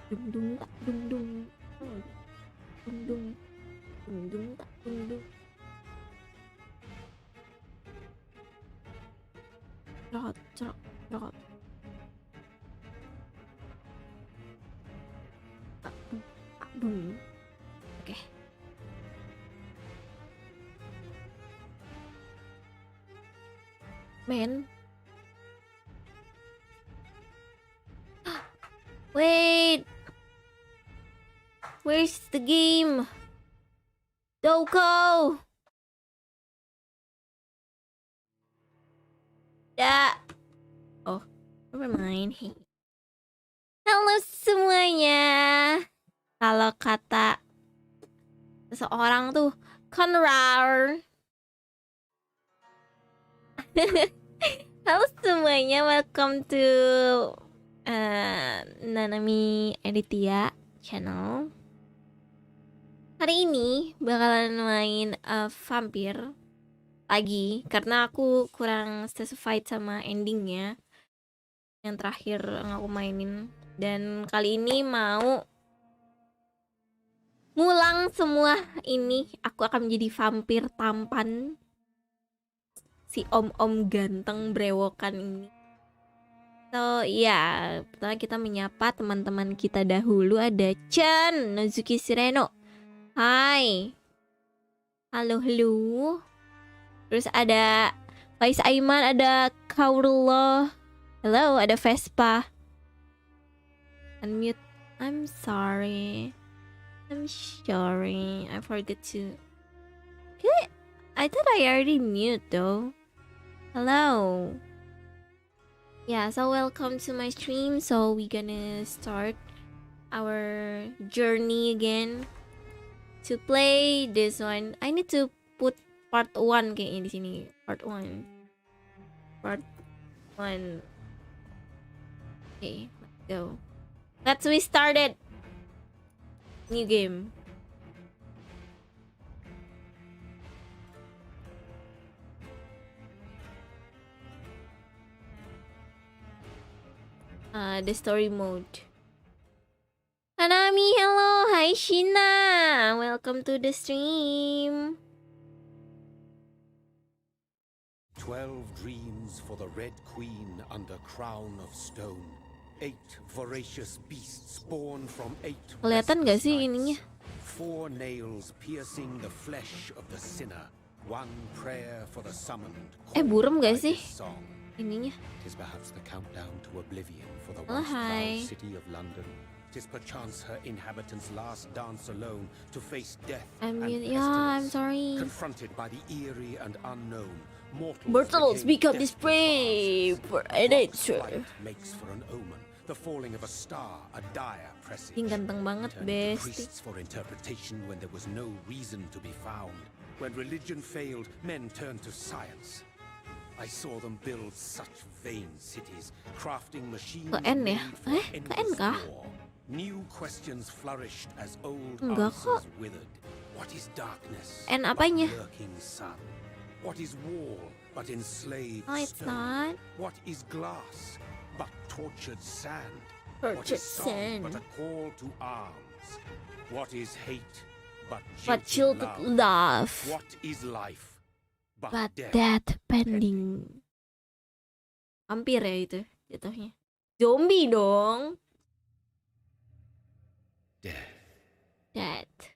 Dung dung tak dung dung. Dung dung. Dung dung tak dung dung. Cerot, cerot, cerot. Tak dung, tak dung. Oke. Men. Wait. Where's the game? Doko. Ya. Oh, never mind. Halo semuanya. Kalau kata seseorang tuh Conrar. Halo semuanya, welcome to Nanami Aerithia channel. Hari ini bakalan main Vampir lagi karena aku kurang satisfied sama endingnya yang terakhir yang aku mainin, dan kali ini mau ngulang semua ini. Aku akan menjadi vampir tampan, si om-om ganteng brewokan ini. So ya, pertama kita menyapa teman-teman kita dahulu. Ada Chan, Nozuki Sireno. Hai. Halo, halo. Terus ada Faiz Aiman, ada Kaurullah. Halo, ada Vespa. Unmute. I'm sorry. I forgot to. I thought I already mute though. Hello. Yeah, so welcome to my stream. So we gonna start our journey again to play this one. I need to put part 1 kayaknya di sini. Part 1. Okay, let's go. Let's restart it. New game. The story mode. Nanami, hello. Hi Shina. Welcome to the stream. 12 dreams for the Red Queen under crown of stone. 8 voracious beasts born from 8. Kelihatan gak sih ininya? 4 nails piercing the flesh of the sinner. 1 prayer for the summoned. Burem gak sih ininya? Tis perhaps the countdown to oblivion for the once proud city of London. Tis perchance her inhabitants' last dance alone to face death and pestilence. I'm sorry. Confronted by the eerie and unknown, mortals become display for editor. Makes for an omen. The falling of a star, a dire presage. Ganteng banget, besti. Priests for interpretation when there was no reason to be found. When religion failed, men turned to science. I saw them build such vain cities, crafting machines made for endless war. New questions flourished as old answers withered. What is darkness? Apanya? Lurking sun. What is wall but enslaved It's stone? not. What is glass but tortured sand? Tortured sand. But a call to arms? What is hate but jilted love? What is life but death pending? Vampir ya itu jatuhnya. Zombie dong. Death.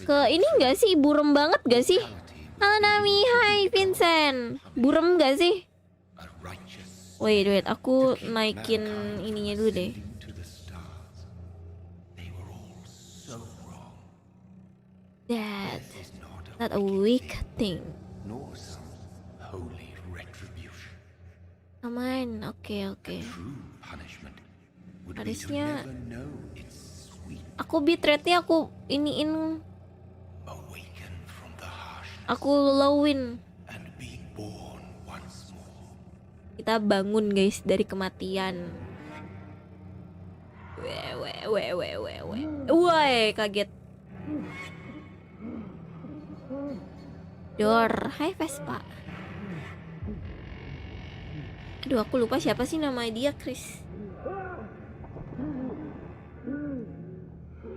Ke ini gak sih? Burem banget gak sih? Halo Nami, hai Vincent. Burem gak sih? Wait, aku naikin ininya dulu deh. That not a weak thing. Aman, oke. Harusnya aku bitrate-nya aku iniin. Aku lowin. Kita bangun guys dari kematian. Woi, kaget. Dor, hai Vespa. Aduh, aku lupa siapa sih nama dia, Chris.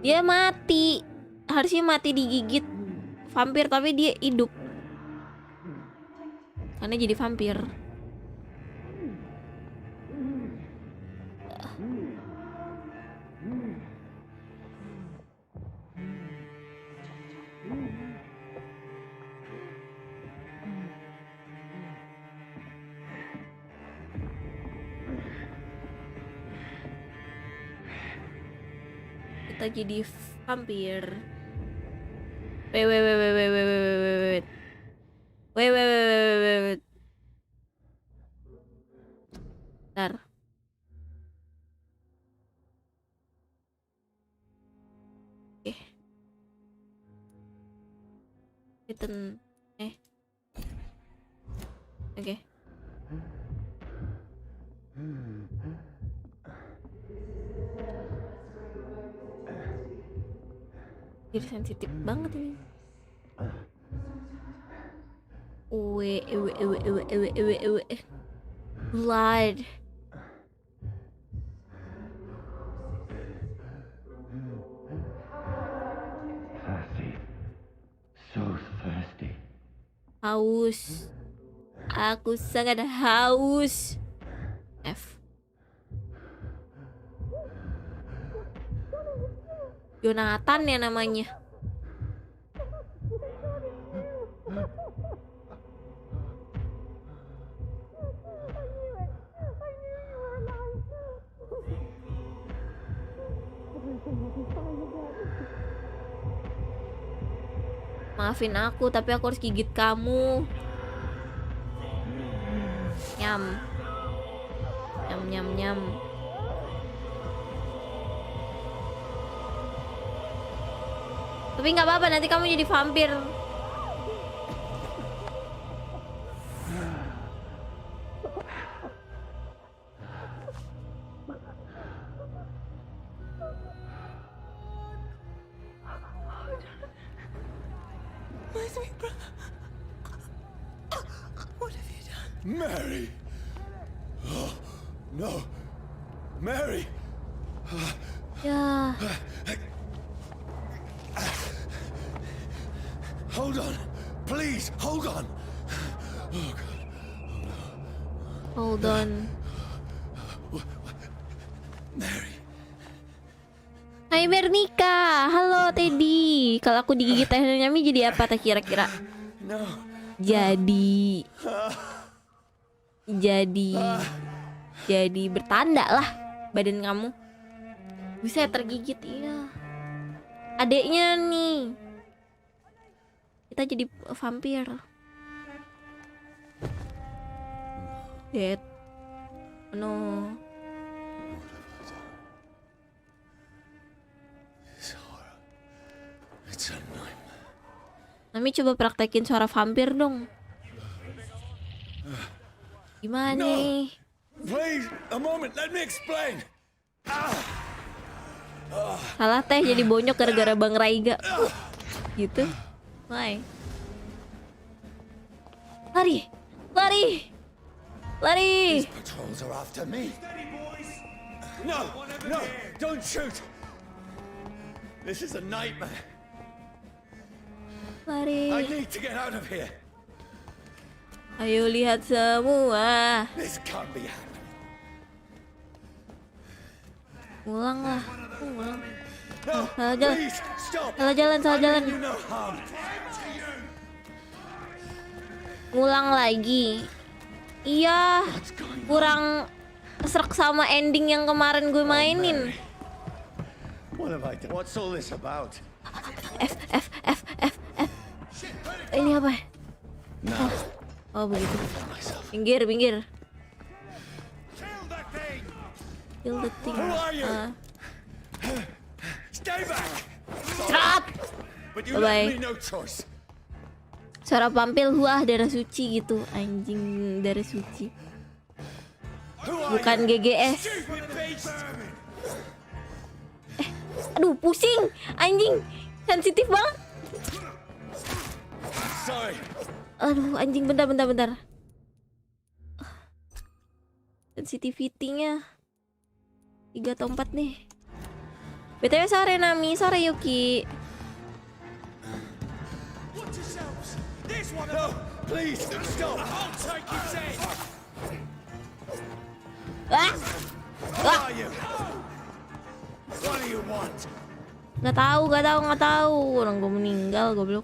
Dia mati. Harusnya mati digigit vampir, tapi dia hidup. Karena jadi vampir. Kita jadi vampir. Wait. Bentar. Oke. Kitten. Oke. Jadi sensitif banget ini. Blood. Thirsty. So thirsty. Haus. Aku sangat haus. F. Jonathan ya namanya. Maafin aku, tapi aku harus gigit kamu. Nyam. Nyam. Tapi nggak apa-apa, nanti kamu jadi vampir. Mary! Oh, no. Mary! Ya. Hold on. Please, hold on. Oh, God. Hold on. Mary. Hai Bernika. Halo Teddy. Kalau aku digigit Nanami jadi apa tak kira-kira? No. Jadi bertanda lah badan kamu. Bisa tergigit, iya. Adeknya nih. Kita jadi vampir. Dead. No. It's a nightmare. Nami coba praktekin suara vampir dong. Gimana nih? Please, a moment, let me explain. Salah teh jadi bonyok gara-gara Bang Raiga. Gitu. Why? Lari. These patrols are after me. No, don't shoot. This is a nightmare. Lari. I need to get out of here. Ayo lihat semua. This can't be happening. Ulang lah. No, Salah jalan. please, stop. Salah jalan. I mean you no harm. Ngulang lagi. Iya. Kurang serak sama ending yang kemarin gue mainin. What have I done? What's all this about? F. Ini apa? No. Oh begitu. Myself. Pinggir. Kill that thing. Kill the thing. Who are you? Stay back. Cerat. But you Bye-bye. left me no choice. Suara vampir darah suci gitu. Anjing darah suci. Who are Bukan you? GGS. Stupid beast. Aduh pusing. Anjing. Sensitif banget. Sorry. Aduh anjing bentar. Sensitivity-nya 3 atau 4 nih. BTW sore Nami, sore Yuki. Watch yourselves! There's one of them! Please, stop! I'll take his head! Ah! Who are you? What do you want? Nggak tahu. Orang gue meninggal, goblok.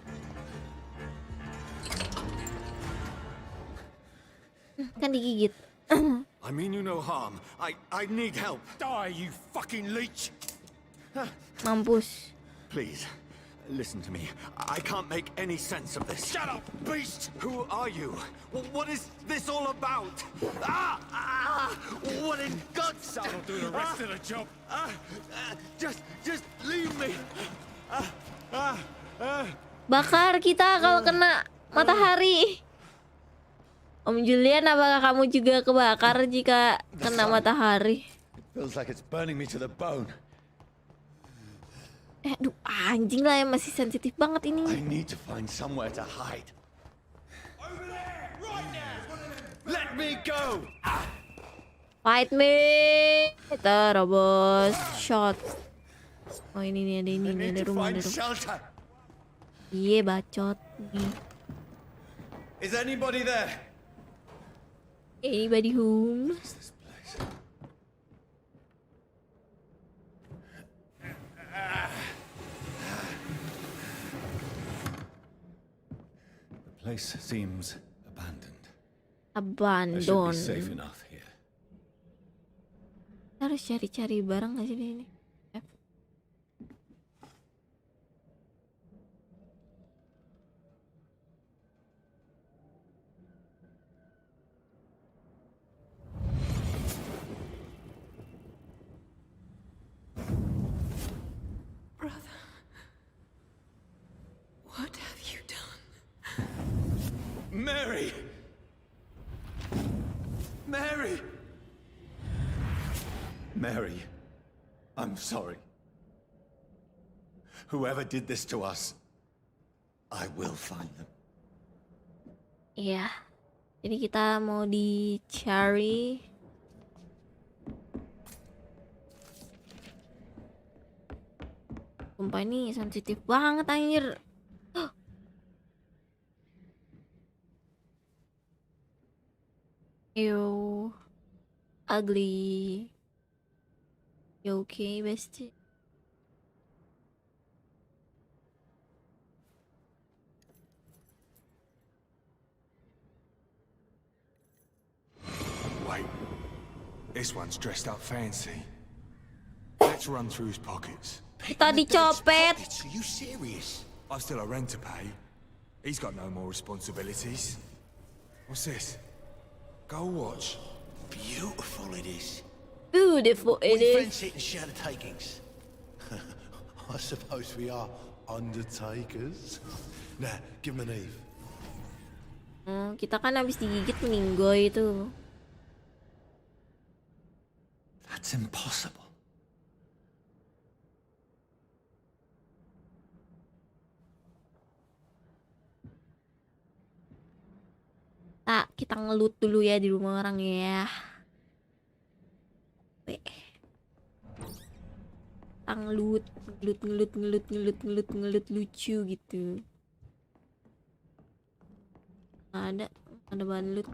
Kan digigit. I mean you no harm. I need help. Die, you fucking leech! Mampus. Please, listen to me. I can't make any sense of this. Shut up, beast! Who are you? What is this all about? What in God's... That'll do the rest of the job. Just leave me. Bakar kita kalau kena matahari. Om Julian, apakah kamu juga kebakar jika kena matahari? It feels like it's burning me to the bone. Aduh, anjing lah yang masih sensitif banget ini. I need to find somewhere to hide. Over there, right now. Let me go. Fight me. Terobos shot. Oh ini nih, ada rumah. Iya, bacot. Is anybody there? Anybody home? What's this place? The place seems abandoned. I should be safe Abandon. enough here. Harus cari-cari barang nggak sih ini? Brother, what have you done? Mary! Mary! Mary, I'm sorry. Whoever did this to us, I will find them. Iya. Jadi kita mau dicari. Sumpah ini sensitif banget anjir. Yo. Ugly. You okay, bestie? Wait, this one's dressed up fancy. Let's run through his pockets. Kita dicopet. Are you serious? I've still a rent to pay. He's got no more responsibilities. What's this? Gold watch. Beautiful it is. Beautiful it We is. fence it and share the takings. I suppose we are undertakers. Nah, give him an Eve. Kita kan habis digigit meninggoy itu. That's impossible. Kita ngelut dulu ya di rumah orang ya. Kita ngelut lucu gitu. Ada bahan loot.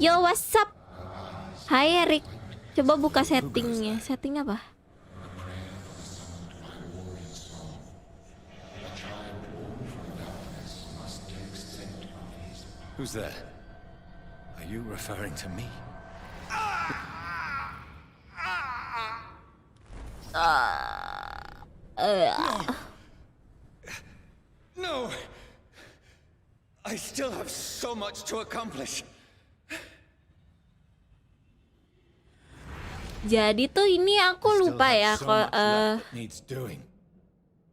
Yo, what's up? Hai Erik. Coba buka settingnya. Setting apa? Who's there? Are you referring to me? No! I still have so much to accomplish. Jadi tuh ini aku lupa ya kalau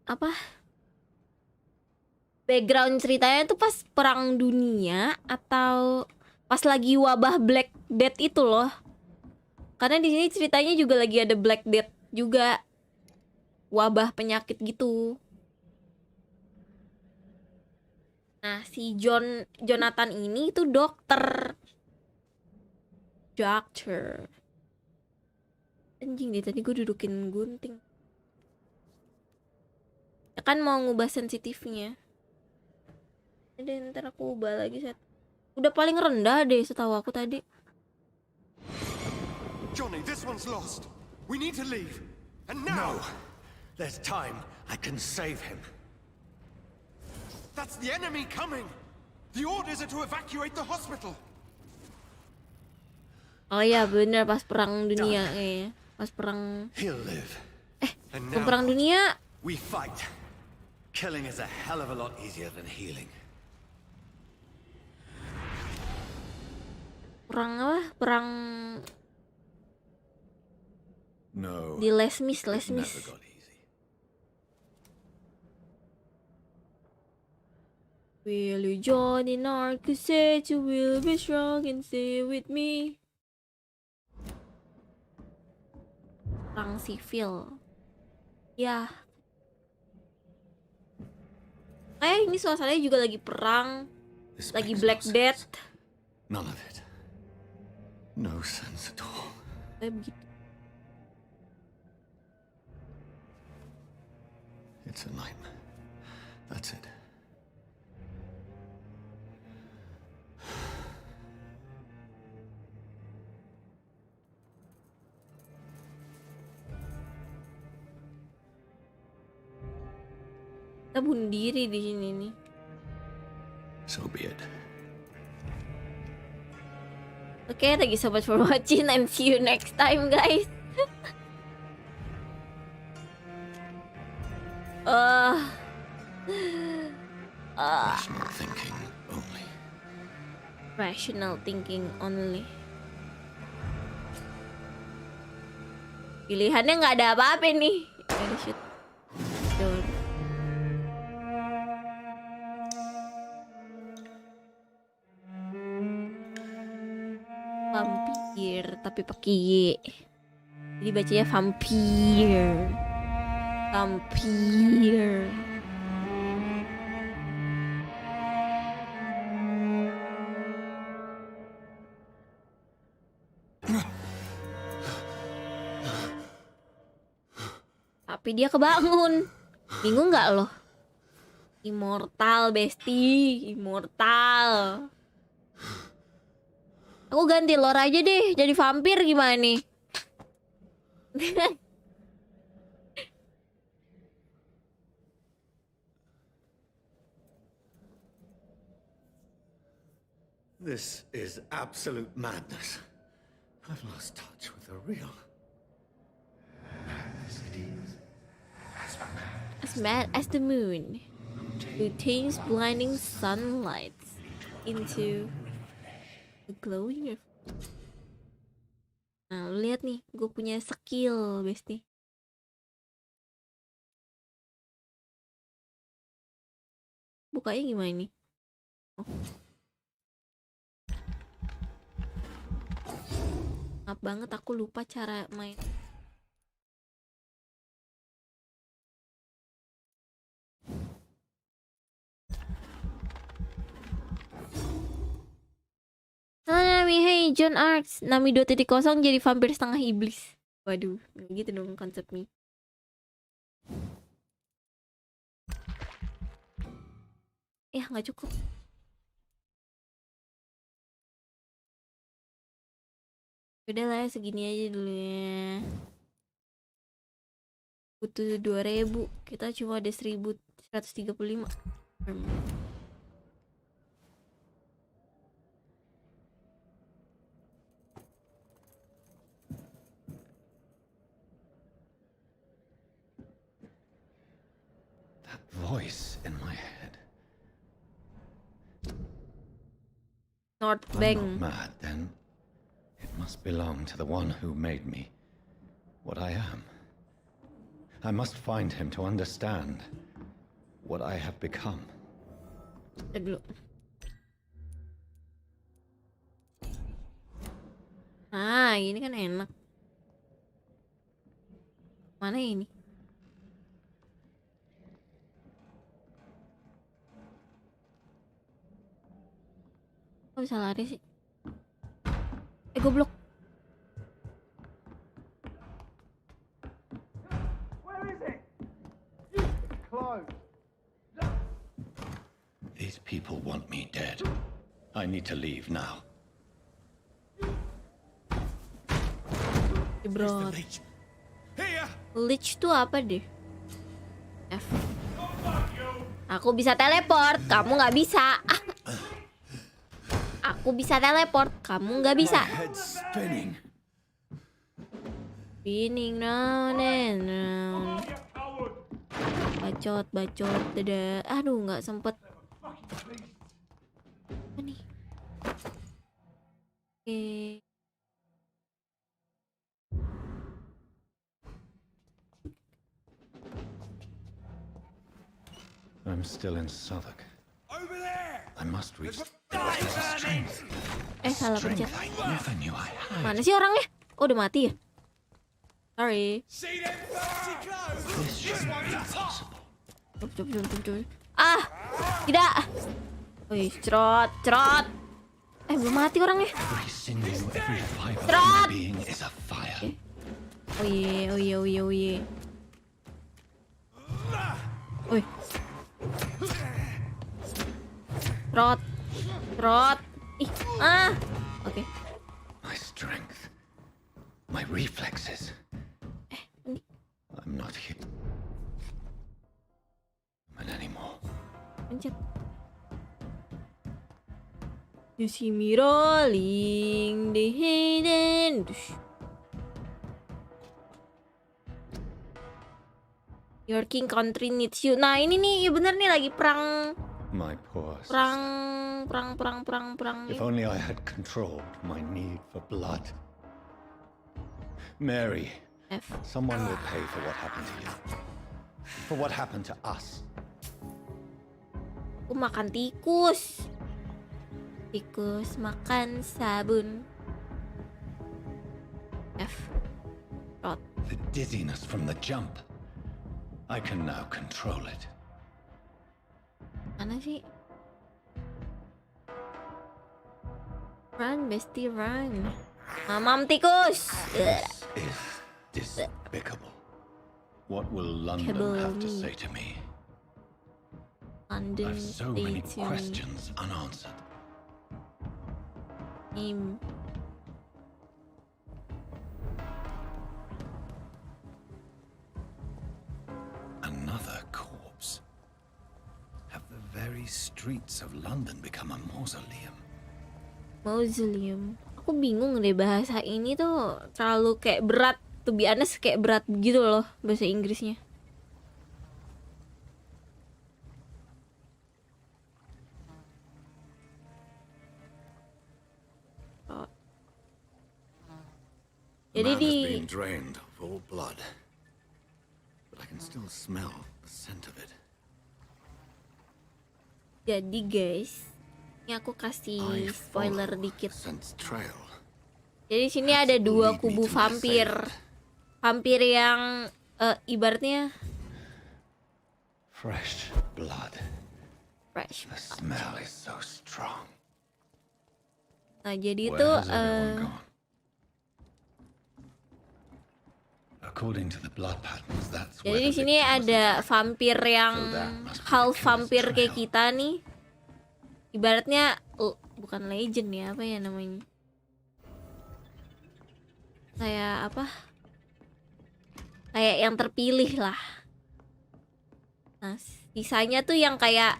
apa background ceritanya tuh pas perang dunia atau Pas lagi wabah Black Death itu loh. Karena di sini ceritanya juga lagi ada Black Death juga. Wabah penyakit gitu. Nah, si Jonathan ini tuh dokter. Anjing deh, tadi gue dudukin gunting. Ya kan mau ngubah sensitifnya. Dan ntar aku ubah lagi set. Udah paling rendah deh setahu aku tadi. Johnny, this one's lost. We need to leave. And now. No. There's time. I can save him. That's the enemy coming. The orders are to evacuate the hospital. Oh iya bener, pas perang dunia kayaknya. Pas perang. He'll live. Pas perang dunia. We fight. Killing is a hell of a lot easier than healing. Perang apa? Perang No. di Les Mis. Never got easy. Will you join in our crusade? You will be strong and stay with me. Perang sivil. Ya. Kayak ini suasananya juga lagi perang. This Lagi makes Black no Death. sense. None of it. No sense at all. Kayak begitu. It's a nightmare. That's it. Kita bunuh diri di sini nih. So be it. Okay, thank you so much for watching and see you next time, guys. Rational thinking only. Rational thinking only. Pilihannya nggak ada apa-apa nih. Shoot. Door. Vampir tapi pakai Y. Jadi bacanya Vampir. Vampir. Tapi dia kebangun. Bingung nggak lo? Immortal, bestie. Immortal. Aku ganti lore aja deh, jadi vampir gimana nih? This is absolute madness. I've lost touch with the real. As mad as the moon, who turns blinding sunlight into a glowing. Nah, lu lihat nih, gue punya skill, bestie. Bukanya gimana nih? Oh. Maaf banget, aku lupa cara main. Nanami, hey John Arts, Nami 2.0 jadi vampir setengah iblis. Waduh, gitu dong konsepnya. Ya nggak cukup. Udah lah, segini aja dulu ya. Butuh 2.000, kita cuma ada 1.135. Voice in my head. North I'm Bank. not mad, then. It must belong to the one who made me what I am. I must find him to understand what I have become. Dulu. Nah, ini kan enak. Mana ini? Kok bisa lari sih? Goblok. These people want me dead. I need to leave now. Bro, Here! Lich tuh apa deh? F. Aku bisa teleport, kamu nggak bisa. Aku bisa teleport, kamu nggak bisa. Head's spinning. Spinning round and round. Bacot, dadah. Aduh, nggak sempet. Apa nih? Oke. I'm still in Southwark. Over there! I must reach. There's a strength. Salah pencet. Strength I never knew I had. Mana sih orangnya? Oh, udah mati ya? Sorry. See them thirsty clothes? This shouldn't be possible. Coba. Ah, tidak. Wih, cerot. Belum mati orangnya. Every sinew, every fiber of Trot! my being is a fire. Oh iya. Wih. Trot. Ih, Oke. My strength, my reflexes. Ini. I'm not human anymore. Pencet. You see me rolling the hidden. Your king country needs you. Nah ini nih, ya bener nih lagi perang. My poor Perang. If only I had controlled my need for blood. Mary, F. someone will pay for what happened to you. For what happened to us. Aku makan tikus. Tikus makan sabun. F. Rot. The dizziness from the jump. I can now control it. Mana sih? Run, bestie, run. Mamam tikus. This is despicable. What will London have to say to me? London I've so many states you questions unanswered. name. Another corpse. Have the very streets of London become a mausoleum? Mausoleum. Aku bingung deh, bahasa ini tuh terlalu kayak berat. To be honest, kayak berat gitu loh bahasa Inggrisnya. Jadi Man di has been drained of all blood, but I can still smell the scent of it. Jadi guys, ini aku kasih spoiler dikit. Scent's trail. Jadi di sini ada dua kubu vampir. Vampir yang ibaratnya Fresh blood. fresh. The smell is so strong. Nah, jadi Where itu has everyone gone? According to the blood patterns, that's jadi where di the sini victim was ada attacked. vampir yang So that must be half the killer's vampir kayak trail. kita nih. Ibaratnya bukan legend ya, apa ya namanya? Kayak apa? Kayak yang terpilih lah. Nah, sisanya tuh yang kayak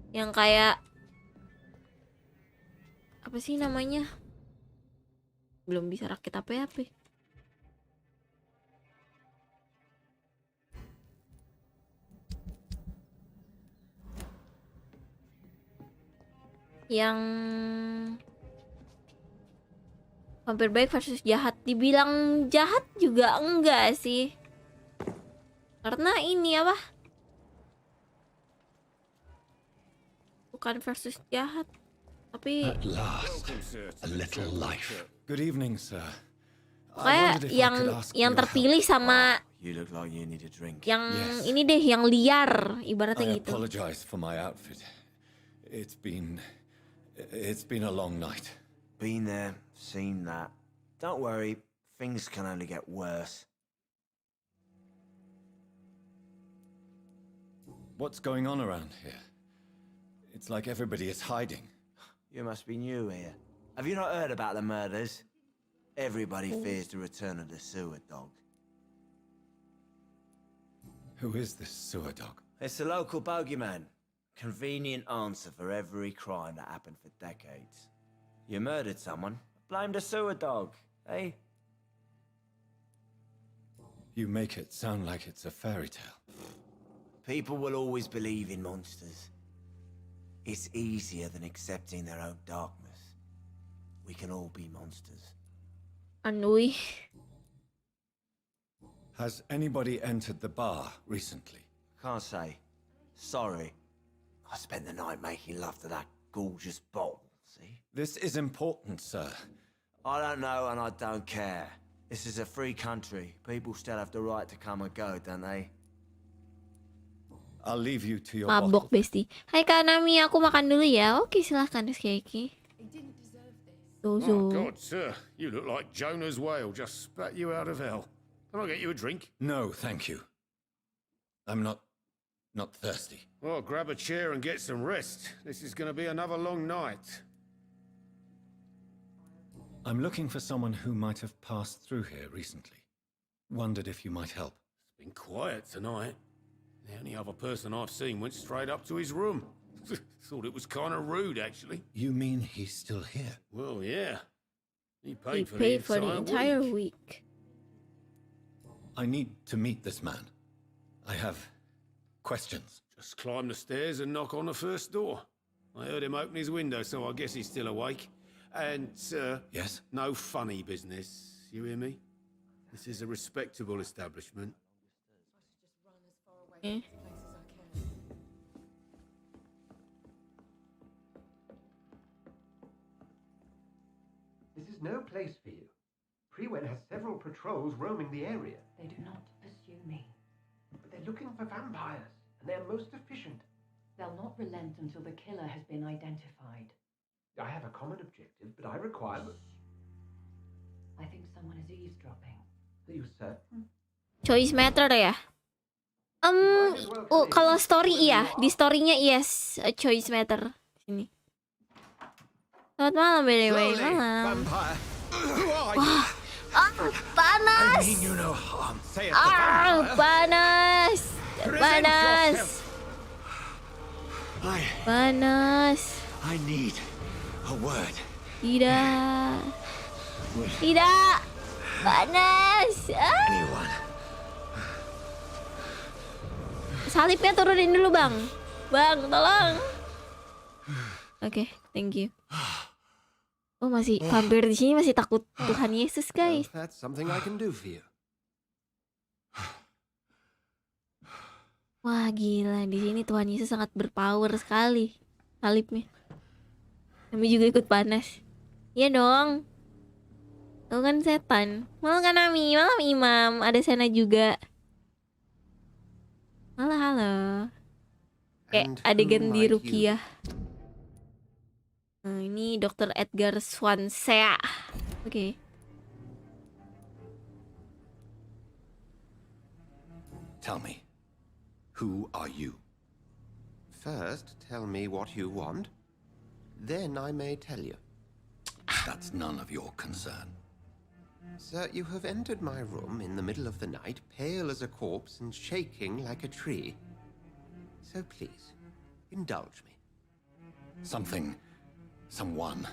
yang kayak apa sih namanya? Belum bisa rakit apa-apa. Yang vampir baik versus jahat. Dibilang jahat juga enggak sih. Karena ini apa? kutukan versus jahat. Tapi At last, a little life. Good evening, sir. kayak yang terpilih sama You look like you need a drink. yang Yes. ini deh, yang liar ibaratnya I gitu. apologize for my outfit. It's been a long night. Been there, seen that. Don't worry, things can only get worse. What's going on around here? It's like everybody is hiding. You must be new here. Have you not heard about the murders? Everybody fears the return of the sewer dog. Who is this sewer dog? It's the local bogeyman. Convenient answer for every crime that happened for decades. You murdered someone, blame the sewer dog, eh? You make it sound like it's a fairy tale. People will always believe in monsters. It's easier than accepting their own darkness. We can all be monsters. Anui. Has anybody entered the bar recently? Can't say. Sorry. I spent the night making love to that gorgeous bottle, see? This is important, sir. I don't know and I don't care. This is a free country. People still have the right to come and go, don't they? I'll leave you to your Mabok, bottle. bestie. Hai Kak Nami, aku makan dulu ya. Oke, silahkan Kiki. Oh, Dozo. God, sir. You look like Jonah's whale just spat you out of hell. Can I get you a drink? No, thank you. I'm not thirsty. Well, grab a chair and get some rest. This is going to be another long night. I'm looking for someone who might have passed through here recently. Wondered if you might help. It's been quiet tonight. The only other person I've seen went straight up to his room. Thought it was kind of rude, actually. You mean he's still here? Well, yeah. He He paid for paid for the entire week. week. I need to meet this man. I have questions. Just climb the stairs and knock on the first door. I heard him open his window, so I guess he's still awake. And, sir, Yes? no funny business. You hear me? This is a respectable establishment. Eh. This is no place for you. Prewen has several patrols roaming the area, They do not pursue me. but they're looking for vampires, and they're most efficient. They'll not relent until the killer has been identified. I have a common objective, but I require... I think someone is eavesdropping. Are you certain? Choice matter ya? Kalau story iya, di story-nya yes, a choice matter. Sini. Selamat malam, anyway. Malam. Vampire! Who are you? Panas! I mean you no harm. Say it's a vampire. Panas! Present Panas! yourself. Panas! I need a word. Tidak. Tidak. Panas. Anyone. Salibnya turunin dulu, Bang. Bang, tolong. Oke, thank you. Oh, masih vampir di sini masih takut Tuhan Yesus, guys. That's something I can do for you. Wah, gila, di sini Tuhan Yesus sangat berpower sekali. Salibnya. Kami juga ikut panas. Iya dong. Itu kan setan. Malam kan Nami, malam Imam, ada Sena juga. Halo, halo. Kayak adegan di Rukiah. Nah, ini Dr. Edgar Swansea. Oke. Tell me, who are you? First, tell me what you want. Then I may tell you. That's none of your concern. Sir, you have entered my room in the middle of the night, pale as a corpse and shaking like a tree. So please, indulge me. Someone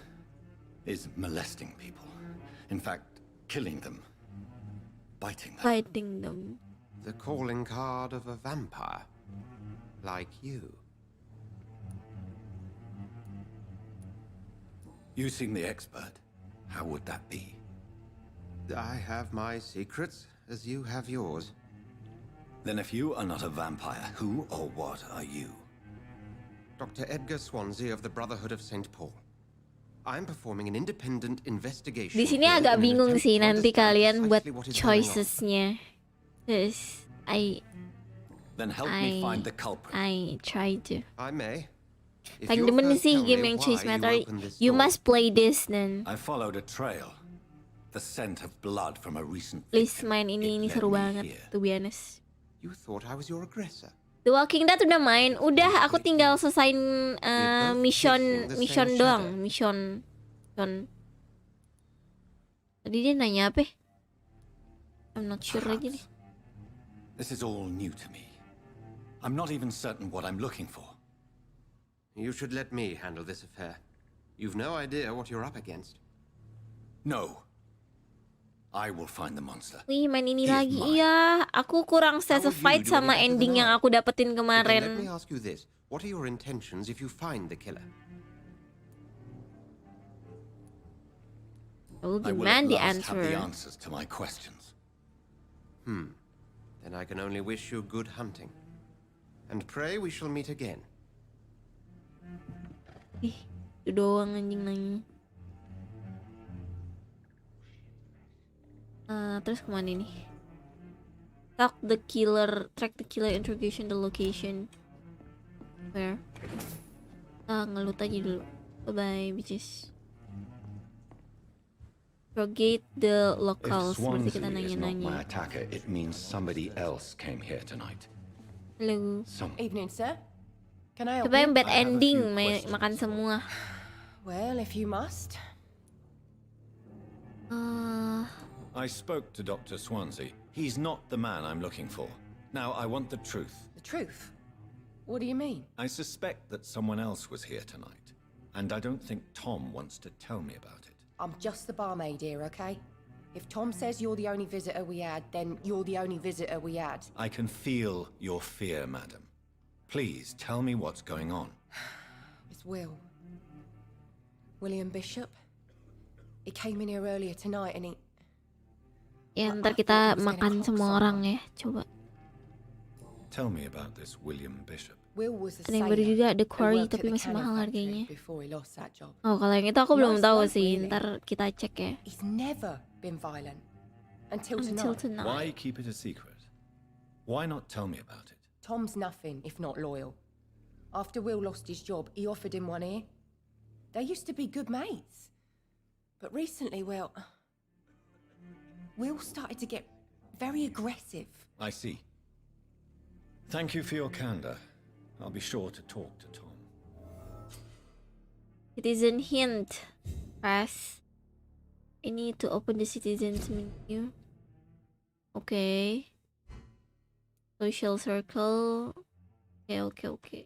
is molesting people. In fact, killing them. Biting them. Fighting them. The calling card of a vampire. Like you. You seem the expert. How would that be? I have my secrets, as you have yours. Then if you are not a vampire, who or what are you? Dr. Edgar Swansea of the Brotherhood of St. Paul. I'm performing an independent investigation. Di sini here agak in an bingung attempt sih to nanti understand kalian buat precisely what is going on. choicesnya. Cause Then help me find the culprit. I try to. I may. If Paling you'll demen first sih tell game me yang why choice you matter. opened this You door. must play this then. I followed a trail. The scent of blood from a recent Please victim. main ini It seru led me banget, here. to be honest. You thought I was your aggressor. The Walking Dead udah main, udah aku tinggal selesain mission doang, mission. Tadi dia nanya apa? I'm not sure lagi nih. This is all new to me. I'm not even certain what I'm looking for. You should let me handle this affair. You've no idea what you're up against. No. I will find the monster. Wih, main ini He is lagi. mine. Iya, aku kurang satisfied do sama any better ending than yang I? aku dapetin But then let me kemarin. ask you this. What are your intentions if you find the killer? I will I will demand the at last have the answer. answers to my questions. Then I can only wish you good hunting. And pray we shall meet again. Ih, itu doang anjing nanya. Terus kemana nih? Track the killer, interrogation the location. Where? Ngelut aja dulu. Bye-bye, bitches. Interrogate the If locals. Seperti kita Swansea is not my nanya-nanya. attacker, it means somebody else came here tonight. Hello. Evening, sir. Can I help Coba yang you? bad I have a ending, few questions. makan semua. Well, if you must. I spoke to Dr. Swansea. He's not the man I'm looking for. Now I want the truth. The truth? What do you mean? I suspect that someone else was here tonight, and I don't think Tom wants to tell me about it. I'm just the barmaid here, okay? If Tom says you're the only visitor we had, then you're the only visitor we had. I can feel your fear, madam. Please tell me what's going on. It's Will. William Bishop. He came in here earlier tonight and he... Ya ntar kita makan semua orang ya. Coba. Tell me about this William Bishop. Will was a Ada yang baru sailor juga, The who Quarry, worked at tapi the masih cannon mahal factory harganya. before he lost that job. Oh, kalau yang itu aku belum Nice tahu bloke, sih. really. Ntar kita cek ya. He's never been violent. Until Until tonight. tonight. Why keep it a secret? Why not tell me about it? Tom's nothing if not loyal. After Will lost his job, he offered him one ear. They used to be good mates. But recently, well, Will started to get very aggressive. I see. Thank you for your candor. I'll be sure to talk to Tom. Citizen hint. Press. I need to open the citizens menu. Okay. Social circle. Okay.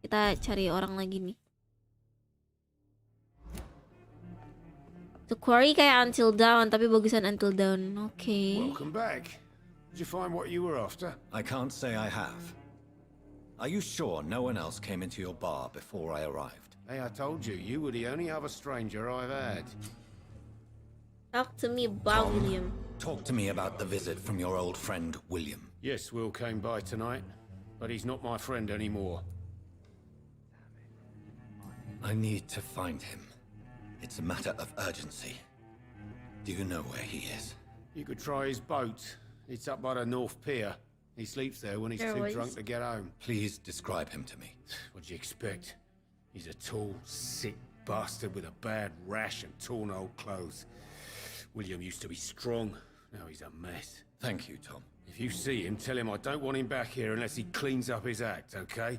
Kita cari orang lagi nih. The Quarry kayak Until Dawn, tapi bagusan Until Dawn. Okay. Welcome back. Did you find what you were after? I can't say I have. Are you sure no one else came into your bar before I arrived? Hey, I told you, you were the only other stranger I've had. Talk to me about William. Talk to me about the visit from your old friend, William. Yes, Will came by tonight, but he's not my friend anymore. I need to find him. It's a matter of urgency. Do you know where he is? You could try his boat. It's up by the North Pier. He sleeps there when he's There too was- drunk to get home. Please describe him to me. What do you expect? He's a tall, sick bastard with a bad rash and torn old clothes. William used to be strong. Now he's a mess. Thank you, Tom. If you see him, tell him I don't want him back here unless he cleans up his act, okay?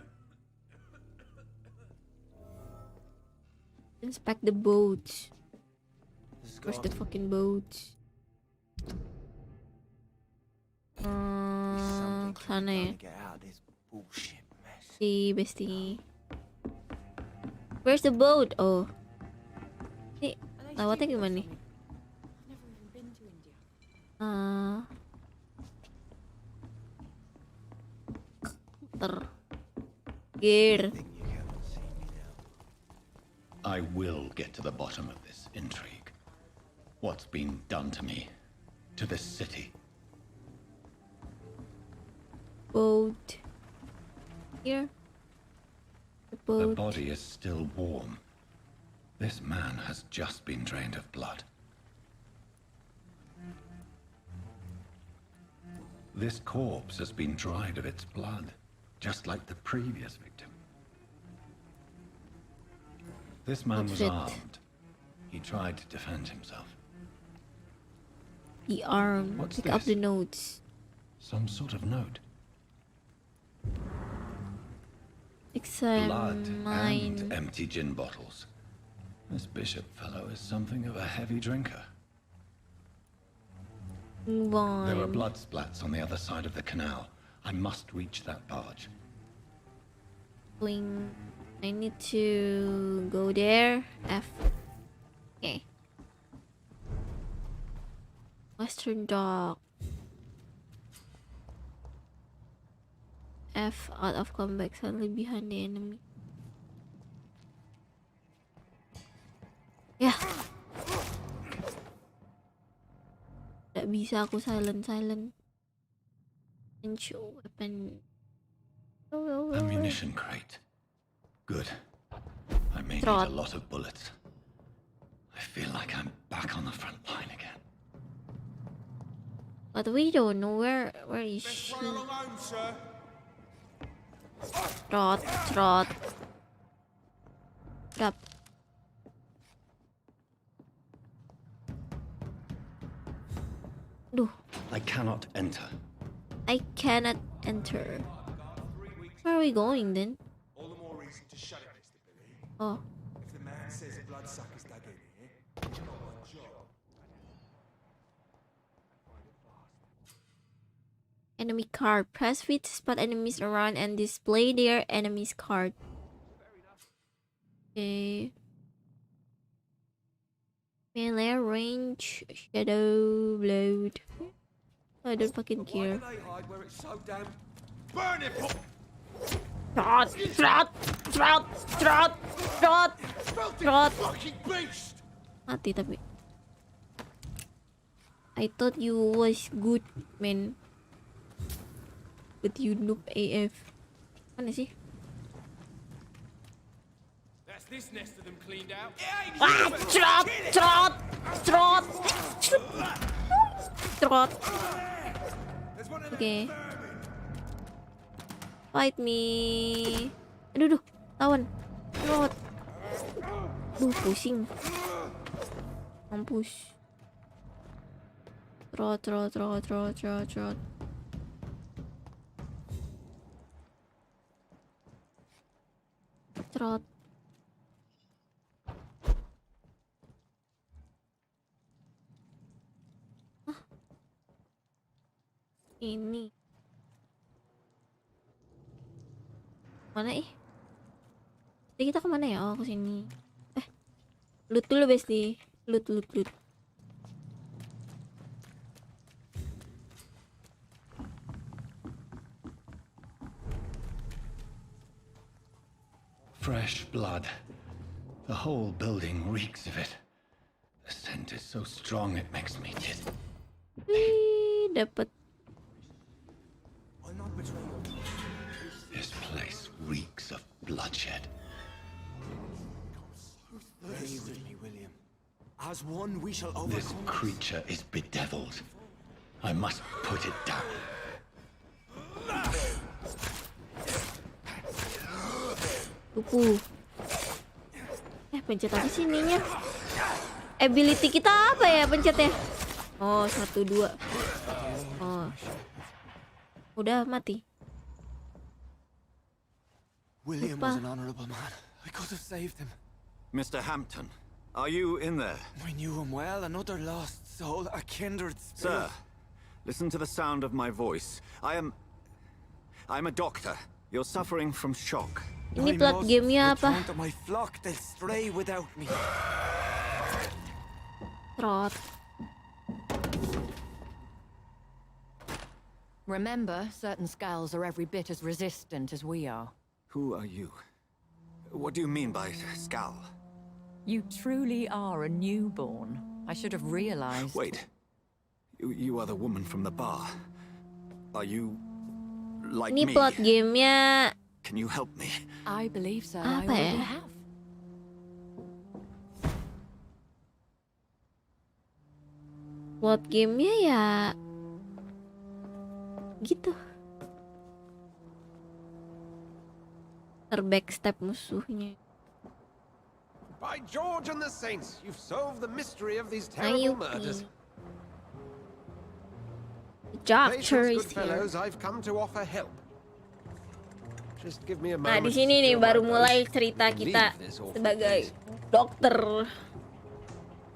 Inspect the boat. Where's the fucking boat? Sana ya. Get out of this bullshit mess. Si Besti. Where's the boat? Oh. Ini lewatnya gimana nih? Gear. I will get to the bottom of this intrigue. What's been done to me, to this city. Boat. Here. The boat. body is still warm. This man has just been drained of blood. This corpse has been dried of its blood, just like the previous victim. This man was Outfit. armed. He tried to defend himself. The arm. What's Pick up this? the notes. Some sort of note. Blood and Examine. empty gin bottles. This bishop fellow is something of a heavy drinker. Move on. There are blood splats on the other side of the canal. I must reach that barge. Going. I need to go there. F. Okay. Western Dock. F. Out of combat. Suddenly behind the enemy. Ya. Tidak bisa aku silent. And show weapon. Ammunition crate. Good. I may need Trot. a lot of bullets. I feel like I'm back on the front line again. But we don't know where is she. Trot. Drop. Duh, I cannot enter. I cannot enter. Where are we going then? All the more reason to shut it, Mr. Billy. Oh, If the man says a bloodsucker's dug in here, you've got one job. enemy card. Press V to spot enemies around and display their enemy's card. Okay. Melee range, shadow, blood. I don't fucking care. Why do they hide where it's so damn... Burn it! Trot. Fucking beast! Mati tapi. I thought you was good, man. But you noob AF. Mana sih? That's this nest of them cleaned out. Trot. There's one of them. Okay. Fight me. Aduh, lawan. Trot. Duh, pusing. Mampus. Trot. Trot. Ini. Mana Jadi kita kemana ya? Oh, ke sini. Loot dulu, Besti. Loot. Fresh blood. The whole building reeks of it. The scent is so strong it makes me dizzy. Wih, dapat. I'm not betraying you. This place reeks of bloodshed. Stay with me, William. As one, we shall This overcome. creature is bedeviled. I must put it down. Tuku. Pencet apa sih ininya? Ability kita apa ya pencetnya? Oh, 1, 2. Oh. Udah mati. William Lupa. was an honorable man. I could have saved him. Mr. Hampton, are you in there? I knew him well, another lost soul, a kindred Sir, spirit. listen to the sound of my voice. I'm a doctor. You're suffering from shock. Ini plat gamenya apa? Return to my flock, they'll stray without me. Trot. Remember, certain skulls are every bit as resistant as we are. Who are you? What do you mean by scowl? You truly are a newborn. I should have realized. Wait. You are the woman from the bar. Are you like Ini me? plot gamenya Can you help me? I believe so. Apa I already ya? have. Plot gamenya ya gitu. Terbackstep musuhnya. By George and the Saints, you've solved the mystery of these Ayo, terrible murders. Doctor Patience, is good here. fellows, I've come to offer help. Just give me a Nah, moment. di sini to nih secure baru my mulai boat. cerita We can kita leave this awful sebagai place. dokter.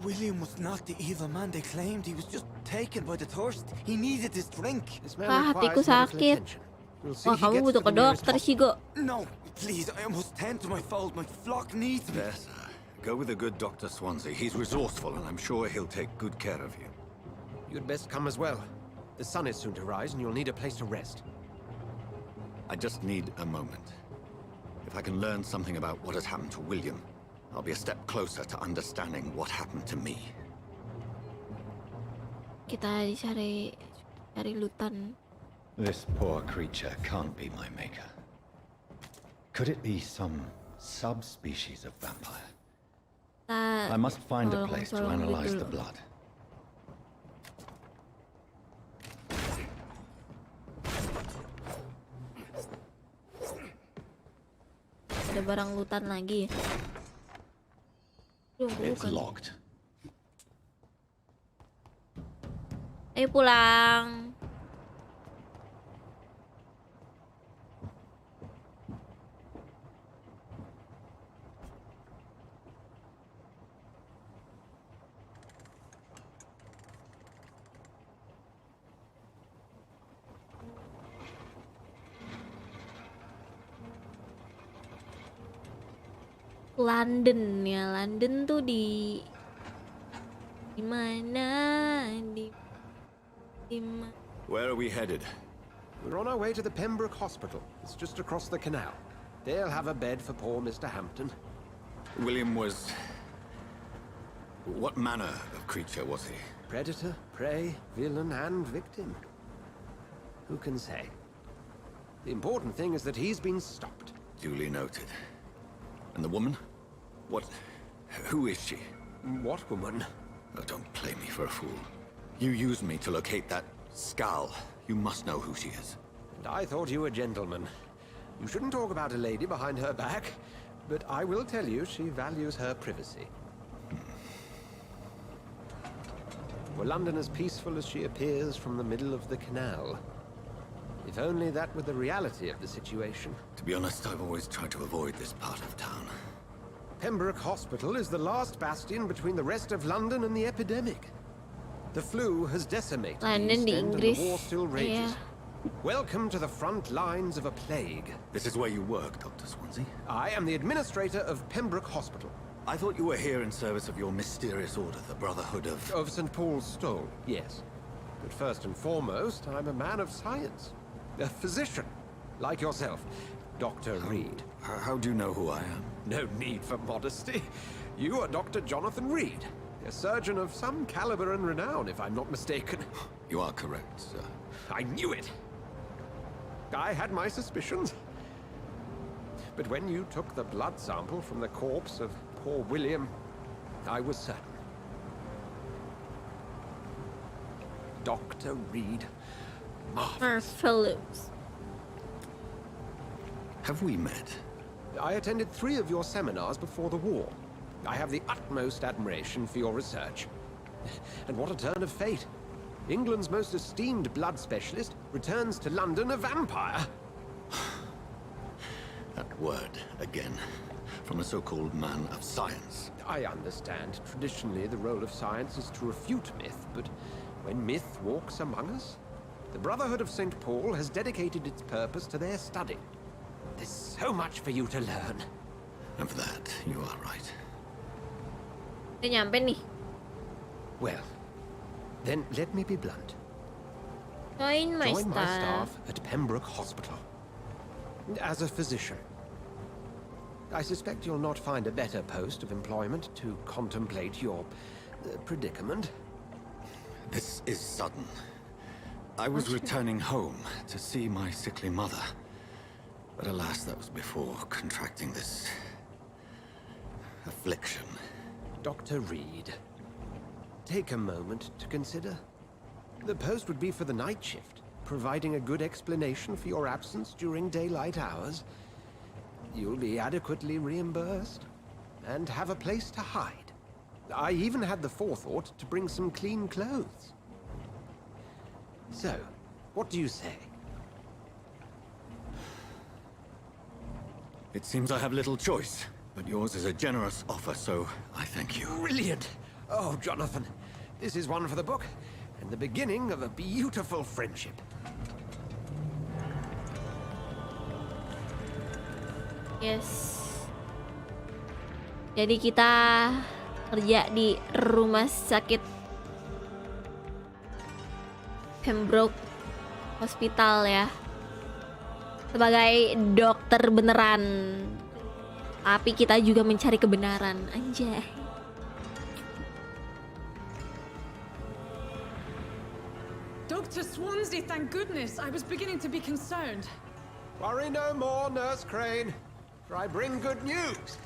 William was not the evil man they claimed. He was just taken by the thirst. He needed this drink. This man Ah, hatiku requires medical sakit. attention. We'll see Wah, he kamu gets butuh to ke the nearest dokter sih, hospital. Go. No, please, I must tend to my fold. My flock needs me. Yes, sir. Go with the good Dr. Swansea. He's resourceful, and I'm sure he'll take good care of you. You'd best come as well. The sun is soon to rise, and you'll need a place to rest. I just need a moment. If I can learn something about what has happened to William, I'll be a step closer to understanding what happened to me. Kita cari lutan. This poor creature can't be my maker. Could it be some subspecies of vampire? I must find a place to analyze the blood. Ada barang lutan lagi. It's locked. Ayo pulang. London ya, London tuh di mana? Di mana? Where are we headed? We're on our way to the Pembroke Hospital. It's just across the canal. They'll have a bed for poor Mr. Hampton. William was... What manner of creature was he? Predator, prey, villain, and victim. Who can say? The important thing is that he's been stopped. Duly noted. And the woman? Who is she? What woman? Oh, don't play me for a fool. You used me to locate that skull. You must know who she is. And I thought you a gentleman. You shouldn't talk about a lady behind her back, but I will tell you she values her privacy. Were London as peaceful as she appears from the middle of the canal? If only that were the reality of the situation. To be honest, I've always tried to avoid this part of town. Pembroke Hospital is the last bastion between the rest of London and the epidemic. The flu has decimated the London East di End and Inggris. the war still rages. Iya. Welcome to the front lines of a plague. This is where you work, Dr. Swansea? I am the administrator of Pembroke Hospital. I thought you were here in service of your mysterious order, the Brotherhood of... Of St. Paul's Stole, yes. But first and foremost, I'm a man of science. A physician, like yourself, Dr. Reed. How do you know who I am? No need for modesty. You are Dr. Jonathan Reed, a surgeon of some caliber and renown, if I'm not mistaken. You are correct, sir. I knew it! I had my suspicions. But when you took the blood sample from the corpse of poor William, I was certain. Dr. Reed. Phillips. Have we met? I attended 3 of your seminars before the war. I have the utmost admiration for your research. And what a turn of fate. England's most esteemed blood specialist returns to London a vampire. That word, again. From a so-called man of science. I understand. Traditionally, the role of science is to refute myth, but when myth walks among us, the Brotherhood of St. Paul has dedicated its purpose to their study. There's so much for you to learn. Of that, you are right. Udah nyampe nih. Well, then let me be blunt. Join my Join my staff. staff at Pembroke Hospital. As a physician. I suspect you'll not find a better post of employment to contemplate your predicament. This is sudden. I was returning home to see my sickly mother. But alas, that was before contracting this affliction. Dr. Reed, take a moment to consider. The post would be for the night shift, providing a good explanation for your absence during daylight hours. You'll be adequately reimbursed and have a place to hide. I even had the forethought to bring some clean clothes. So, what do you say? It seems I have little choice, but yours is a generous offer, so I thank you. Brilliant! Oh, Jonathan, this is one for the book, and the beginning of a beautiful friendship. Yes. Jadi kita kerja di rumah sakit Pembroke Hospital ya. Sebagai dokter beneran. Tapi kita juga mencari kebenaran, anjay. Dr. Swansea, thank goodness. I was beginning to be concerned. Worry no more, Nurse Crane, for I bring good news.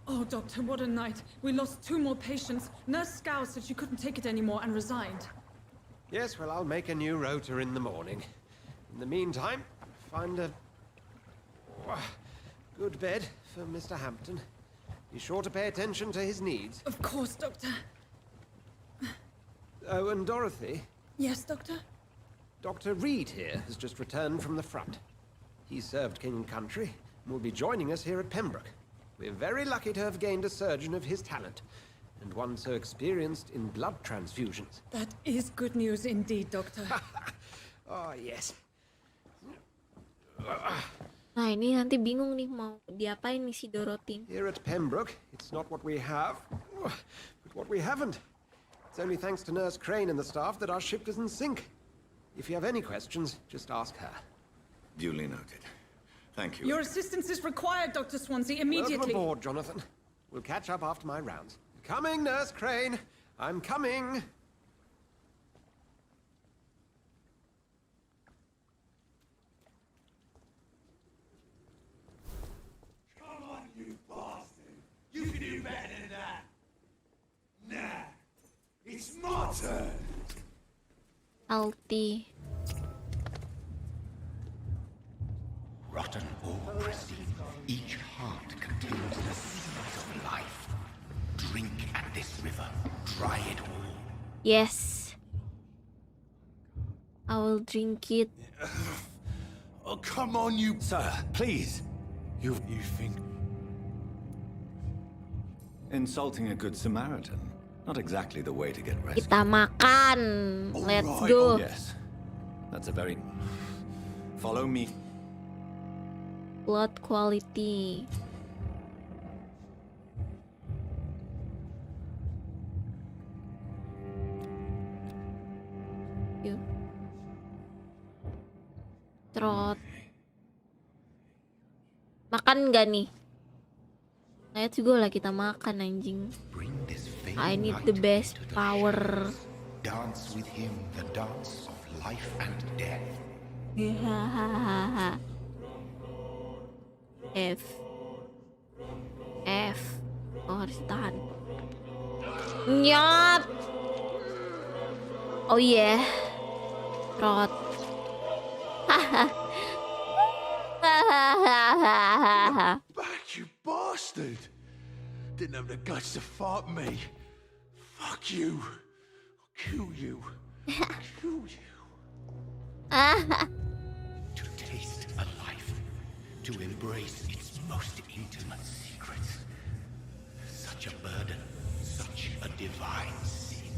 Oh, Doctor, what a night. We lost 2 more patients. Nurse Scow said she couldn't take it anymore and resigned. Yes, well, I'll make a new rota in the morning. In the meantime, find a good bed for Mr. Hampton. Be sure to pay attention to his needs. Of course, Doctor. Oh, and Dorothy? Yes, Doctor? Dr. Reed here has just returned from the front. He served King and Country and will be joining us here at Pembroke. We're very lucky to have gained a surgeon of his talent, and one so experienced in blood transfusions. That is good news indeed, Doctor. Oh, yes. Nah, ini nanti bingung nih mau diapain nih si Dorothy. Here at Pembroke, it's not what we have, but what we haven't. It's only thanks to Nurse Crane and the staff that our ship doesn't sink. If you have any questions, just ask her. Duly noted. Thank you. Your assistance is required, Dr. Swansea, immediately. Welcome aboard, Jonathan. We'll catch up after my rounds. Coming, Nurse Crane. I'm coming. Come on, you bastard! You can do better than that! Nah, it's my turn! Alti. Rotten or pristine, each heart contains the seeds of life. Drink at this river, try it all. Yes. I will drink it. Oh, come on, you... Sir, please. You think... Insulting a good Samaritan. Not exactly the way to get rescued. Kita makan. Let's go. Oh, yes. That's a very... Follow me. Blood quality. Yuk. Trot. Makan nggak nih? Let's go lah, kita makan anjing. I need the best power. Dance with him the dance of life and death. F. Oh, harus tahan. Nyop. Oh yeah. Trot. Back, you bastard! Didn't have the guts to fight me. Fuck you. I'll kill you. I'll kill you. To taste a life, to embrace its most intimate secrets. Such a burden, such a divine sin.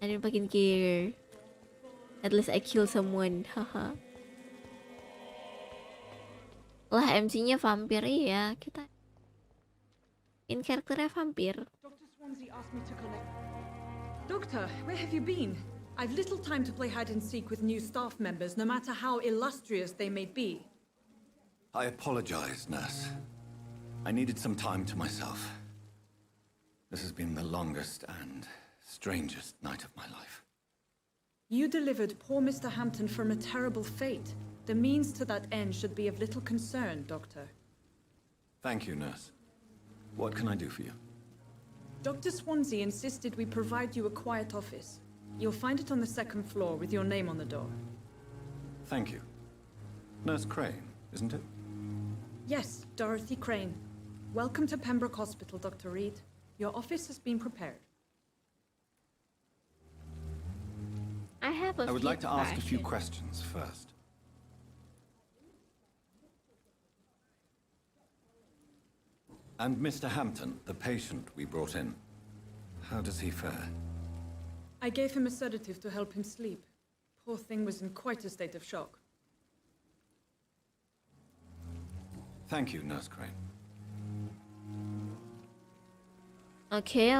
I didn't fucking care. At least I kill someone. Haha. Lah MC-nya vampir, iya kita. In karakternya vampir. Dr. Swansea asked me to collect... Doctor, where have you been? I've little time to play hide and seek with new staff members, no matter how illustrious they may be. I apologize, nurse. I needed some time to myself. This has been the longest and strangest night of my life. You delivered poor Mr. Hampton from a terrible fate. The means to that end should be of little concern, Doctor. Thank you, nurse. What can I do for you? Dr. Swansea insisted we provide you a quiet office. You'll find it on the second floor with your name on the door. Thank you. Nurse Crane, isn't it? Yes, Dorothy Crane. Welcome to Pembroke Hospital, Dr. Reed. Your office has been prepared. I would like to ask a few questions first. And Mr. Hampton, the patient we brought in, how does he fare? I gave him a sedative to help him sleep. Poor thing was in quite a state of shock. Thank you, Nurse Crane. Okay.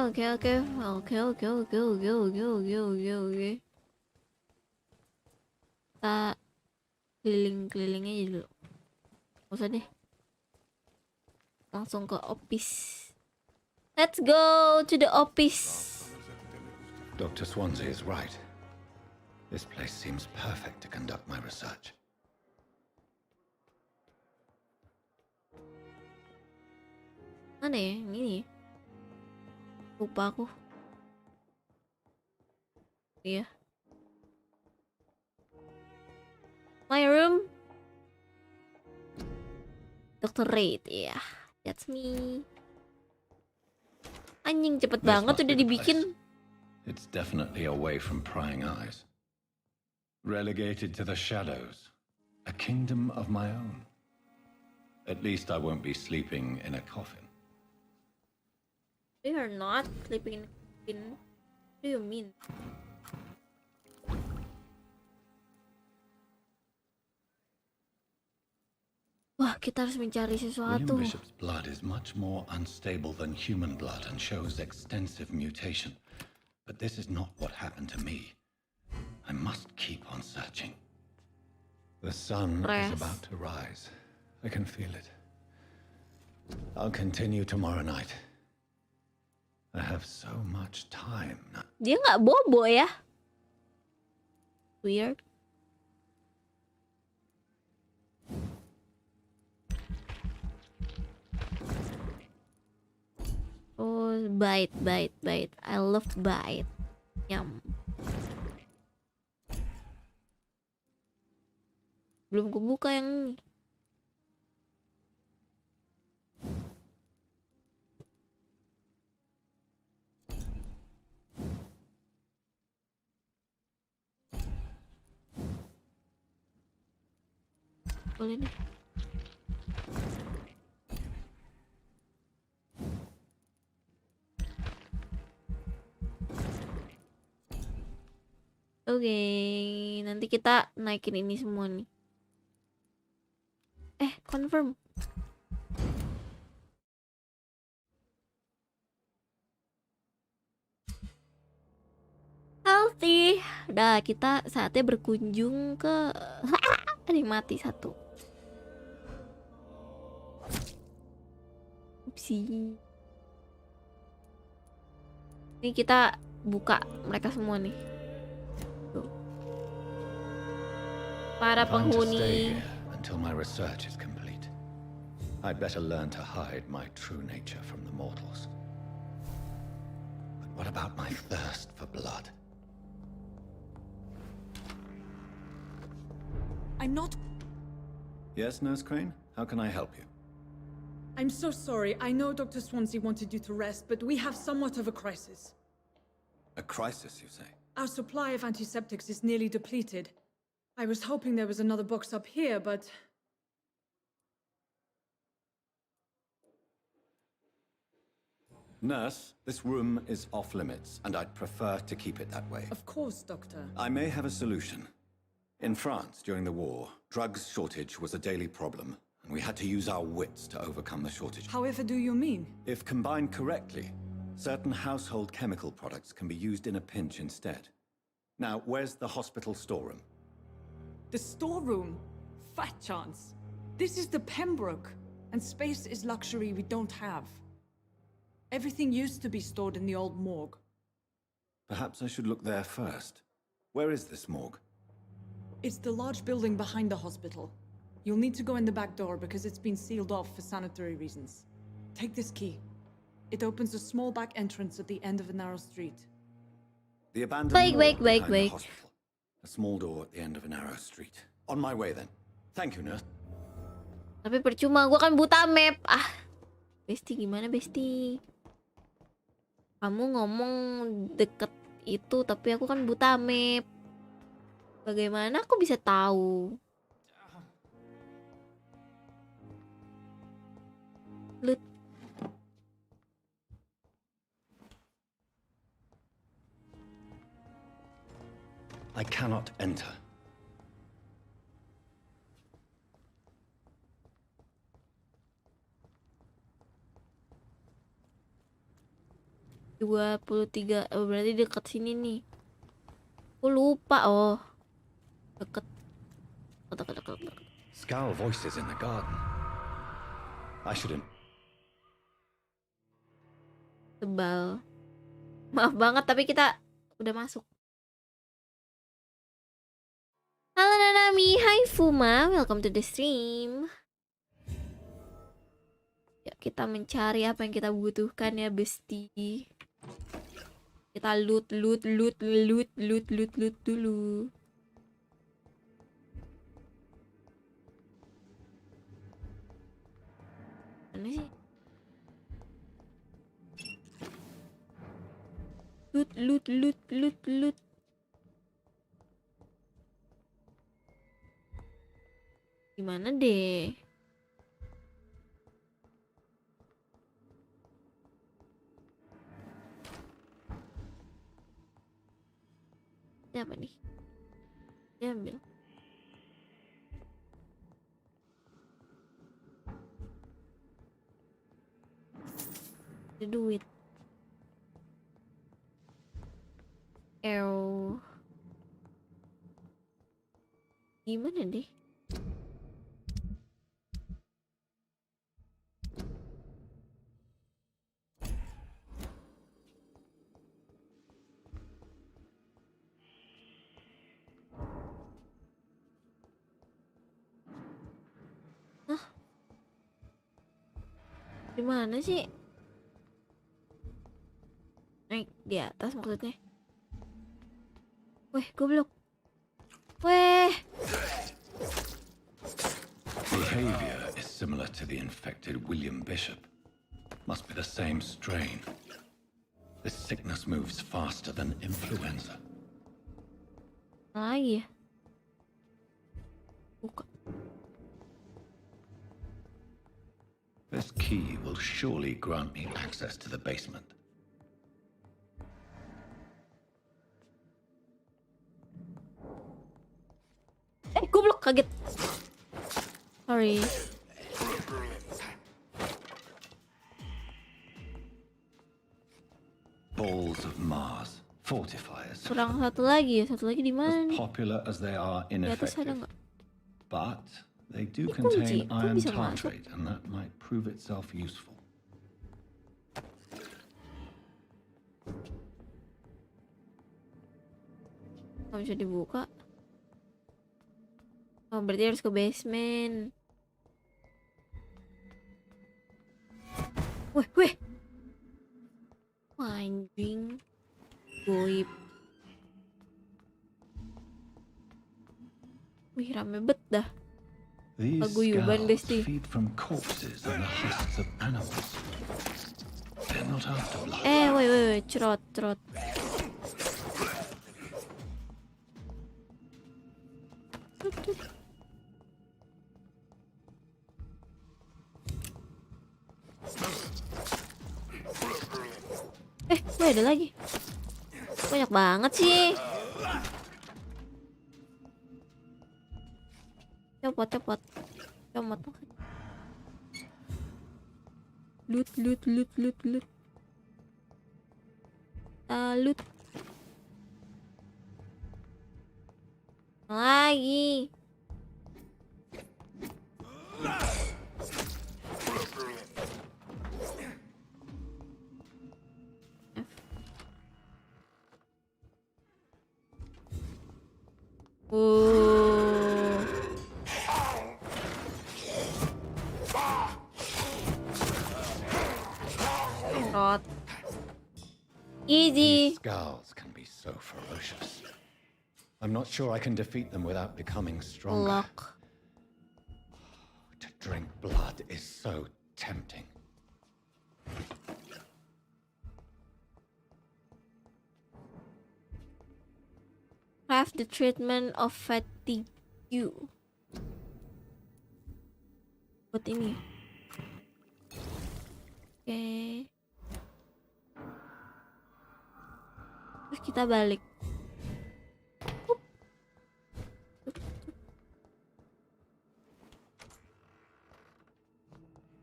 Kita keliling-keliling aja dulu. Nggak usah deh. Langsung ke office. Let's go to the office. Dr. Swansea is right. This place seems perfect to conduct my research. Mana ya? Ini. Lupa aku. Iya. My room. Dr. Reed, yeah. That's me. Anjing cepet banget udah dibikin. It's definitely away from prying eyes. Relegated to the shadows. A kingdom of my own. At least I won't be sleeping in a coffin. We are not sleeping in a coffin. What do you mean? Wah, kita harus mencari sesuatu. William Bishop's blood is much more unstable than human blood and shows extensive mutation. But this is not what happened to me. I must keep on searching. The sun is about to rise. I can feel it. I'll continue tomorrow night. I have so much time now. Dia nggak bobo ya? Weird. Oh, bite. I love bite. Yum. Belum kebuka yang ini. Boleh deh. Oke, nanti kita naikin ini semua nih. Confirm. Healthy. Udah, kita saatnya berkunjung ke ada yang mati satu. Upsi. Ini kita buka mereka semua nih. Tuh. Para penghuni. Until my research is complete. I'd better learn to hide my true nature from the mortals. But what about my thirst for blood? I'm not... Yes, Nurse Crane? How can I help you? I'm so sorry. I know Dr. Swansea wanted you to rest, but we have somewhat of a crisis. A crisis, you say? Our supply of antiseptics is nearly depleted. I was hoping there was another box up here, but... Nurse, this room is off limits, and I'd prefer to keep it that way. Of course, Doctor. I may have a solution. In France, during the war, drugs shortage was a daily problem, and we had to use our wits to overcome the shortage. However do you mean? If combined correctly, certain household chemical products can be used in a pinch instead. Now, where's the hospital storeroom? The storeroom? Fat chance. This is the Pembroke, and space is luxury we don't have. Everything used to be stored in the old morgue. Perhaps I should look there first. Where is this morgue? It's the large building behind the hospital. You'll need to go in the back door because it's been sealed off for sanitary reasons. Take this key. It opens a small back entrance at the end of a narrow street. The abandoned Wait. morgue behind the hospital. A small door at the end of a narrow street. On my way then. Thank you, nurse. Tapi percuma, gue kan buta map. Besti gimana Besti? Kamu ngomong deket itu, tapi aku kan buta map. Bagaimana aku bisa tahu? Loot. I cannot enter. $23, berarti dekat sini nih. Aku lupa, deket. Scowl voices in the garden. I shouldn't. Tebal. Maaf banget, tapi kita udah masuk. Halo Nanami, hai Fuma, welcome to the stream. Ya, kita mencari apa yang kita butuhkan ya, Besti. Kita loot dulu. Mana sih? Loot. Gimana deh? Ini apa nih? Dia ambil. Ada duit. Earl. Gimana deh? Gimana sih? Naik di atas maksudnya. Weh, goblok. Weh. Behavior is similar to the infected William Bishop. Must be the same strain. This sickness moves faster than influenza. Lagi ya? Buka. This key will surely grant me access to the basement. Goblok, kaget. Sorry. Balls of Mars, fortifiers. Kurang satu lagi di mana As nih? popular as they are Di atas ada ineffective, nggak? but they do Ini kunci, contain kok iron bisa masuk? tartrate, and that might prove itself useful. Nggak bisa dibuka. Oh, berarti harus ke basement. Weh. Wah, anjing. Goib. Wih, rame bet dah. These Paguyuban, scowls Besti. feed from corpses and the husks of animals. They're not after blood. Wait, cerot. Wih, ada lagi. Banyak banget sih. Copot. Loot. Loot. Lagi. Easy. These skulls can be so ferocious. I'm not sure I can defeat them without becoming stronger. Lock. To drink blood is so tempting. Craft the treatment of fatigue. Buat ini. Oke. Terus kita balik.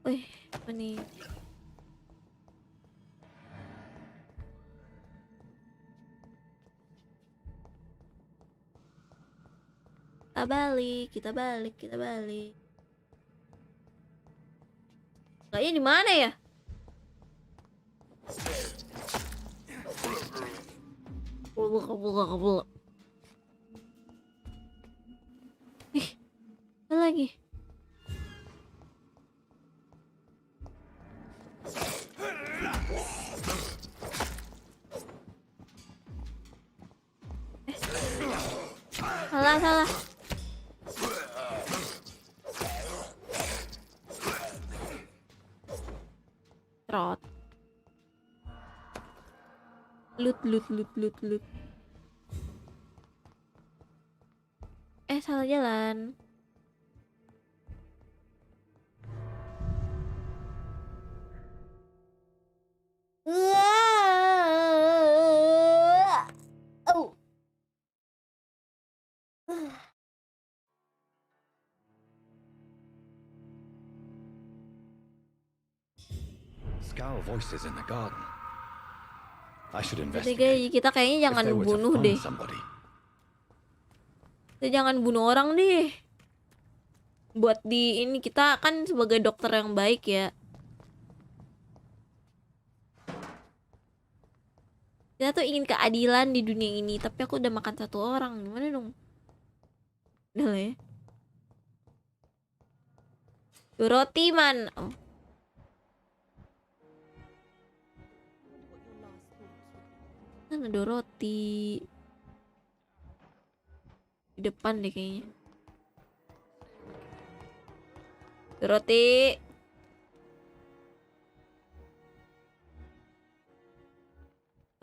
Wih, apa nih? Kita balik. Kayaknya di mana ya? Kabul. Ih, apa lagi? Salah. Trot. Loot. Salah jalan. Oh. Scowl voices in the garden. I should Jadi investigate. kita kayaknya jangan bunuh deh. Kita jangan bunuh orang deh. Buat di ini kita kan sebagai dokter yang baik ya. Kita tuh ingin keadilan di dunia ini, tapi aku udah makan satu orang. Gimana dong? Udah lah ya. Roti man. Oh. Kan ada roti. Di depan deh kayaknya. Roti.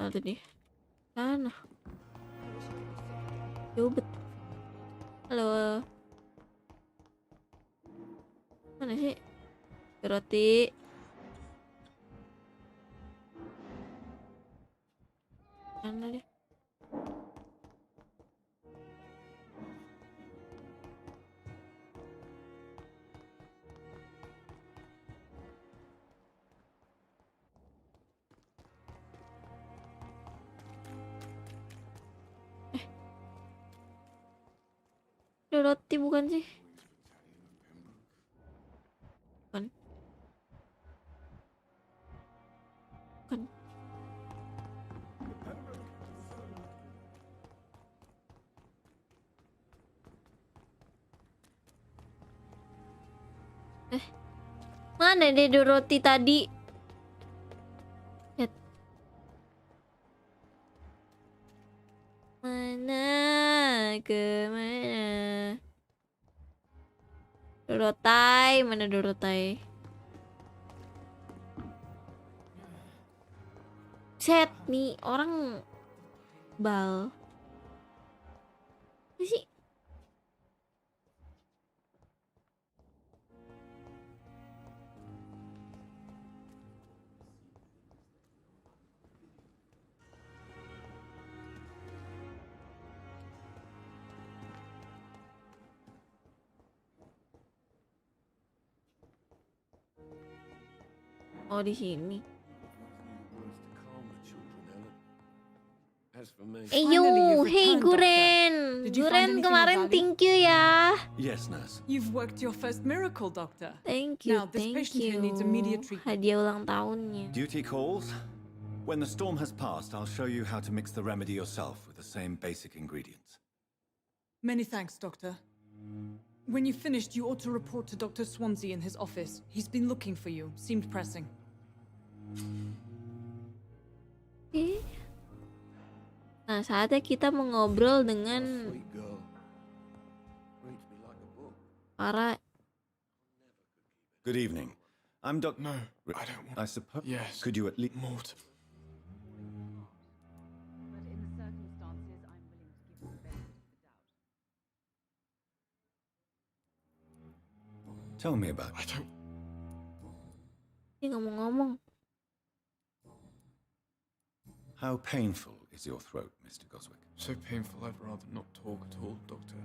Tuh dia. Sana. Jobet. Halo. Mana sih? Roti. Mana dia? Roti bukan sih? Bukan. Mana deh roti tadi? Lihat. Kemana? Dorotai, mana Dorotai? Set nih orang bal. Apa sih? Oh di sini. Hey Guren. Guren kemarin thank you ya. Yes, nurse. You've worked your first miracle, Doctor. Thank you, Now, this thank patient you. here needs immediate treatment. Hadiah ulang tahunnya. Duty calls. When the storm has passed, I'll show you how to mix the remedy yourself with the same basic ingredients. Many thanks, Doctor. When you finished, you ought to report to Dr. Swansea in his office. He's been looking for you. Seemed pressing. Okay. Nah, saatnya kita mengobrol dengan para. Good evening. I'm Doc. No, I don't want. I suppose. Yes. Could you at least? Mort. Tell me about I it. don't. Dia ngomong-ngomong. How painful is your throat, Mr. Goswick? So painful, I'd rather not talk at all, Doctor.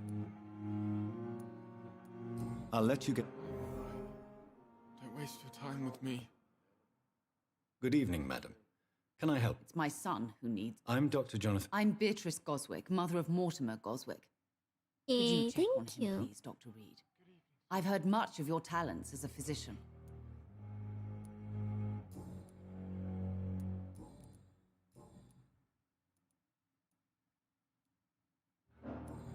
I'll let you get. Don't waste your time with me. Good evening, madam. Can I help? It's my son who needs. I'm Dr. Jonathan. I'm Beatrice Goswick, mother of Mortimer Goswick. Could Hey, you check on thank him, you. please, Dr. Reed? I've heard much of your talents as a physician.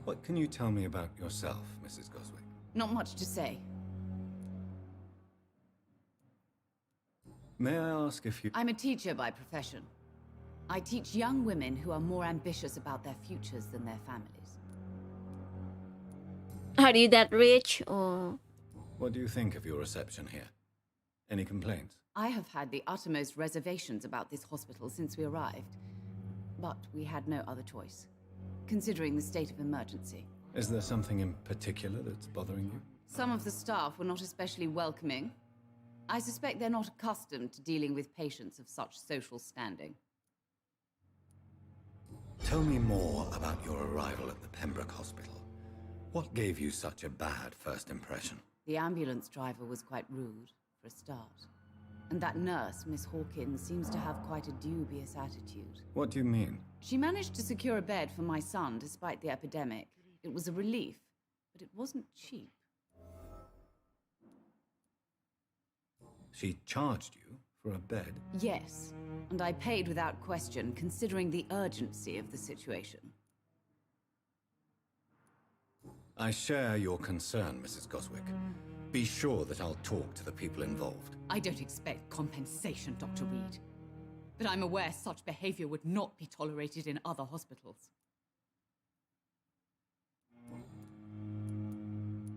What can you tell me about yourself, Mrs. Goswick? Not much to say. May I ask if you... I'm a teacher by profession. I teach young women who are more ambitious about their futures than their families. Are you that rich? Or What do you think of your reception here? Any complaints? I have had the uttermost reservations about this hospital since we arrived. But we had no other choice, considering the state of emergency. Is there something in particular that's bothering you? Some of the staff were not especially welcoming. I suspect they're not accustomed to dealing with patients of such social standing. Tell me more about your arrival at the Pembroke Hospital. What gave you such a bad first impression? The ambulance driver was quite rude, for a start. And that nurse, Miss Hawkins, seems to have quite a dubious attitude. What do you mean? She managed to secure a bed for my son despite the epidemic. It was a relief, but it wasn't cheap. She charged you for a bed? Yes, and I paid without question, considering the urgency of the situation. I share your concern, Mrs. Goswick. Be sure that I'll talk to the people involved. I don't expect compensation, Dr. Reed. But I'm aware such behavior would not be tolerated in other hospitals.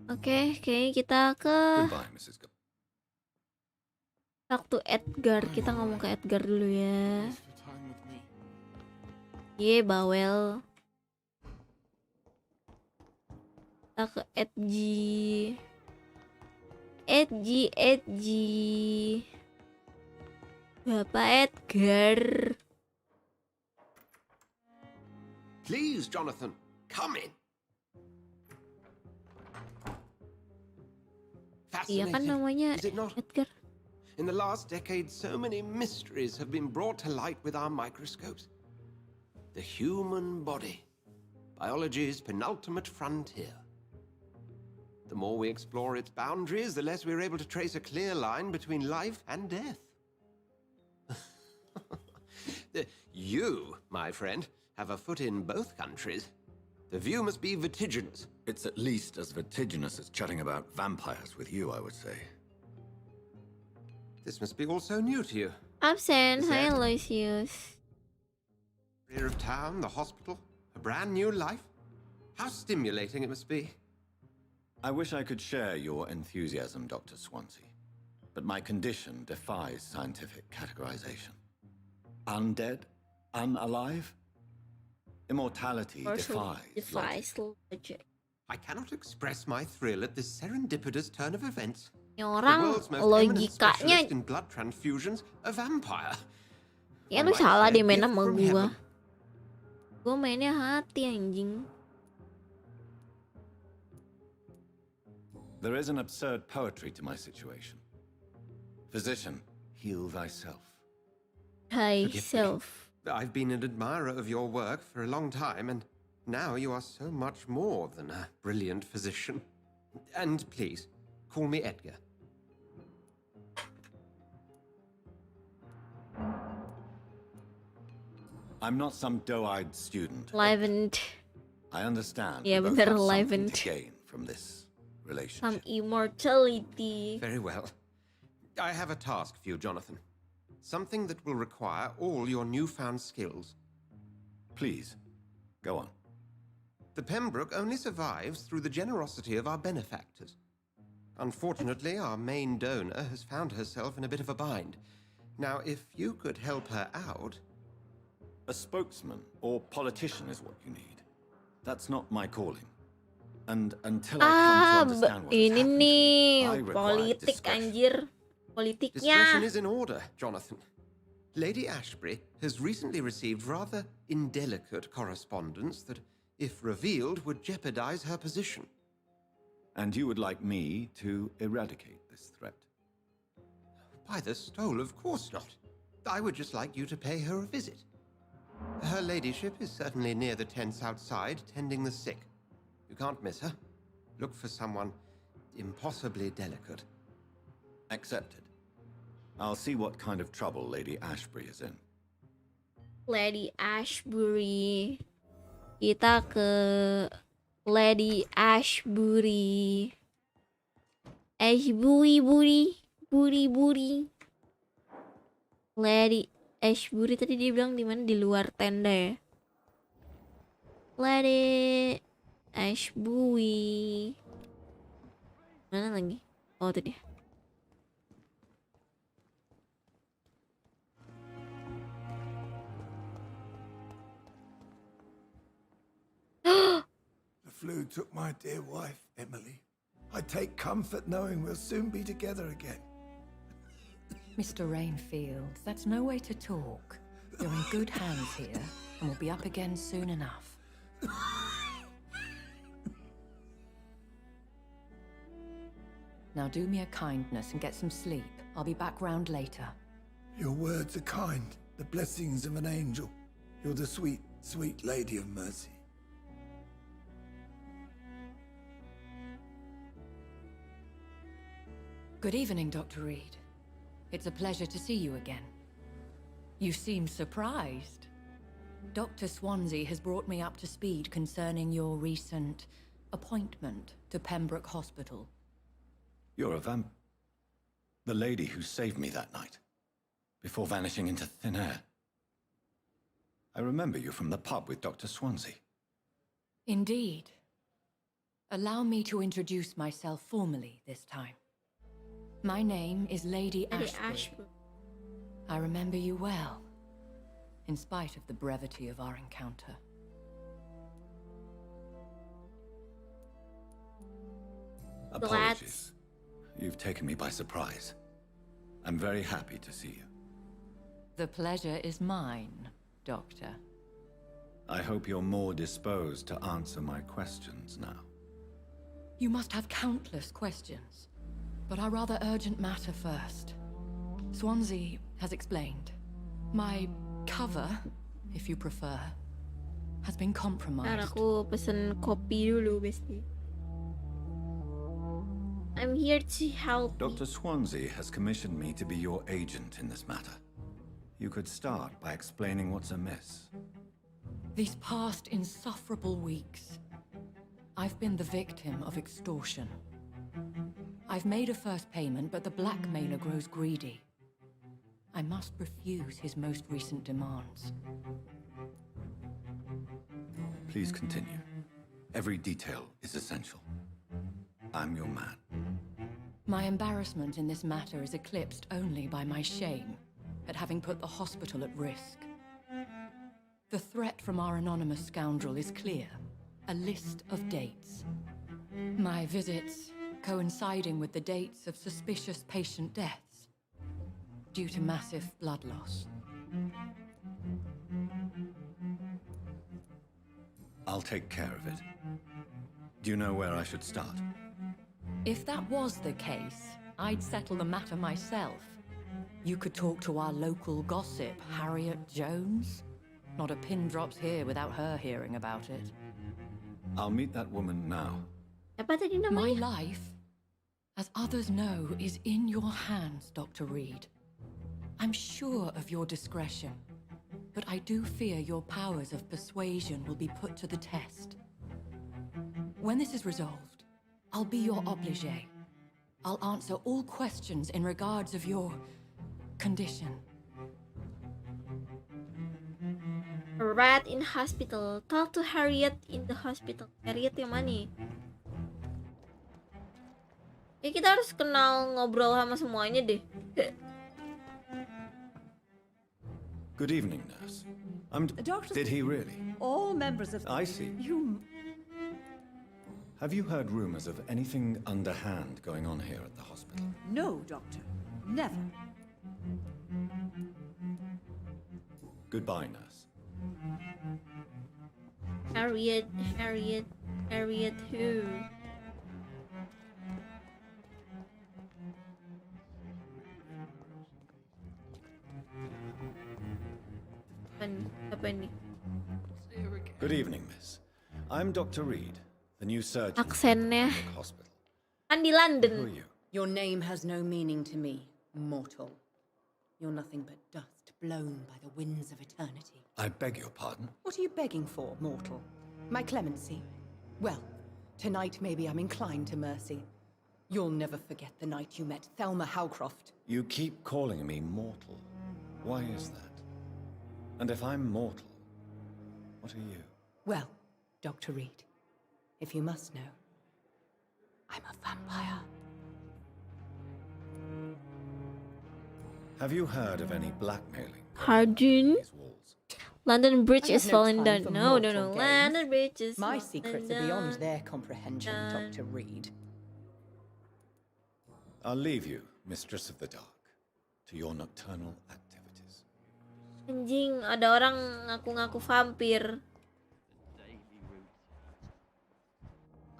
Oke, kita ke Goodbye, Mrs. Goswick. talk to Edgar. Kita ngomong ke Edgar dulu ya. Waste your time with me. Ye, bawel. Kita ke Edgy. Edgy. Bapak Edgar. Please, Jonathan, come in. Iya kan namanya is it not? Edgar. In the last decade, so many mysteries have been brought to light with our microscopes. The human body, biology's penultimate frontier. The more we explore its boundaries, the less we're able to trace a clear line between life and death. You, my friend, have a foot in both countries. The view must be vertiginous. It's at least as vertiginous as chatting about vampires with you, I would say. This must be all so new to you. Absent. Is Hi, that- Aloysius. Rear of town, the hospital, a brand new life. How stimulating it must be. I wish I could share your enthusiasm, Dr. Swansea, but my condition defies scientific categorization. Undead? Unalive? Immortality defies logic. Logic. I cannot express my thrill at this serendipitous turn of events. Ini The orang world's most eminent logikanya. specialist in blood transfusions, a vampire. Ya One lu might salah say a deh main gift sama from gua. heaven. Gua mainnya hati anjing. There is an absurd poetry to my situation. Physician, heal thyself. Hi, Forgive me. self. I've been an admirer of your work for a long time, and now you are so much more than a brilliant physician. And please, call me Edgar. I'm not some doe-eyed student. Livened. I understand. Yeah, we both better have something livened. to gain from this relationship. Some immortality. Very well. I have a task for you, Jonathan. Something that will require all your newfound skills. Please, Go on. The Pembroke only survives through the generosity of our benefactors. Unfortunately, our main donor has found herself in a bit of a bind. Now, if you could help her out... A spokesman or politician is what you need. That's not my calling. And until I come to understand what has ini happened to nih, me, I require politik discretion. anjir. Discretion Politiknya. is in order, Jonathan. Lady Ashbury has recently received rather indelicate correspondence that, if revealed, would jeopardize her position. And you would like me to eradicate this threat? By the stole, of course not. I would just like you to pay her a visit. Her ladyship is certainly near the tents outside, tending the sick. You can't miss her. Look for someone impossibly delicate. Accepted. I'll see what kind of trouble Lady Ashbury is in. Lady Ashbury. Kita ke Lady Ashbury. Buri. Lady Ashbury tadi dia bilang di mana, di luar tenda ya. Lady Ashbury. Mana lagi? Oh, itu dia. The flu took my dear wife, Emily. I take comfort knowing we'll soon be together again. Mr. Rainfield, that's no way to talk. You're in good hands here, and we'll be up again soon enough. Now do me a kindness and get some sleep. I'll be back round later. Your words are kind, the blessings of an angel. You're the sweet, sweet Lady of Mercy. Good evening, Dr. Reed. It's a pleasure to see you again. You seem surprised. Dr. Swansea has brought me up to speed concerning your recent appointment to Pembroke Hospital. You're a the lady who saved me that night, before vanishing into thin air. I remember you from the pub with Dr. Swansea. Indeed. Allow me to introduce myself formally this time. My name is Lady Ashbury. I remember you well, in spite of the brevity of our encounter. Apologies. You've taken me by surprise. I'm very happy to see you. The pleasure is mine, Doctor. I hope you're more disposed to answer my questions now. You must have countless questions, but our rather urgent matter first. Swansea has explained. My cover, if you prefer, has been compromised. Aku pesen kopi dulu, bestie. I'm here to help. Dr. Swansea has commissioned me to be your agent in this matter. You could start by explaining what's amiss. These past insufferable weeks, I've been the victim of extortion. I've made a first payment, but the blackmailer grows greedy. I must refuse his most recent demands. Please continue. Every detail is essential. I'm your man. My embarrassment in this matter is eclipsed only by my shame at having put the hospital at risk. The threat from our anonymous scoundrel is clear. A list of dates. My visits coinciding with the dates of suspicious patient deaths due to massive blood loss. I'll take care of it. Do you know where I should start? If that was the case, I'd settle the matter myself. You could talk to our local gossip, Harriet Jones. Not a pin drops here without her hearing about it. I'll meet that woman now. My life, as others know, is in your hands, Dr. Reed. I'm sure of your discretion, but I do fear your powers of persuasion will be put to the test. When this is resolved, I'll be your obligé. I'll answer all questions in regards of your condition. A rat in hospital. Talk to Harriet in the hospital. Harriet yang mana? Ya kita harus kenal ngobrol sama semuanya deh. Good evening, nurse. Did he really? All members of... I see. You... Have you heard rumors of anything underhand going on here at the hospital? No, Doctor. Never. Goodbye, nurse. Harriet who? Apa nih? Good evening, miss. I'm Dr. Reed, the new surgeon Aksennya. at the hospital. Kan di London. Who are you? Your name has no meaning to me, mortal. You're nothing but dust blown by the winds of eternity. I beg your pardon? What are you begging for, mortal? My clemency? Well, tonight maybe I'm inclined to mercy. You'll never forget the night you met Thelma Howcroft. You keep calling me mortal. Why is that? And if I'm mortal, what are you? Well, Dr. Reed, if you must know, I'm a vampire. Have you heard of any blackmailing? Harjun? London Bridge is falling down. No. mortal games. London Bridge is My falling secrets are beyond down. their comprehension, Dr. Reed. I'll leave you, Mistress of the Dark, to your nocturnal activities. Anjing, ada orang ngaku-ngaku vampir.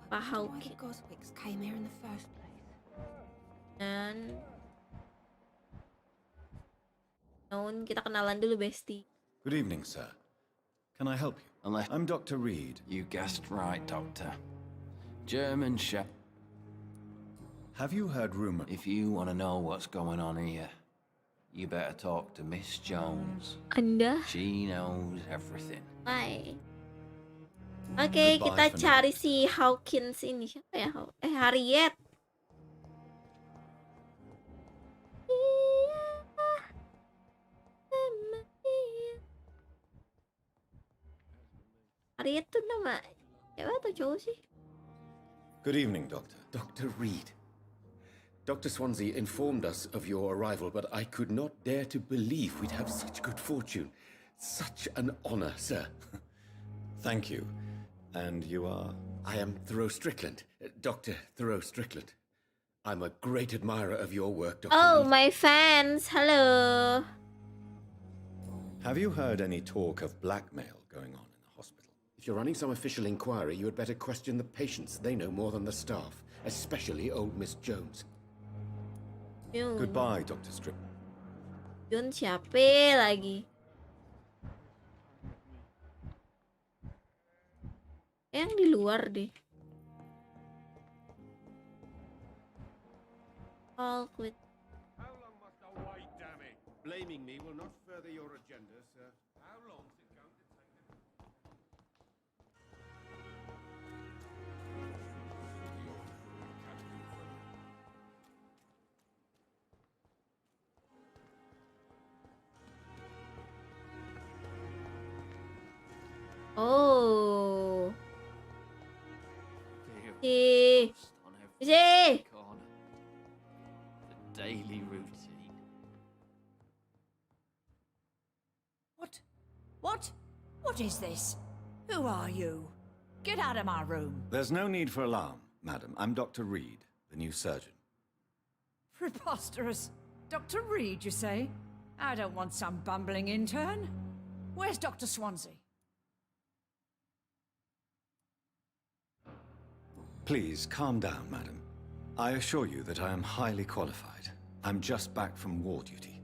Pahau. Goswicks came here in the first place. Dan Naon, kita kenalan dulu, Besti. Good evening, sir. Can I help you? I'm Dr. Reed. You guessed right, Doctor. German Shepherd. Have you heard rumor? If you want to know what's going on here, you better talk to Miss Jones. Anda? She knows everything. Bye. Oke, kita cari si Hawkins ini. Siapa ya? Harriet. Harriet tuh nama cewek atau cowok sih? Good evening, Doctor. Dr. Reed. Dr. Swansea informed us of your arrival, but I could not dare to believe we'd have such good fortune. Such an honor, sir. Thank you. And you are? I am Thoreau Strickland, Dr. Thoreau Strickland. I'm a great admirer of your work, Dr. Oh, Reed. my fans. Hello. Have you heard any talk of blackmail going on in the hospital? If you're running some official inquiry, you had better question the patients. They know more than the staff, especially old Miss Jones. Goodbye, Dr. Strickland. Jun siapa lagi? Yang di luar deh. All quit. How long must I wait, damn it? Blaming me will not further your agenda, sir. How long's it going to take? Oh. Feel Si. Si. corner. The daily routine. What is this? Who are you? Get out of my room. There's no need for alarm, madam. I'm Dr. Reed, the new surgeon. Preposterous. Dr. Reed, you say? I don't want some bumbling intern. Where's Dr. Swansea? Please, calm down, madam. I assure you that I am highly qualified. I'm just back from war duty.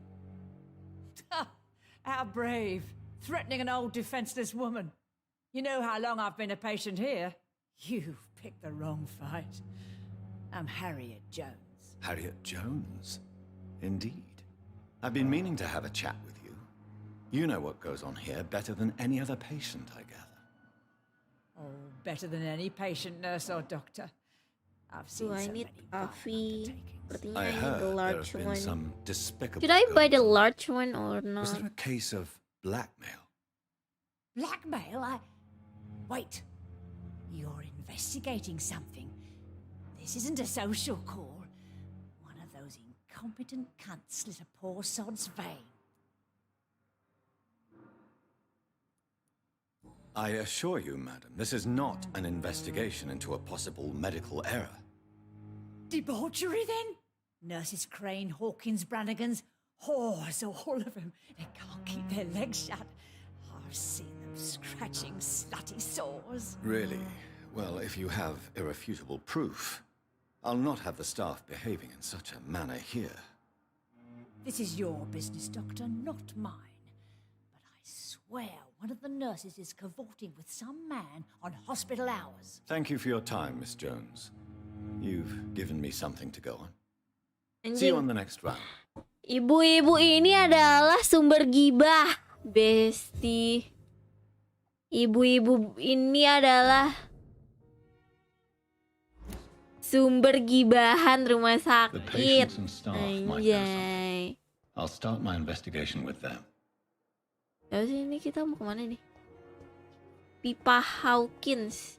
How brave. Threatening an old defenseless woman. You know how long I've been a patient here? You've picked the wrong fight. I'm Harriet Jones. Harriet Jones? Indeed. I've been meaning to have a chat with you. You know what goes on here better than any other patient, I gather. Oh, better than any patient, nurse or doctor. I've seen Do I so need many coffee? Sepertinya I I need heard the there large have been one. some despicable... Should I buy the goings on. large one or not? Was there a case of blackmail? Blackmail? Wait. You're investigating something. This isn't a social call. One of those incompetent cunts slit a poor sod's vein. I assure you, madam, this is not an investigation into a possible medical error. Debauchery, then? Nurses Crane, Hawkins, Brannigans, whores, all of them. They can't keep their legs shut. I've seen them scratching slutty sores. Really? Well, if you have irrefutable proof, I'll not have the staff behaving in such a manner here. This is your business, Doctor, not mine. But I swear one of the nurses is cavorting with some man on hospital hours. Thank you for your time, Miss Jones. You've given me something to go on. Anjing. See you on the next round. Ibu-ibu ini adalah sumber gibah, Besti. Ibu-ibu ini adalah sumber gibahan rumah The sakit. patients and staff might know Anjay. something. I'll start my investigation with them. Terus ini kita mau kemana nih? Pipa Hawkins.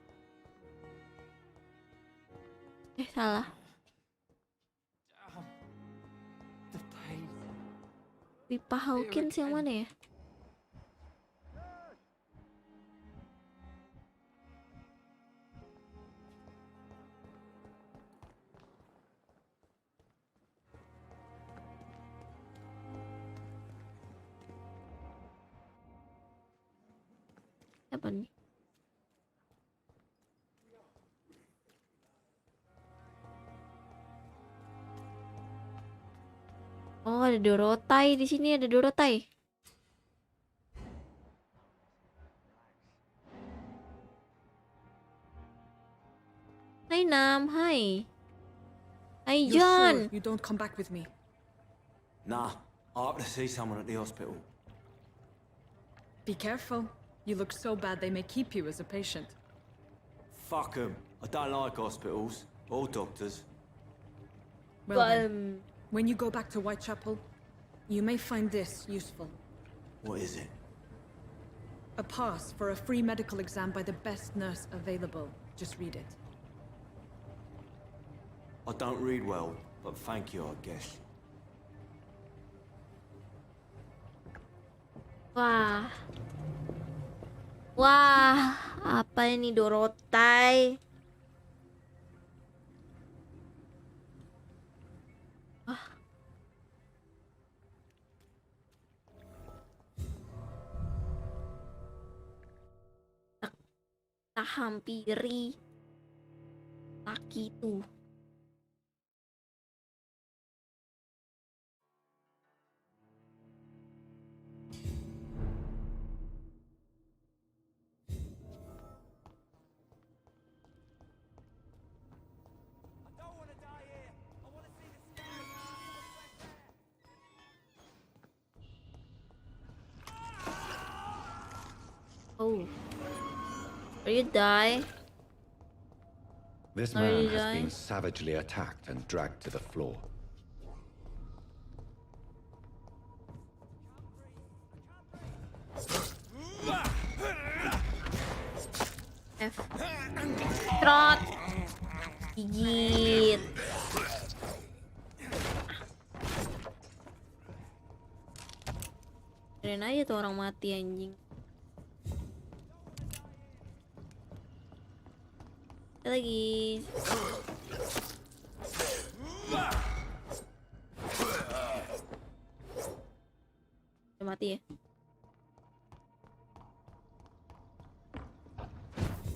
Salah. Pipa Hawkins yang mana ya? Apa nih? Oh, ada Dorotai di sini, ada Dorotai. Hai Nam, hai. Hai You're John. sure you don't come back with me? Nah, I have to see someone at the hospital. Be careful. You look so bad they may keep you as a patient. Fuck 'em. I don't like hospitals or doctors. Well then, when you go back to Whitechapel, you may find this useful. What is it? A pass for a free medical exam by the best nurse available. Just read it. I don't read well, but thank you, I guess. Wah. Wah, apa ini Dorotai? Wah. Tak hampiri laki itu. Oh. Are you die? This Are man you has dying? been savagely attacked and dragged to the floor. F. Trot. Gigit. Keren aja tuh orang mati anjing. Ada lagi. Udah mati ya?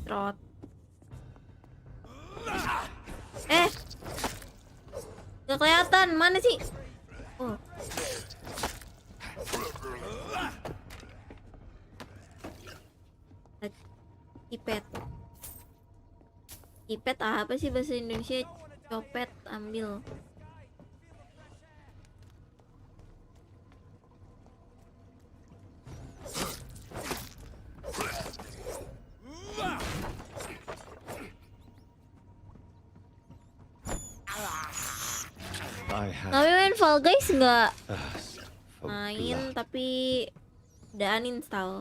Trot. Gak kelihatan, mana sih? Oh. Ipet. Ipet apa sih bahasa Indonesia? Copet, ambil. Tapi main Fall Guys nggak? Main tapi udah uninstall.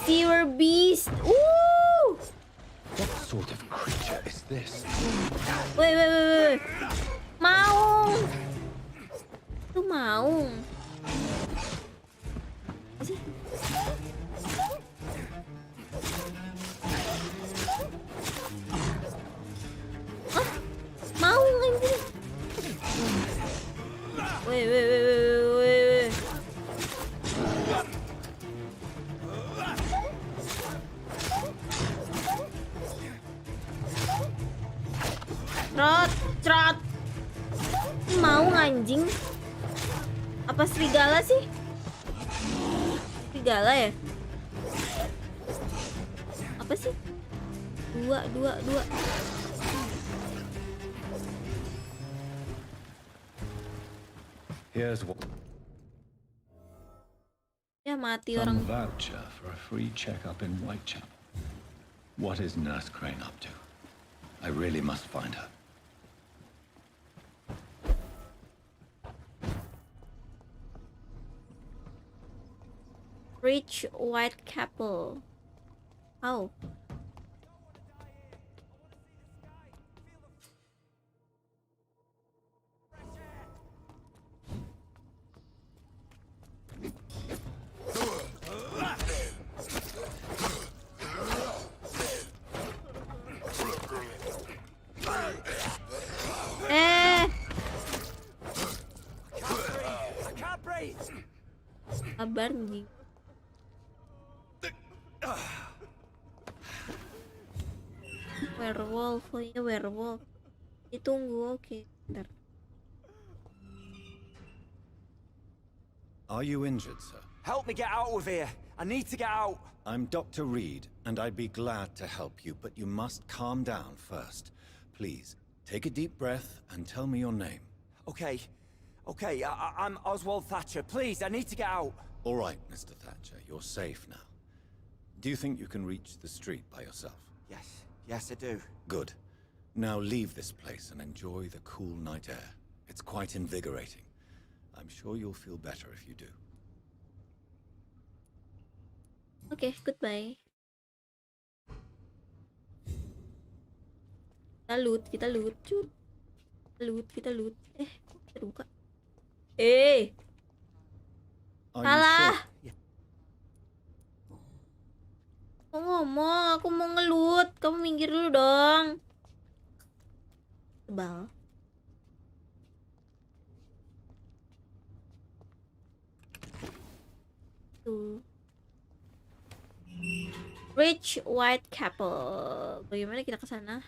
Sewer beast. Ooh! What sort of creature is this? Wait. Maung. Itu maung. Apa sih? Ah, maung anjing. Wait. Trot. Mau anjing. Apa serigala sih? Serigala ya? Apa sih? Dua. Here's what. Ya mati Some orang. voucher for a free checkup in Whitechapel. What is Nurse Crane up to? I really must find her. Reach Whitechapel. Oh. Sabar nih. Werewolf. Ditunggu, oke. Bentar. Are you injured, sir? Help me get out of here. I need to get out. I'm Dr. Reed, and I'd be glad to help you, but you must calm down first. Please, take a deep breath and tell me your name. Okay, I'm Oswald Thatcher. Please, I need to get out. All right, Mr. Thatcher, you're safe now. Do you think you can reach the street by yourself? Yes, I do. Good. Now leave this place and enjoy the cool night air. It's quite invigorating. I'm sure you'll feel better if you do. Okay, goodbye. Kita loot, cut. Kita loot. Kok bisa buka? Salah. Aku ngomong, aku mau ngelut. Kamu minggir dulu dong. Sebal. Tuh. Reach Whitechapel. Bagaimana kita ke sana?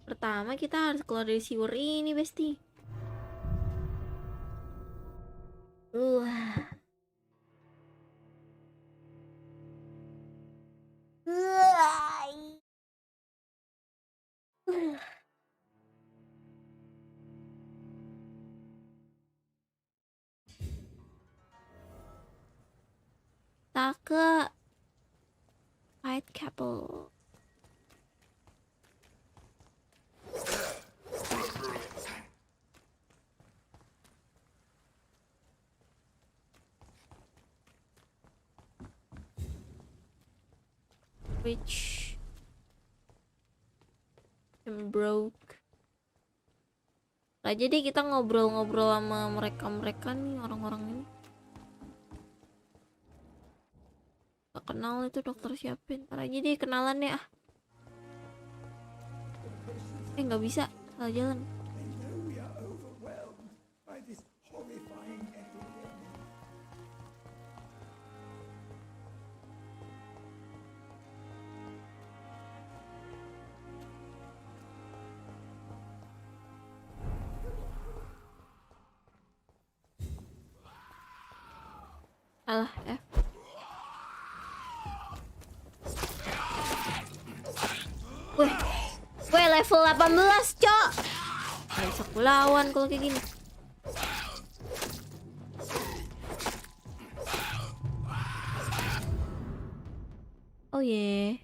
Pertama kita harus keluar dari sewer ini, Besti. Tak ke Whitechapel. Which I'm broke. Aja deh kita ngobrol-ngobrol sama mereka nih, orang-orang ini. Gak kenal itu dokter siapa, ntar aja deh kenalan ya. Nggak bisa, salah jalan. Alah, Weh, level 18, Cok. Gak bisa aku lawan kalau kayak gini. Oh yeah.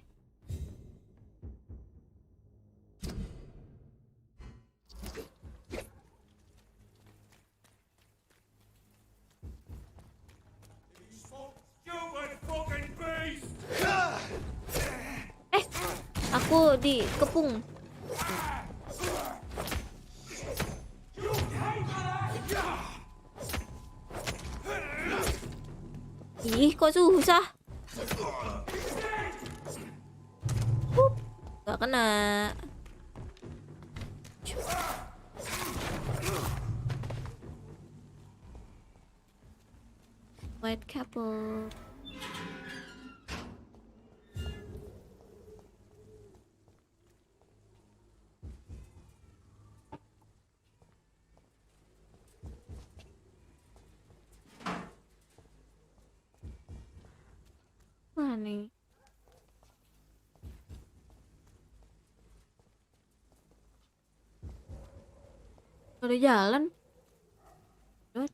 Aku dikepung. Ih, kok susah? Gak kena. White couple. Mana nih? Ada jalan. What?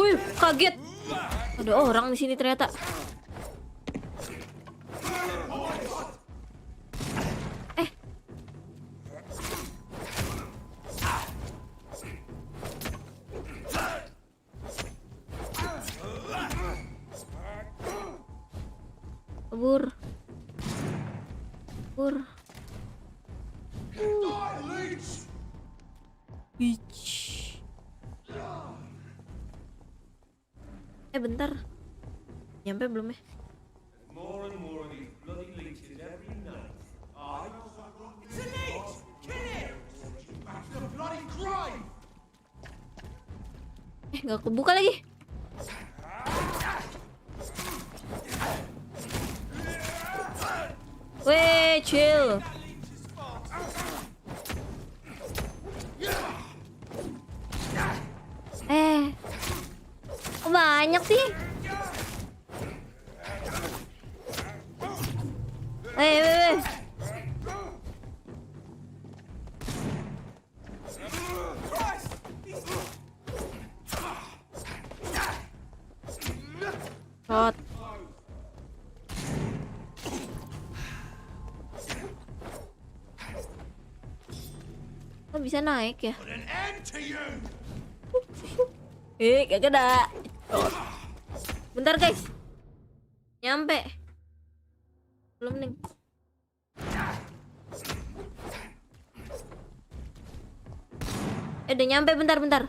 Wih, kaget. Ada orang di sini ternyata. Kabur. Kabur. Bentar. Nyampe belum ya? Nggak kebuka lagi. Weh, chill. Kok banyak sih? Weh. Hot. Kok bisa naik ya? Kagak ada. Bentar guys. Nyampe. Belum nih. Udah nyampe, bentar.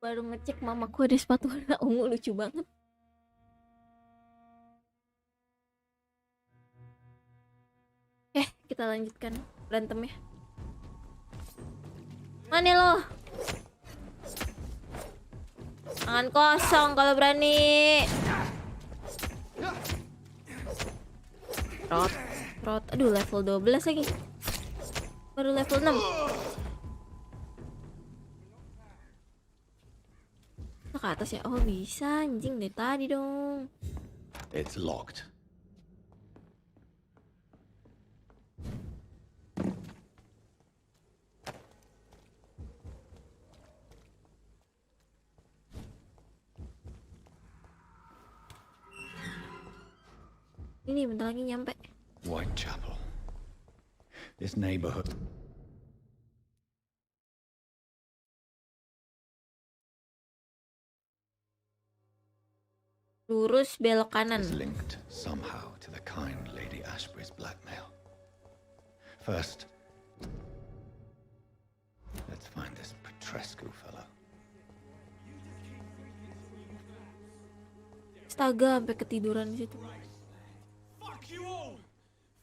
Baru ngecek mamaku ada sepatu warna ungu, lucu banget. Kita lanjutkan berantemnya. Mana lo? Tangan kosong kalau berani. Rot. Aduh, level 12 lagi. Baru level 6. Ke atas ya? Oh bisa, anjing dari tadi dong. It's locked. Ini bentar lagi nyampe. Whitechapel. This neighborhood. Lurus belok kanan. Is linked somehow to the kind Lady Ashbury's blackmail. First, let's find this Petrescu fellow. Astaga, sampai ketiduran di situ. Fuck you all!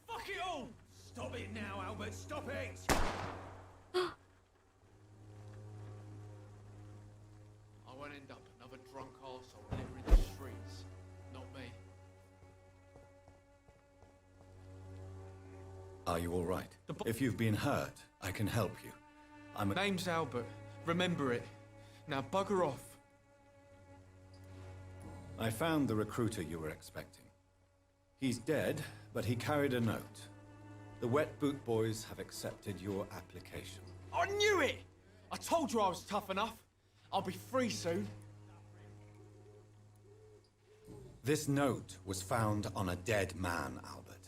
Fuck it all! Stop it now, Albert. Stop it! I won't end up another drunk arsehole littering the streets. Not me. Are you all right? If you've been hurt, I can help you. Name's Albert. Remember it. Now bugger off. I found the recruiter you were expecting. He's dead, but he carried a note. The Wet Boot Boys have accepted your application. I knew it! I told you I was tough enough. I'll be free soon. This note was found on a dead man, Albert.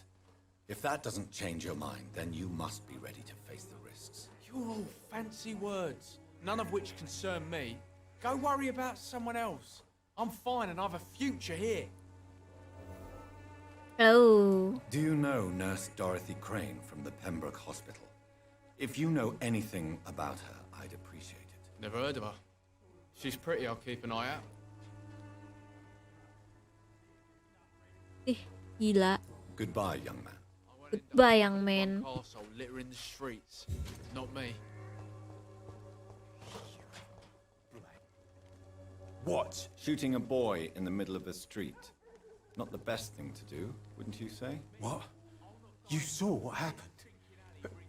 If that doesn't change your mind, then you must be ready to face the risks. You're all fancy words, none of which concern me. Go worry about someone else. I'm fine and I've a future here. Oh. Do you know Nurse Dorothy Crane from the Pembroke Hospital? If you know anything about her, I'd appreciate it. Never heard of her. She's pretty, I'll keep an eye out. Gila. Goodbye, young man. Goodbye, young man. Arsehole littering the streets. Not me. What? Shooting a boy in the middle of the street. Not the best thing to do, wouldn't you say? What? You saw what happened?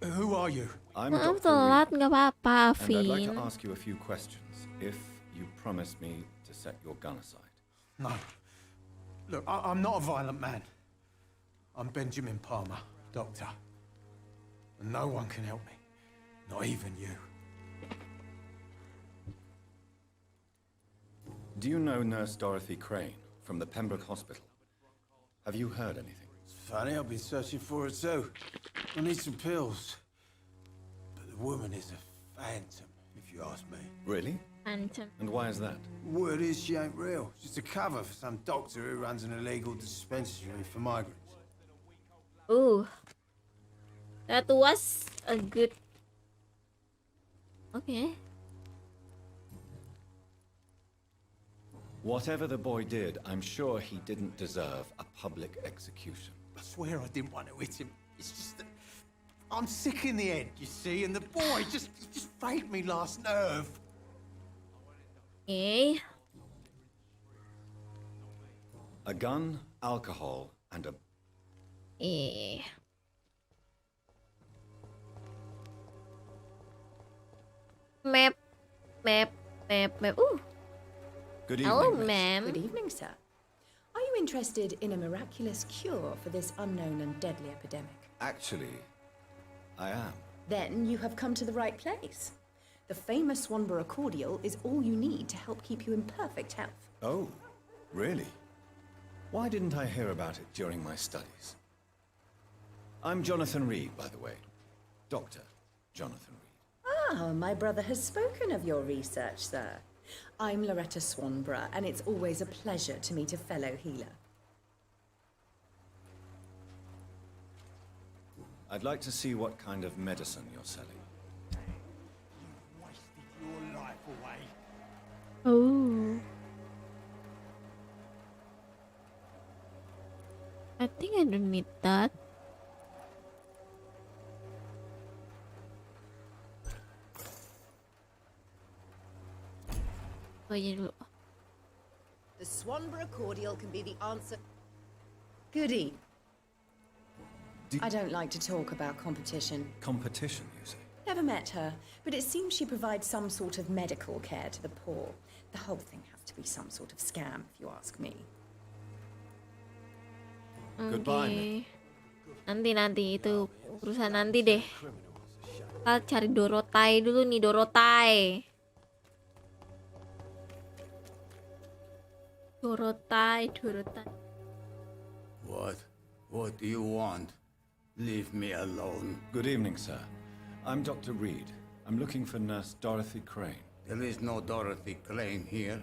Who are you? I'm Maaf Dr. telat, Reed, nggak apa-apa, and I'd like Vin. to ask you a few questions, if you promise me to set your gun aside. No. Look, I'm not a violent man. I'm Benjamin Palmer, doctor. And no one can help me. Not even you. Do you know Nurse Dorothy Crane from the Pembroke Hospital? Have you heard anything? It's funny, I've been searching for her too. I need some pills. But the woman is a phantom, if you ask me. Really? Phantom. And why is that? Word is she ain't real. Just a cover for some doctor who runs an illegal dispensary for migrants. Ooh. That was a good... Okay. Whatever the boy did, I'm sure he didn't deserve a public execution. I swear I didn't want to hit him. It's just that I'm sick in the head, you see, and the boy just frayed me last nerve. Okay. A gun, alcohol, and a... Map. Ooh. Good Hello, evening, miss. ma'am. Good evening, sir. Are you interested in a miraculous cure for this unknown and deadly epidemic? Actually, I am. Then you have come to the right place. The famous Swanborough cordial is all you need to help keep you in perfect health. Oh, really? Why didn't I hear about it during my studies? I'm Jonathan Reed, by the way. Dr. Jonathan Reed. Ah, my brother has spoken of your research, sir. I'm Loretta Swanborough, and it's always a pleasure to meet a fellow healer. I'd like to see what kind of medicine you're selling. You wasted your life away. Oh. I think I don't need that. Oh, iya dulu. The Swanborough cordial can be the answer. Goody. I don't like to talk about competition. Competition, you say? Never met her, but it seems she provides some sort of medical care to the poor. The whole thing has to be some sort of scam, if you ask me. Oke. Nanti itu urusan nanti deh. Kita cari Dorotai dulu nih, Dorotai. Dorotai. What do you want? Leave me alone. Good evening, sir. I'm Dr. Reed. I'm looking for Nurse Dorothy Crane. There is no Dorothy Crane here.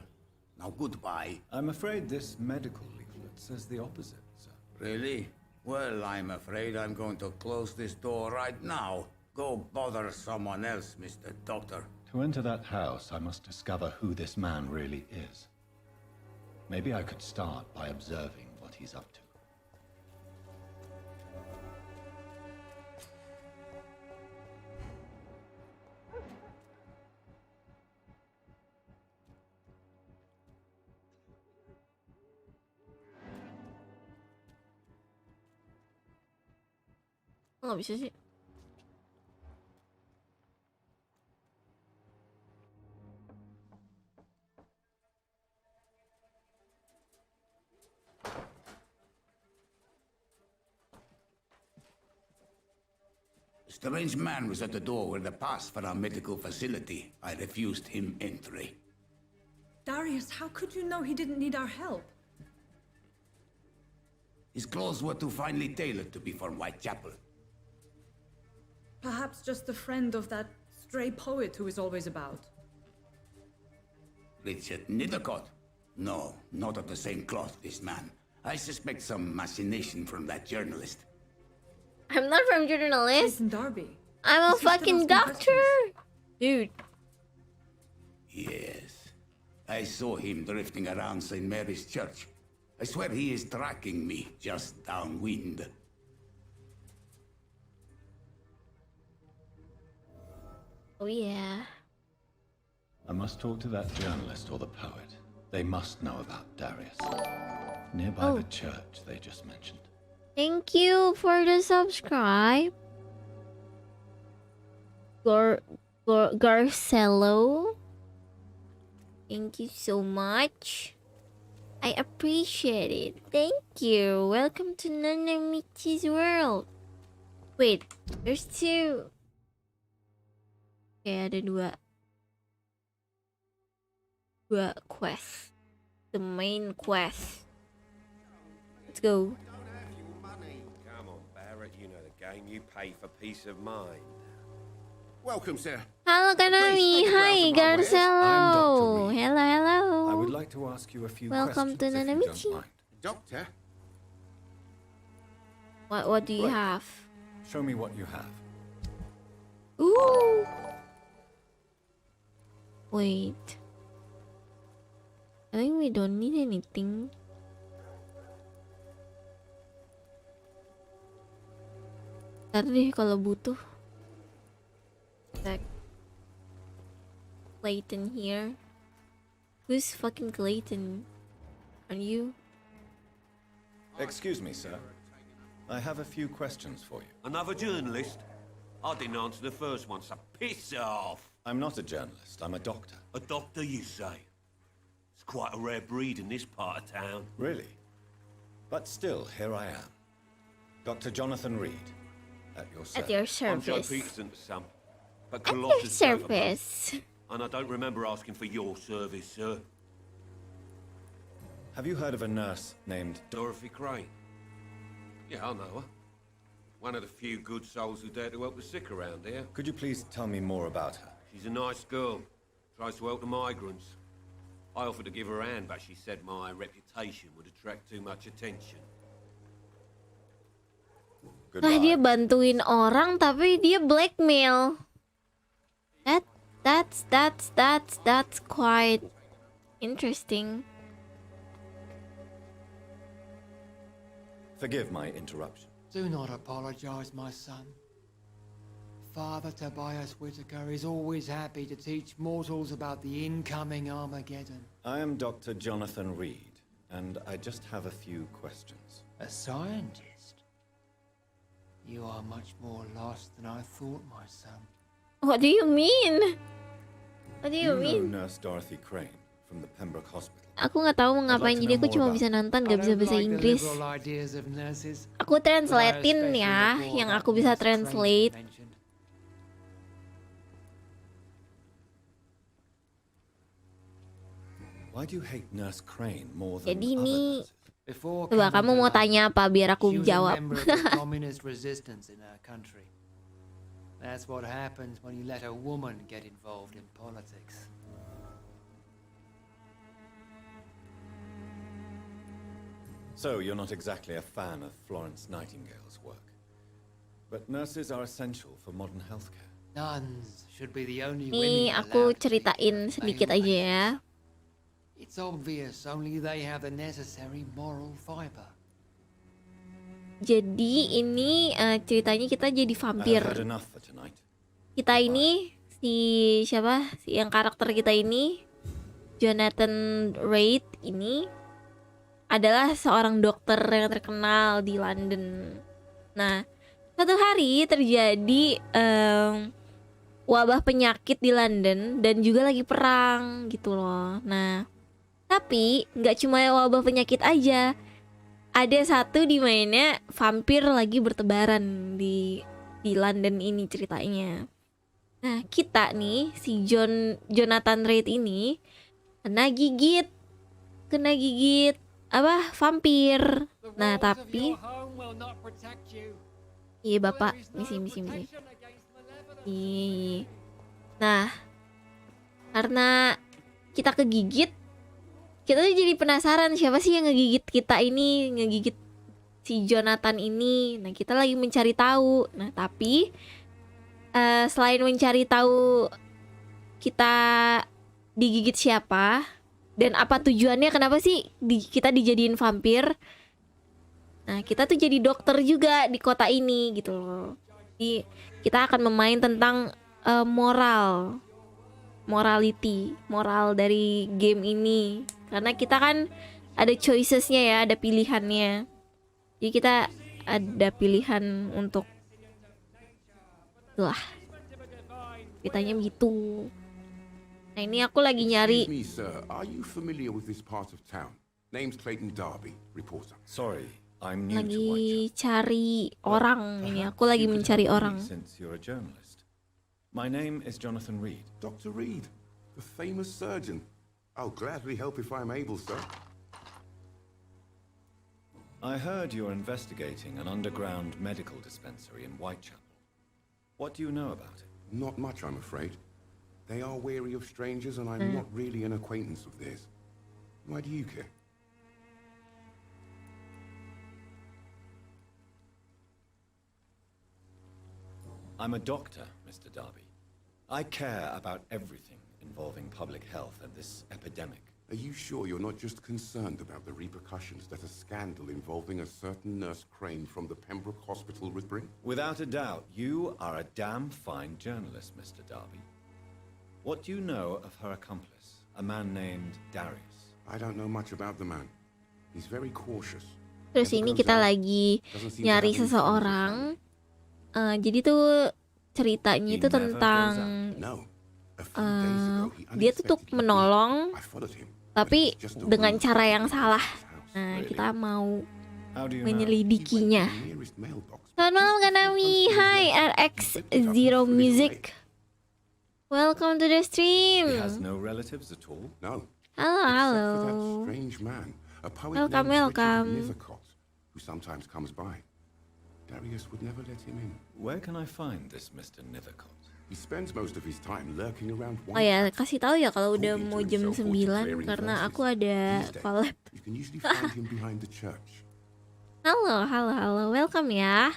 Now goodbye. I'm afraid this medical leaflet says the opposite, sir. Really? Well, I'm afraid I'm going to close this door right now. Go bother someone else, Mr. Doctor. To enter that house, I must discover who this man really is. Maybe I could start by observing what he's up to. Nggak bisa sih. A strange man was at the door with a pass for our medical facility. I refused him entry. Darius, how could you know he didn't need our help? His clothes were too finely tailored to be from Whitechapel. Perhaps just a friend of that stray poet who is always about. Richard Nithercott? No, not of the same cloth, this man. I suspect some machination from that journalist. I'm not from journalist. Darby. I'm a fucking doctor. Dude. Yes. I saw him drifting around St. Mary's Church. I swear he is tracking me just downwind. Oh yeah. I must talk to that journalist or the poet. They must know about Darius. Nearby the church they just mentioned. Thank you for the subscribe. Garcello. Thank you so much. I appreciate it. Thank you. Welcome to Nanami's world. Wait, there's two. Okay, ada dua quest. The main quest. Let's go. Come on, Barrett. You know the game. You pay for peace of mind. Welcome, sir. Halo Nanami. Hi, Garcello. Hello. I would like to ask you a few Welcome to questions, Nanami. if you don't mind. Doctor? What do you have? Show me what you have. Ooh. Wait. I think we don't need anything. Ntar deh kalau butuh. Like Clayton here. Who's fucking Clayton? Are you? Excuse me, sir. I have a few questions for you. Another journalist? I didn't answer the first one, so piss off. I'm not a journalist. I'm a doctor. A doctor, you say? It's quite a rare breed in this part of town. Really? But still, here I am. Dr. Jonathan Reed. At your service. At your I'm Joe service. Peterson to some. But At your Colossus gave a service. buzz. And I don't remember asking for your service, sir. Have you heard of a nurse named Dorothy Crane? Yeah, I know her. One of the few good souls who dare to help the sick around here. Could you please tell me more about her? She's a nice girl. Tries to help the migrants. I offered to give her a hand, but she said my reputation would attract too much attention. Lah dia bantuin orang tapi dia blackmail. That's quite Interesting. Forgive my interruption. Do not apologize, my son. Father Tobias Whitaker is always happy to teach mortals about the incoming Armageddon. I am Dr. Jonathan Reed, and I just have a few questions. A scientist? You are much more lost than I thought, my son. What do you mean? What do you know mean? Nurse Dorothy Crane from the Pembroke Hospital. Aku nggak tahu mau ngapain, jadi aku cuma bisa nonton, nggak bisa bahasa Inggris. Aku translatein ya, yang aku bisa translate. Why do you hate Nurse Crane more than Jadi ini, Before coba kamu mau tanya apa biar aku She was a jawab. member of the communist resistance in our country. That's what happens when you let a woman get involved in politics. So you're not exactly a fan of Florence Nightingale's work. But nurses are essential for modern healthcare. Nuns should be the only Nih women aku allowed to ceritain sedikit aja ya. It's obvious only they have the necessary moral fiber. Jadi ini ceritanya kita jadi vampir. I've had enough for tonight. Kita ini si siapa? Si yang karakter kita ini Jonathan Reed ini adalah seorang dokter yang terkenal di London. Nah, suatu hari terjadi wabah penyakit di London dan juga lagi perang gitu loh. Nah, tapi nggak cuma wabah penyakit aja. Ada satu di mana vampir lagi bertebaran di London ini ceritanya. Nah, kita nih si Jonathan Reed ini kena gigit apa vampir. Nah, tapi iya Bapak, misi. Iya. Nah, karena kita kegigit, kita tuh jadi penasaran siapa sih yang ngegigit kita ini, ngegigit si Jonathan ini. Nah, kita lagi mencari tahu. Nah, tapi selain mencari tahu kita digigit siapa dan apa tujuannya, kenapa sih kita dijadiin vampir. Nah, kita tuh jadi dokter juga di kota ini gitu loh. Jadi kita akan memain tentang moral dari game ini. Karena kita kan ada choicesnya ya, ada pilihannya. Jadi kita ada pilihan untuk lah. Ceritanya begitu. Nah, ini aku lagi nyari. Excuse me, sir. Are you familiar with this part of town? Name's Clayton Darby, reporter. Sorry, I'm new to Lagi cari orang ini. Aku lagi mencari orang. Since you're a journalist. My name is Jonathan Reed. Dr. Reed, the famous surgeon. I'll gladly help if I'm able, sir. I heard you're investigating an underground medical dispensary in Whitechapel. What do you know about it? Not much, I'm afraid. They are wary of strangers, and I'm not really an acquaintance of theirs. Why do you care? I'm a doctor, Mr. Darby. I care about everything involving public health and this epidemic. Are you sure you're not just concerned about the repercussions that a scandal involving a certain Nurse Crane from the Pembroke Hospital would bring? Without a doubt, you are a damn fine journalist, Mr. Darby. What do you know of her accomplice, a man named Darius? I don't know much about the man. He's very cautious. Terus ini kita lagi nyari seseorang. Jadi tuh ceritanya itu tentang dia tuh menolong, tapi dengan cara yang salah. Nah, kita mau menyelidikinya. Selamat malam Nanami. Hai RX0 Music. Welcome to the stream. He has no relatives at all? No. Halo. Strange man, a poet Welcome, named welcome. Richard Nivicott, who sometimes comes by. Darius would never let him in. Where can I find this Mr. Nivicott? He spends most of his time lurking around. Oh ya, kasih tahu ya kalau udah mau jam 9 karena aku ada collab. You can usually find him behind the church. Halo. Welcome ya.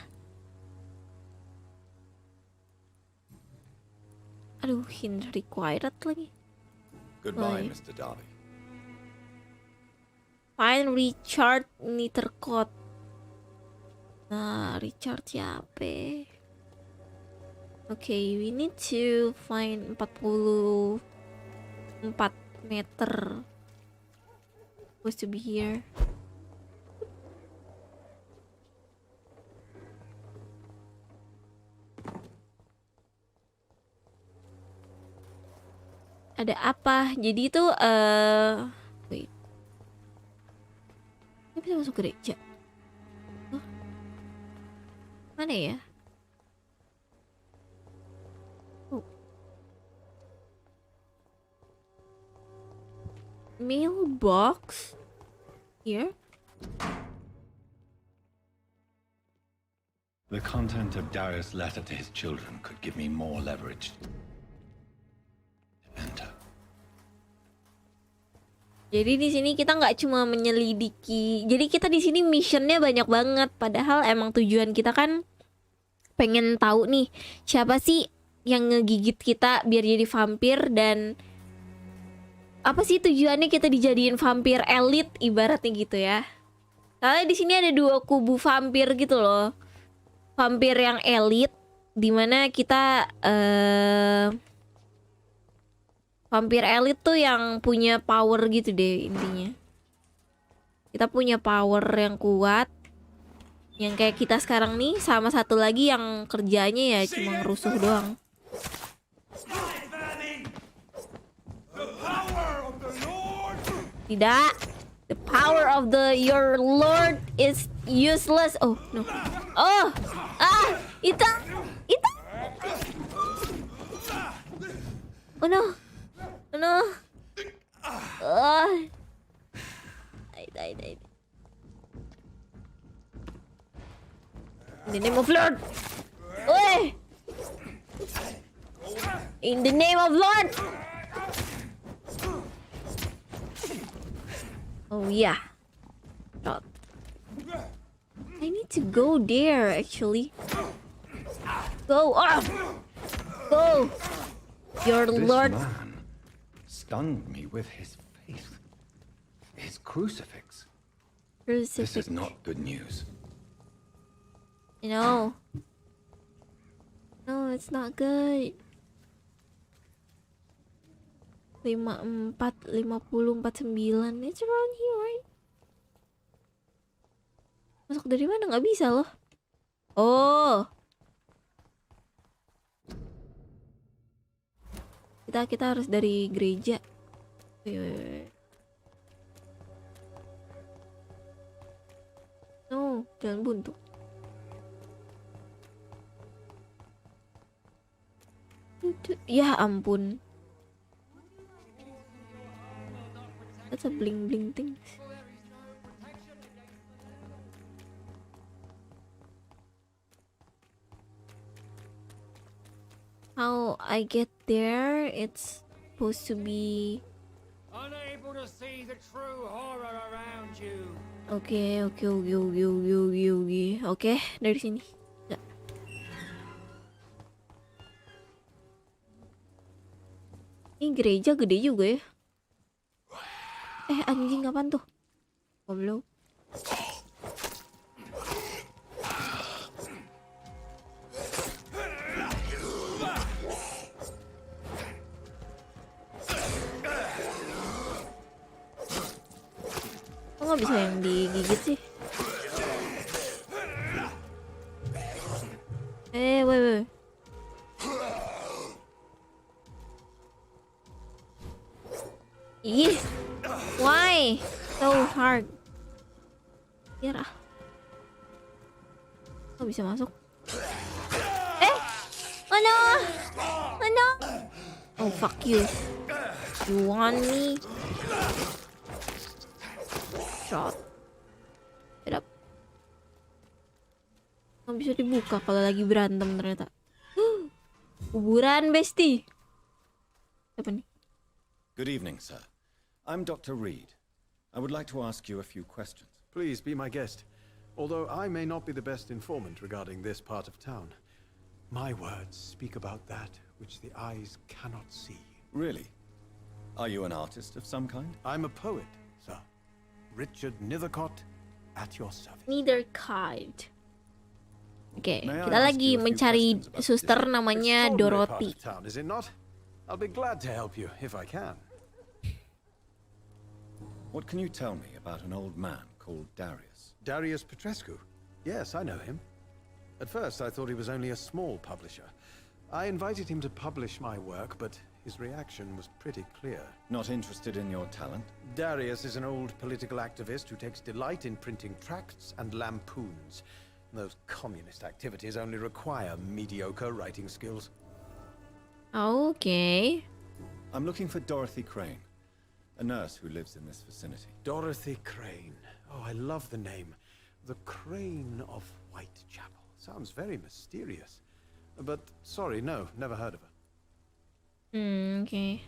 Aduh, hint required lagi. Goodbye, Bye. Mr. Darby. Find Richard Nittercott. Nah, Richard siapa? Okay, we need to find 44 meter. Supposed to be here. Ada apa? Jadi itu wait. Ini bisa masuk gereja. Oh. Mana ya? Oh. Mailbox here. The content of Darius' letter to his children could give me more leverage. Enter. Jadi di sini kita nggak cuma menyelidiki. Jadi kita di sini missionnya banyak banget. Padahal emang tujuan kita kan pengen tahu nih siapa sih yang ngegigit kita biar jadi vampir, dan apa sih tujuannya kita dijadiin vampir elit ibaratnya gitu ya. Soalnya di sini ada dua kubu vampir gitu loh. Vampir yang elit dimana kita vampir elit tuh yang punya power gitu deh intinya. Kita punya power yang kuat, yang kayak kita sekarang nih, sama satu lagi yang kerjanya ya cuma ngerusuh doang. Tidak, the power of your lord is useless. Oh no. Oh, Ita. Oh no. Oh no. Die. In the name of Lord. Oi! In the name of Lord. Oh yeah. God. I need to go there actually. Go off. Go. Your Lord. Stunned me with his faith. His crucifix. This is not good news. No. No, it's not good. 54, 50, 49. It's around here, right? Masuk dari mana? Nggak bisa loh. Oh. Kita harus dari gereja. Wait. No, jangan buntu. Ya ampun. That's a bling bling thing. How I get there? It's supposed to be unable to see the true horror around you. Oke, dari sini. Ya. Ini gereja gede juga ya. Anjing apaan tuh? Goblok. Kok nggak bisa yang digigit sih? Wait. Ih, why so hard? Biar nggak bisa masuk. Oh no. Oh fuck you. You want me? Shot. Sedap. Nggak bisa dibuka kalau lagi berantem ternyata. Kuburan besti. Apa nih? Good evening, sir. I'm Dr. Reed. I would like to ask you a few questions. Please be my guest. Although I may not be the best informant regarding this part of town, my words speak about that which the eyes cannot see. Really? Are you an artist of some kind? I'm a poet, sir. Richard Nethercott, at your service. Neither kind. Oke, kita lagi mencari suster namanya Dorothy. Town, is it not? I'll be glad to help you if I can. What can you tell me about an old man called Darius? Darius Petrescu? Yes, I know him. At first, I thought he was only a small publisher. I invited him to publish my work, but his reaction was pretty clear. Not interested in your talent? Darius is an old political activist who takes delight in printing tracts and lampoons. Those communist activities only require mediocre writing skills. Okay. I'm looking for Dorothy Crane, a nurse who lives in this vicinity. Dorothy Crane. Oh, I love the name. The Crane of Whitechapel. Sounds very mysterious. But, sorry, no, never heard of her. Okay.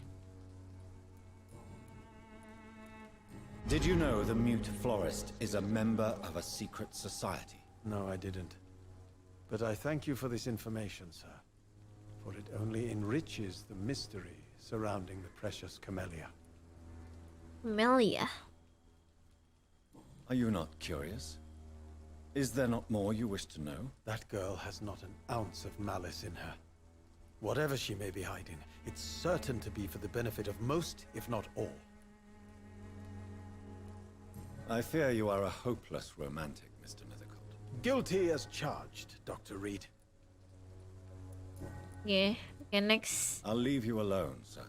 Did you know the Mute Florist is a member of a secret society? No, I didn't. But I thank you for this information, sir. For it only enriches the mystery surrounding the precious camellia. Camellia. Are you not curious? Is there not more you wish to know? That girl has not an ounce of malice in her. Whatever she may be hiding, it's certain to be for the benefit of most, if not all. I fear you are a hopeless romantic, Mr. Nethercott. Guilty as charged, Dr. Reed. Yeah, okay, next. I'll leave you alone, sir.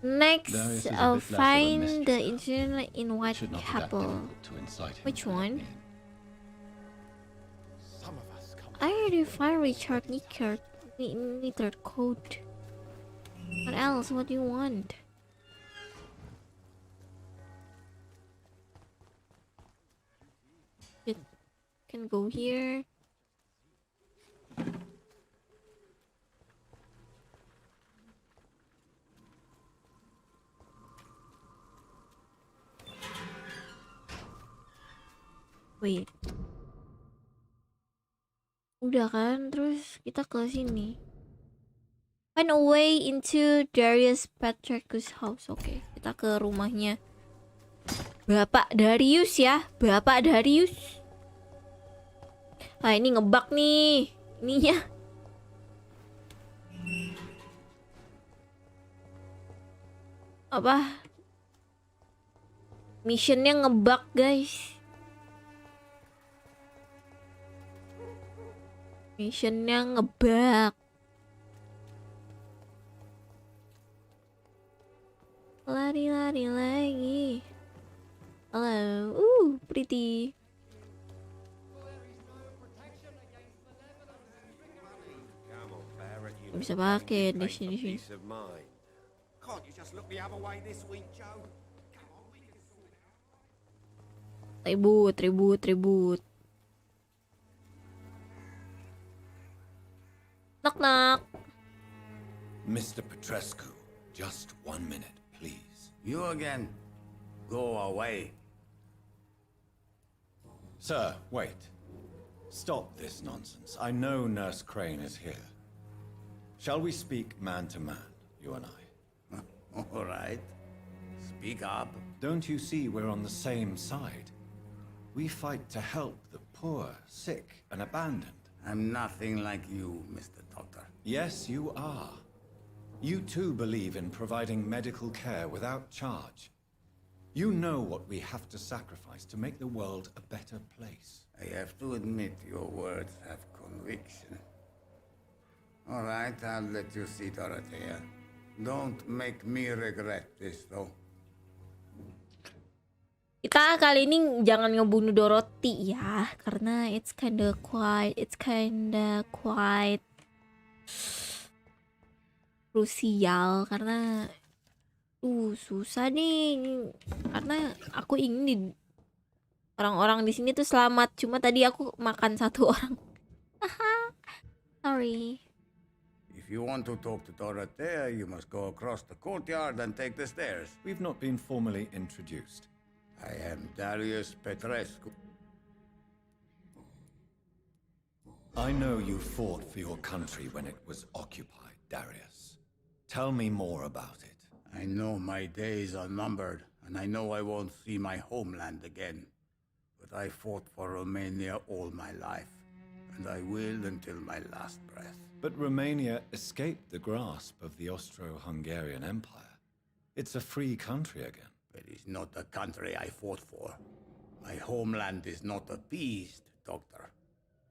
Next, I'll find the incident in Whitechapel. Which one? I already find Richard Nickard code. What else? What do you want? It can go here. Wait. Udah kan, terus kita ke sini. Find a way into Darius Patricus house. Oke, kita ke rumahnya Bapak Darius ya, Bapak Darius. Ah, ini ngebug nih, ininya. Apa? Missionnya ngebug, guys. Missionnya ngebug. Lari-lari lagi. Hello. Pretty. Bisa pakai di sini. Ribut. Knock knock. Mr. Petrescu, just 1 minute, please. You again? Go away. Sir, wait. Stop this nonsense. I know Nurse Crane is here. Shall we speak man to man, you and I? All right. Speak up. Don't you see we're on the same side? We fight to help the poor, sick, and abandoned. I'm nothing like you, Mr. Doctor. Yes, you are. You too believe in providing medical care without charge. You know what we have to sacrifice to make the world a better place. I have to admit your words have conviction. All right, I'll let you see Dorothea. Don't make me regret this, though. Kita kali ini jangan ngebunuh Dorothy ya, karena it's kinda quite krusial, karena susah nih, karena aku ingin orang-orang di sini tuh selamat, cuma tadi aku makan satu orang. Sorry. If you want to talk to Dorothea, you must go across the courtyard and take the stairs. We've not been formally introduced. I am Darius Petrescu. I know you fought for your country when it was occupied, Darius. Tell me more about it. I know my days are numbered. and I know I won't see my homeland again. But I fought for Romania all my life, and I will until my last breath. But Romania escaped the grasp of the Austro-Hungarian Empire. It's a free country again. It is not a country I fought for. My homeland is not appeased, Doctor.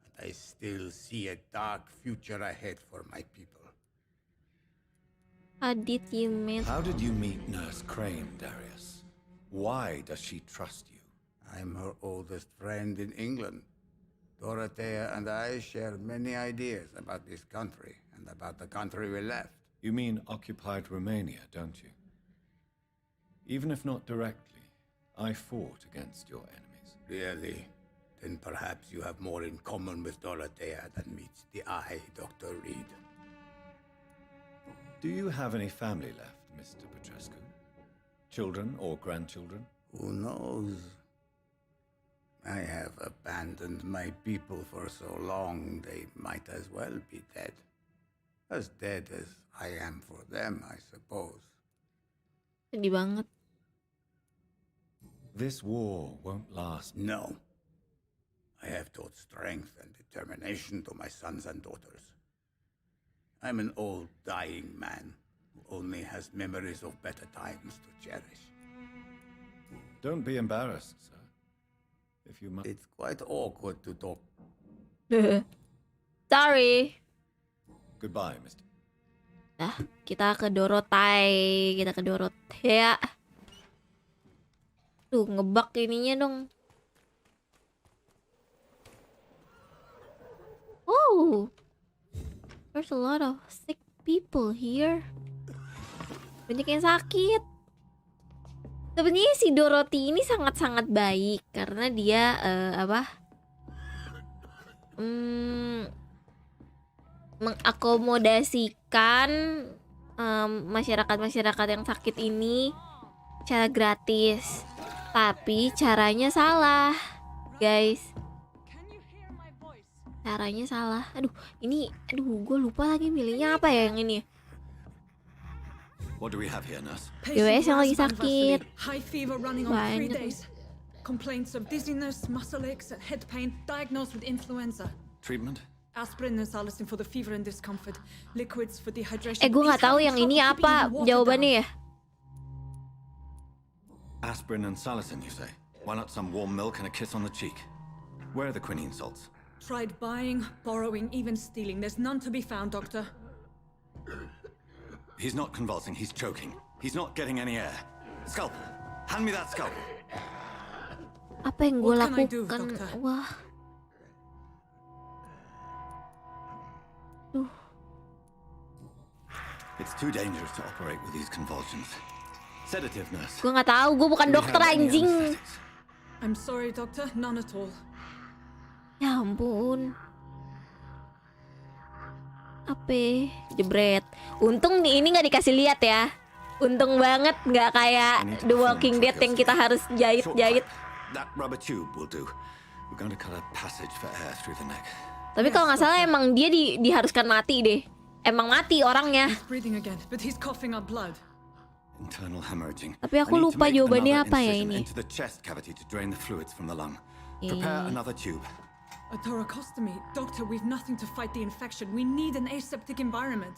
And I still see a dark future ahead for my people. How did you meet? How did you meet Nurse Crane, Darius? Why does she trust you? I'm her oldest friend in England. Dorothea and I share many ideas about this country and about the country we left. You mean occupied Romania, don't you? Even if not directly, I fought against your enemies. Really? Then perhaps you have more in common with Dorothea than meets the eye, Dr. Reed. Do you have any family left, Mr. Petrescu? Children or grandchildren? Who knows? I have abandoned my people for so long, they might as well be dead. As dead as I am for them, I suppose. Sedih banget. This war won't last. No. I have taught strength and determination to my sons and daughters. I'm an old, dying man who only has memories of better times to cherish. Don't be embarrassed, sir. If you must. It's quite awkward to talk. Sorry. Goodbye, Mr. Kita ke Dorothea. Tuh, ngebug ininya dong. Oh, there's a lot of sick people here. Banyak yang sakit. Sebenarnya si Dorothy ini sangat-sangat baik karena dia mengakomodasikan masyarakat yang sakit ini secara gratis. Tapi caranya salah, guys. Caranya salah. Gue lupa lagi milihnya apa ya yang ini. What do we have here, nurse? DWS yang lagi sakit. High fever running on 3 days. Complaints of dizziness, muscle aches, and head pain. Diagnosed with influenza. Treatment? Aspirin and salicin for the fever and discomfort. Liquids for dehydration. Gue nggak tahu yang ini apa jawabannya ya. Aspirin and salicin, you say? Why not some warm milk and a kiss on the cheek? Where are the quinine salts? Tried buying, borrowing, even stealing. There's none to be found, Doctor. He's not convulsing, he's choking. He's not getting any air. Scalpel! Hand me that scalpel! Apa yang gue lakukan? Wah. It's too dangerous to operate with these convulsions. Sedative, nurse. Gue nggak tahu, gue bukan dokter anjing. I'm sorry, Doctor, none at all. Ya ampun. Apa? Jebret. Untung nih ini nggak dikasih lihat ya. Untung banget nggak kayak The Walking Dead yang kita harus jahit-jahit. That rubber tube will do. We're going to cut a passage for air through the neck. Tapi kalau nggak salah emang dia diharuskan mati deh. Emang mati orangnya. He's breathing again, but he's coughing up blood. Internal hemorrhaging. Tapi aku lupa jawabannya apa ya ini. Into the chest cavity to drain the fluids from the lung. Prepare another tube. A thoracostomy. Doctor, we've nothing to fight the infection. We need an aseptic environment.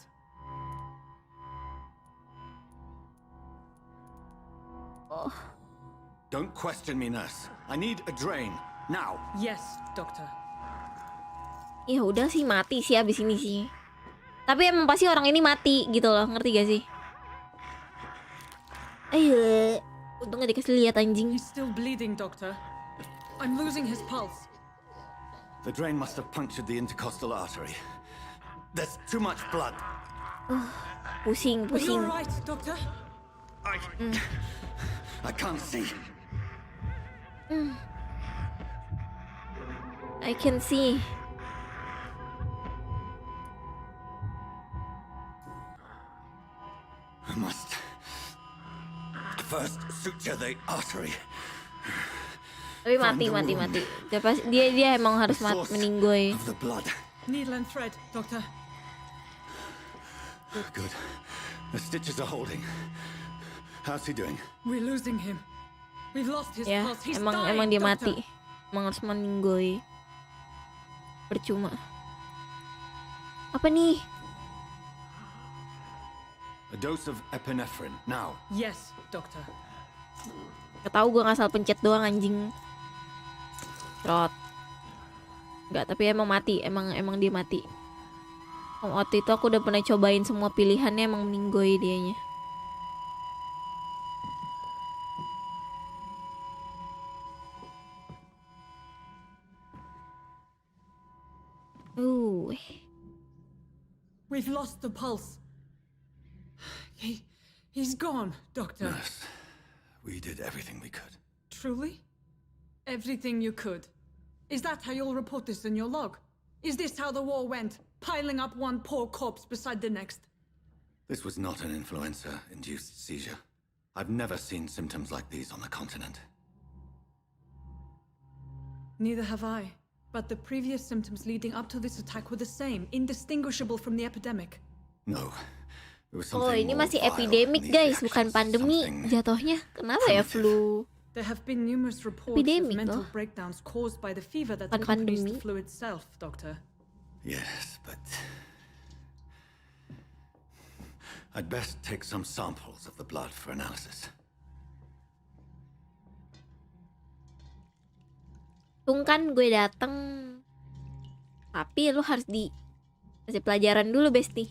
Oh. Don't question me, nurse. I need a drain now. Yes, Doctor. Ya udah sih mati sih abis ini sih. Tapi emang pasti orang ini mati gitu loh, ngerti gak sih? Ayo, untung gak dikasih lihat anjing. He's still bleeding, Doctor. I'm losing his pulse. The drain must have punctured the intercostal artery. There's too much blood. Pusing. You're right, Doctor. I can't see. I can see. I must first suture the artery. Tapi mati. Dia emang harus meninggoy. Needle and thread, Doctor. Good. The stitches are holding. How's he doing? We're losing him. We've lost his Ya, pulse. He's emang dying, dia Doctor. mati. Emang harus meninggoy. Percuma. Apa nih? A dose of epinephrine, now. Yes, Doctor. Gak tau, gue ngasal pencet doang anjing. Rot. Enggak, tapi emang mati. Emang dia mati. Waktu itu aku udah pernah cobain semua pilihannya, emang meninggoy dianya. We've lost the pulse. He's gone, Doctor. Nurse, we did everything we could. Truly? Everything you could. Is that how you'll report this in your log? Is this how the war went? Piling up one poor corpse beside the next? This was not an influenza-induced seizure. I've never seen symptoms like these on the continent. Neither have I. But the previous symptoms leading up to this attack were the same, indistinguishable from the epidemic. No. It was Oh, something ini more masih vile epidemic than guys, these bukan pandemi jatuhnya. Kenapa ya flu? There have been numerous reports Epidemic, of mental loh. breakdowns caused by the fever that Bukan accompanies pandemi. the flu itself, Doctor. Yes, but I'd best take some samples of the blood for analysis. Kan gue dateng, tapi lu harus kasih pelajaran dulu, Besti.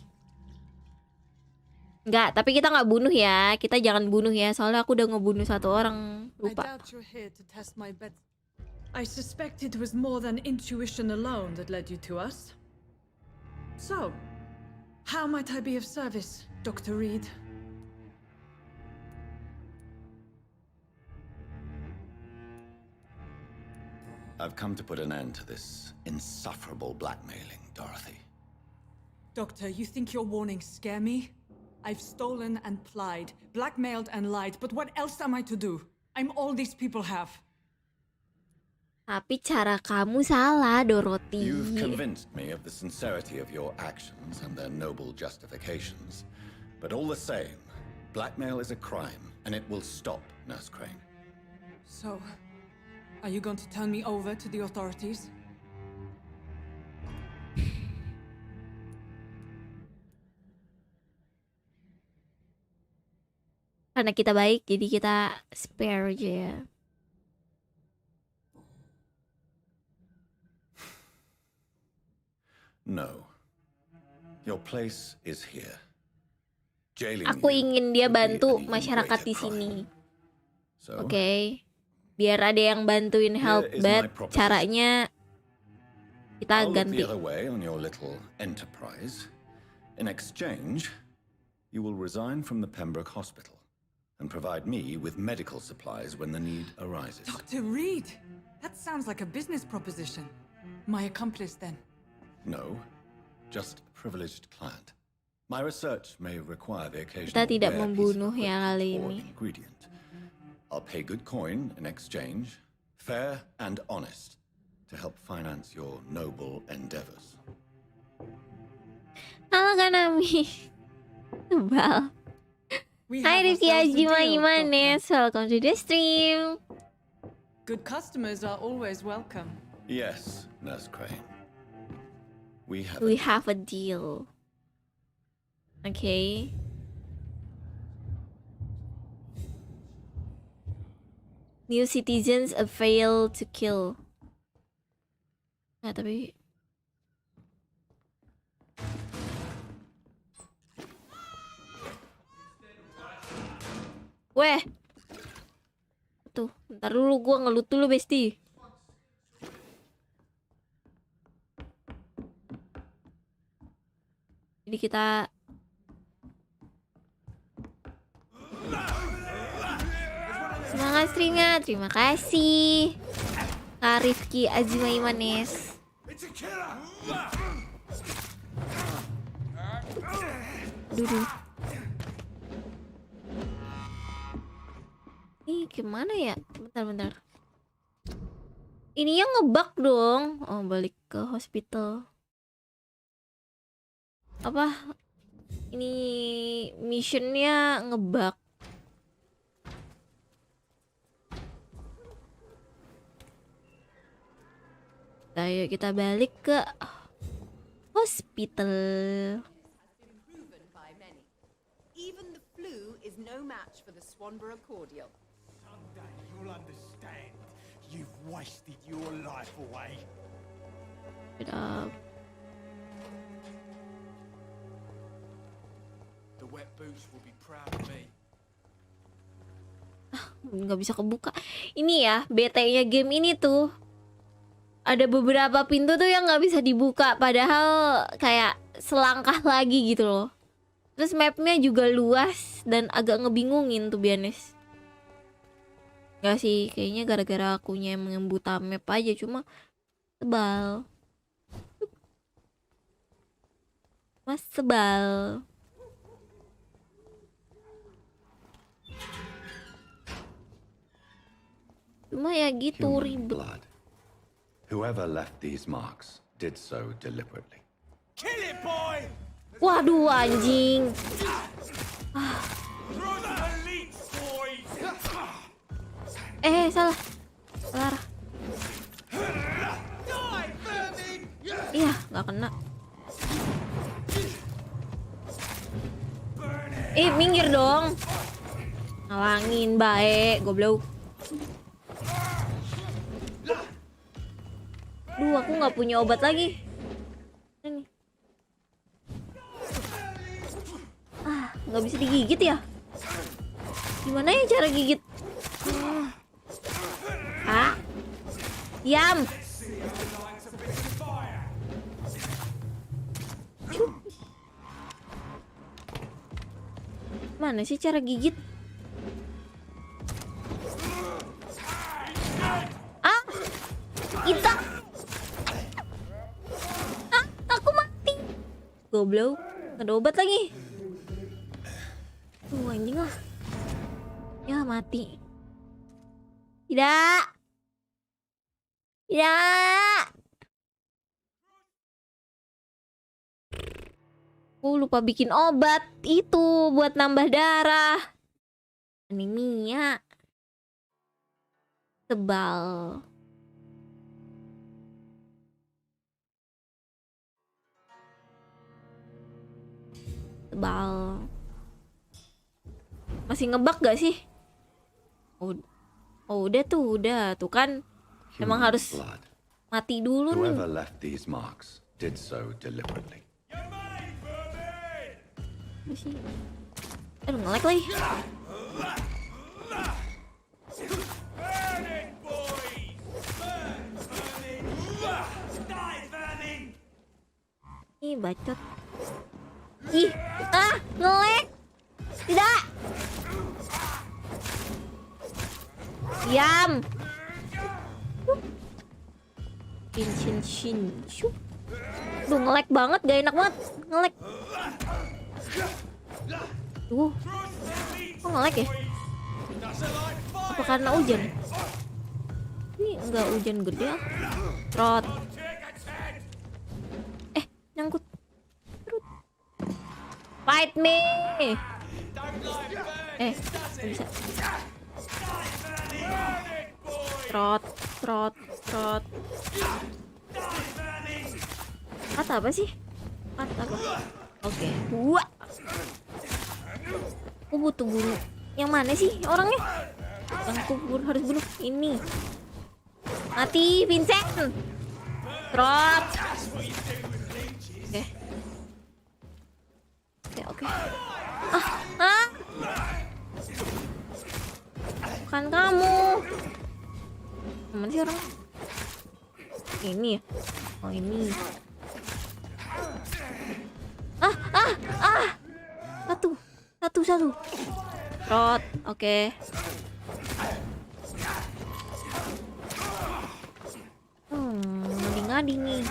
Enggak, tapi kita nggak bunuh ya. Kita jangan bunuh ya, soalnya aku udah ngebunuh satu orang. I Lupa. doubt you're here to test my bet. I suspect it was more than intuition alone that led you to us. So, how might I be of service, Dr. Reed? I've come to put an end to this insufferable blackmailing, Dorothy. Doctor, you think your warnings scare me? I've stolen and plied, blackmailed and lied, but what else am I to do? I'm all these people have. Tapi cara kamu salah, Dorothy. You've convinced me of the sincerity of your actions and their noble justifications. But all the same, blackmail is a crime, and it will stop, Nurse Crane. So, are you going to turn me over to the authorities? Karena kita baik, jadi kita spare aja ya. No. Your place is here. Jailing Aku you ingin dia would be bantu an even masyarakat greater di sini. So, Oke. Biar ada yang bantuin help is bed. my proposition. Caranya kita I'll look ganti. the other way on your little enterprise. In exchange, you will resign from the Pembroke Hospital and provide me with medical supplies when the need arises. Dr. Reed! That sounds like a business proposition. My accomplice, then. No, just a privileged client. My research may require the occasional Kita tidak rare piece of membunuh ya equipment kali or ini. ingredient. I'll pay good coin in exchange, fair and honest, to help finance your noble endeavors. Halo Nanami. Tebal. Hai Aerithia, gimana? Welcome to the stream. Good customers are always welcome. Yes, Nurse Crane. We have a deal. Okay. New citizens fail to kill. Nah, tapi weh. Tuh, ntar dulu gua ngelut dulu, Besti. Jadi kita semangat streamnya, terima kasih Kak Rifki Azimai Manes. Aduh. Ih, gimana ya? Bentar. Ini yang ngebug dong. Oh, balik ke hospital. Apa? Ini missionnya ngebug. Ayo kita balik ke hospital. Even the flu is no match for the Swanborough cordial. Someday you'll understand. You've wasted your life away. The wet boots will be proud of me. Nggak bisa kebuka. Ini ya, BT-nya game ini tuh ada beberapa pintu tuh yang nggak bisa dibuka, padahal kayak selangkah lagi gitu loh. Terus mapnya juga luas dan agak ngebingungin tuh bianes. Gak sih, kayaknya gara-gara akunya yang buta map aja, cuma sebal. Mas sebal. Cuma ya gitu ribet. Blood. Whoever left these marks did so deliberately. Kill it, boy! Waduh anjing. Salah. Salah. Iya, nggak kena. Minggir dong. Ngalangin baik, goblok. Duh, aku nggak punya obat lagi. Ini. Nggak bisa digigit ya? Gimana ya cara gigit? Diam. Mana sih cara gigit? Kita. Aku mati. Goblok, nggak ada obat lagi. Anjing lah. Ya mati. Tidak. Tidak. Lupa bikin obat itu buat nambah darah. Anemia. Sebal. Sebal. Masih ngebug gak sih? Udah tuh kan. Emang harus mati dulu nih. Whoever left these marks did so deliberately. Aduh, nge-lag lagi. Ih, bacot. Ih, nge-lag. Tidak. Diam. Shin. Duh, nge-lag banget, gak enak banget. Nge-lag. Kok nge-lag ya? Apa karena hujan? Ini enggak hujan gede ah. Trot. Nyangkut. Fight me. Bisa. Trot. Kata apa sih? Kata apa? Oke. Wah. Aku butuh bunuh. Yang mana sih orangnya? Yang aku harus bunuh ini. Mati, Vincent. Trot. Oke. Bukan kamu. Mana sih orang? Ini ya? Oh ini. Satu. Trot, oke. Ngadi nih.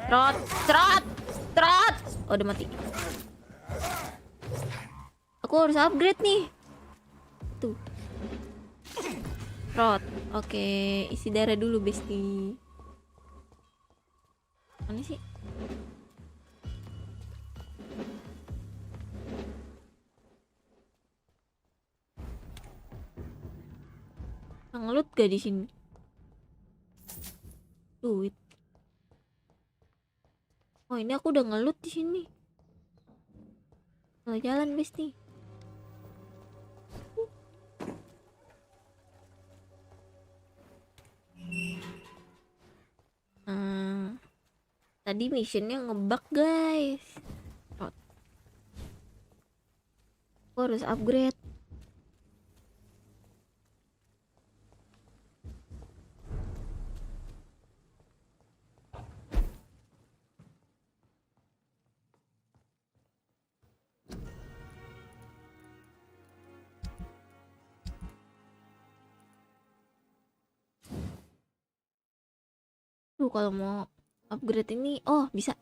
Trot. Oh, udah mati. Aku harus upgrade nih. Tuh. Trot. Oke, isi darah dulu, bestie. Mana sih? Ngelut gak di sini? Duit. Oh, ini aku udah ngelut di sini. Salah jalan, guys nih. Tadi missionnya ngebug, guys. Aku harus upgrade. Tuh, kalau mau upgrade ini, oh bisa.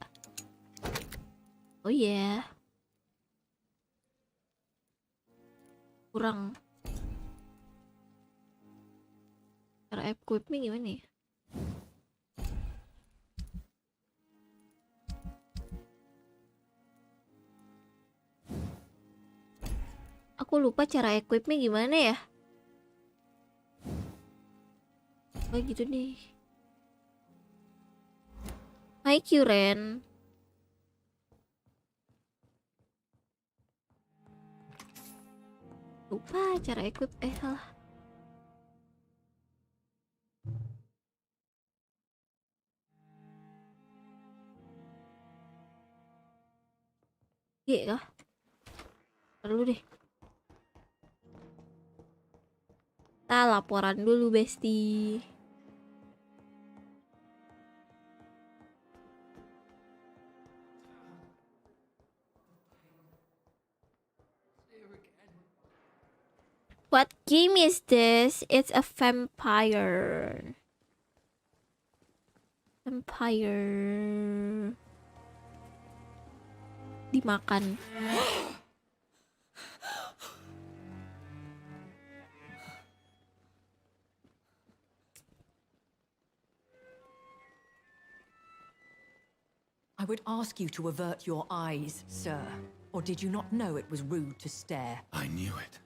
Oh iya. Yeah. Kurang. Cara equipnya gimana ya? Aku lupa cara equipnya gimana ya? Oh gitu deh. Hai Kyuren. Lupa cara equip, salah. Iya kah? Perlu deh. Kita laporan dulu, Besti. What game is this? It's a vampire. Vampire. Dimakan. I would ask you to avert your eyes, sir. Or did you not know it was rude to stare? I knew it.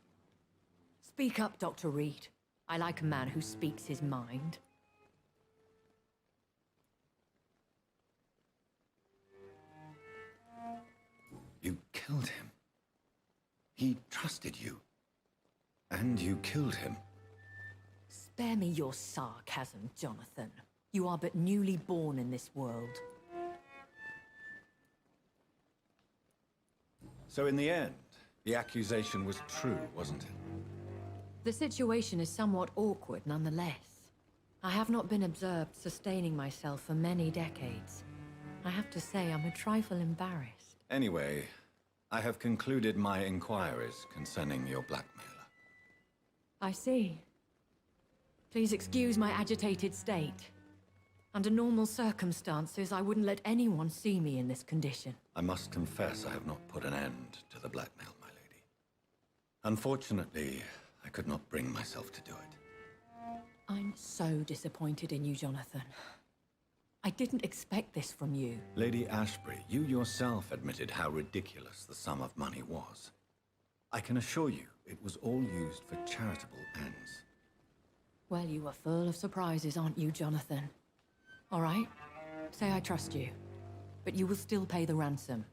Speak up, Dr. Reed. I like a man who speaks his mind. You killed him. He trusted you. And you killed him. Spare me your sarcasm, Jonathan. You are but newly born in this world. So in the end, the accusation was true, wasn't it? The situation is somewhat awkward nonetheless. I have not been observed sustaining myself for many decades. I have to say I'm a trifle embarrassed. Anyway, I have concluded my inquiries concerning your blackmailer. I see. Please excuse my agitated state. Under normal circumstances, I wouldn't let anyone see me in this condition. I must confess I have not put an end to the blackmail, my lady. Unfortunately, I could not bring myself to do it. I'm so disappointed in you, Jonathan. I didn't expect this from you. Lady Ashbury, you yourself admitted how ridiculous the sum of money was. I can assure you, it was all used for charitable ends. Well, you are full of surprises, aren't you, Jonathan? All right, say I trust you, but you will still pay the ransom.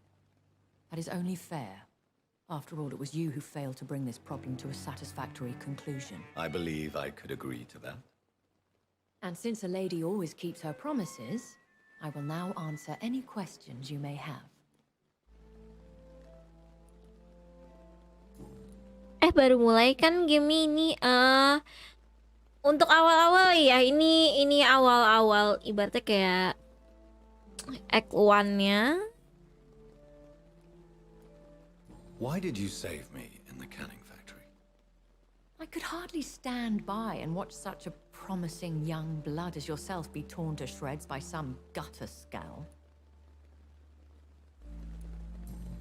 That is only fair. After all, it was you who failed to bring this problem to a satisfactory conclusion. I believe I could agree to that. And since a lady always keeps her promises, I will now answer any questions you may have. Baru mulai kan game ini. Untuk awal-awal ya, ini awal-awal, ibaratnya kayak Act 1-nya. Why did you save me in the canning factory? I could hardly stand by and watch such a promising young blood as yourself be torn to shreds by some gutter scowl.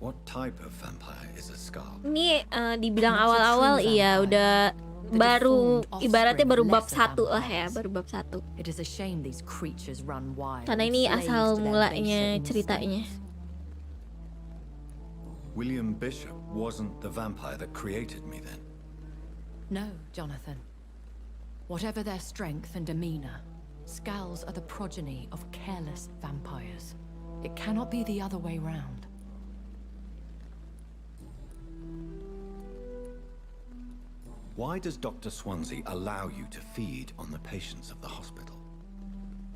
What type of vampire is a skull? Ini dibilang awal-awal, iya udah baru, ibaratnya baru bab 1 lah ya, baru bab 1. It is a shame these creatures run wild. Karena ini asal mulanya ceritanya. William Bishop wasn't the vampire that created me then. No, Jonathan. Whatever their strength and demeanor, Scowls are the progeny of careless vampires. It cannot be the other way round. Why does Dr. Swansea allow you to feed on the patients of the hospital?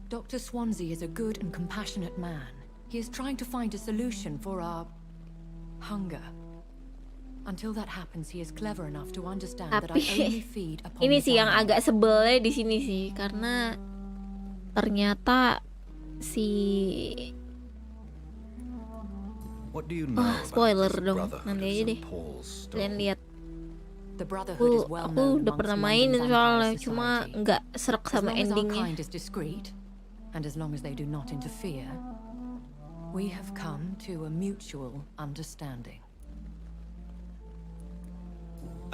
Dr. Swansea is a good and compassionate man. He is trying to find a solution for our hunger. Until that happens, he is clever enough to understand that I only feed upon ini sih yang desire. agak sebelnya di sini sih, karena ternyata si What do you know about spoiler this dong, brotherhood nanti of aja St. deh. Paul's Kalian lihat. The Brotherhood is well Aku known udah amongst pernah London mainin soalnya, vampire cuma society. nggak serak As sama long as our endingnya. kind is discreet, and as long as they do not interfere, we have come to a mutual understanding.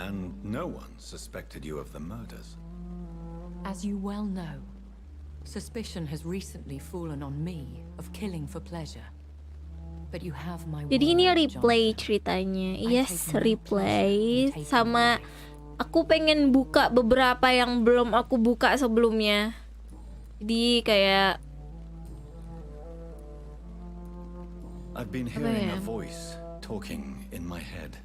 And no one suspected you of the murders. As you well know, suspicion has recently fallen on me of killing for pleasure. But you have my Jadi ini word, replay Jonathan. ceritanya. I Yes, take no replay pleasure in taking sama aku pengen buka beberapa yang belum aku buka sebelumnya. Jadi kayak I've been hearing a voice talking in my head.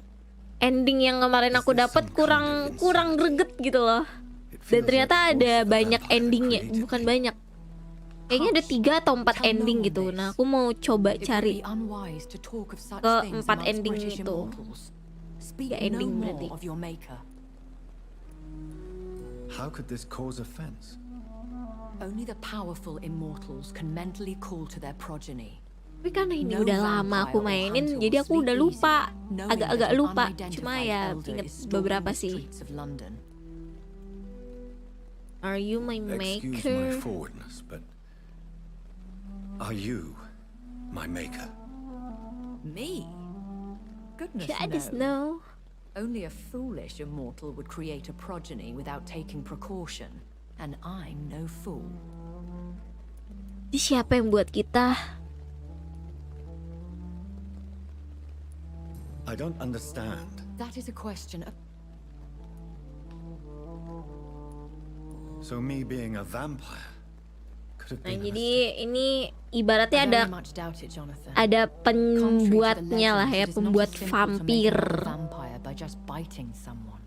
ending yang kemarin aku dapat kurang greget gitu loh. Dan ternyata ada banyak endingnya, bukan banyak. Kayaknya ada 3 atau 4 ending gitu. Nah, aku mau coba cari ke 4 ending itu. 3 ending berarti. How could this cause offense? Only the powerful immortals can mentally call to their progeny. Tapi karena ini udah lama aku mainin, jadi aku udah lupa, agak-agak lupa. Cuma ya inget beberapa sih. Are you my Excuse my maker? forwardness, but are you my maker? Me? Goodness Goodness, no. Only a foolish immortal would create a progeny without taking precaution, and I'm no fool. Jadi siapa yang buat kita? I don't understand. That is a question of... So me being a vampire could have Nah, been jadi ini ibaratnya I ada very much doubt it, Jonathan. ada pembuatnya lah ya, It is not pembuat as simple to make vampir. a vampire by just biting someone.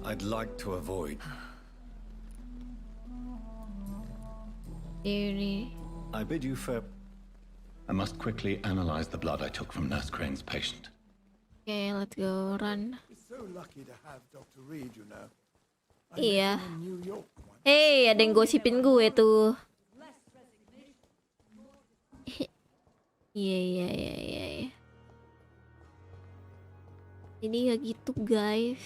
I'd like to avoid. Ini. I bid you fair. I must quickly analyze the blood I took from Nurse Crane's patient. Oke, let's go run. We're so lucky to have Dr. Reed, you know. Iya. In New York once. Hey, ada yang gosipin gue tuh. Iya. Jadi ya gitu guys.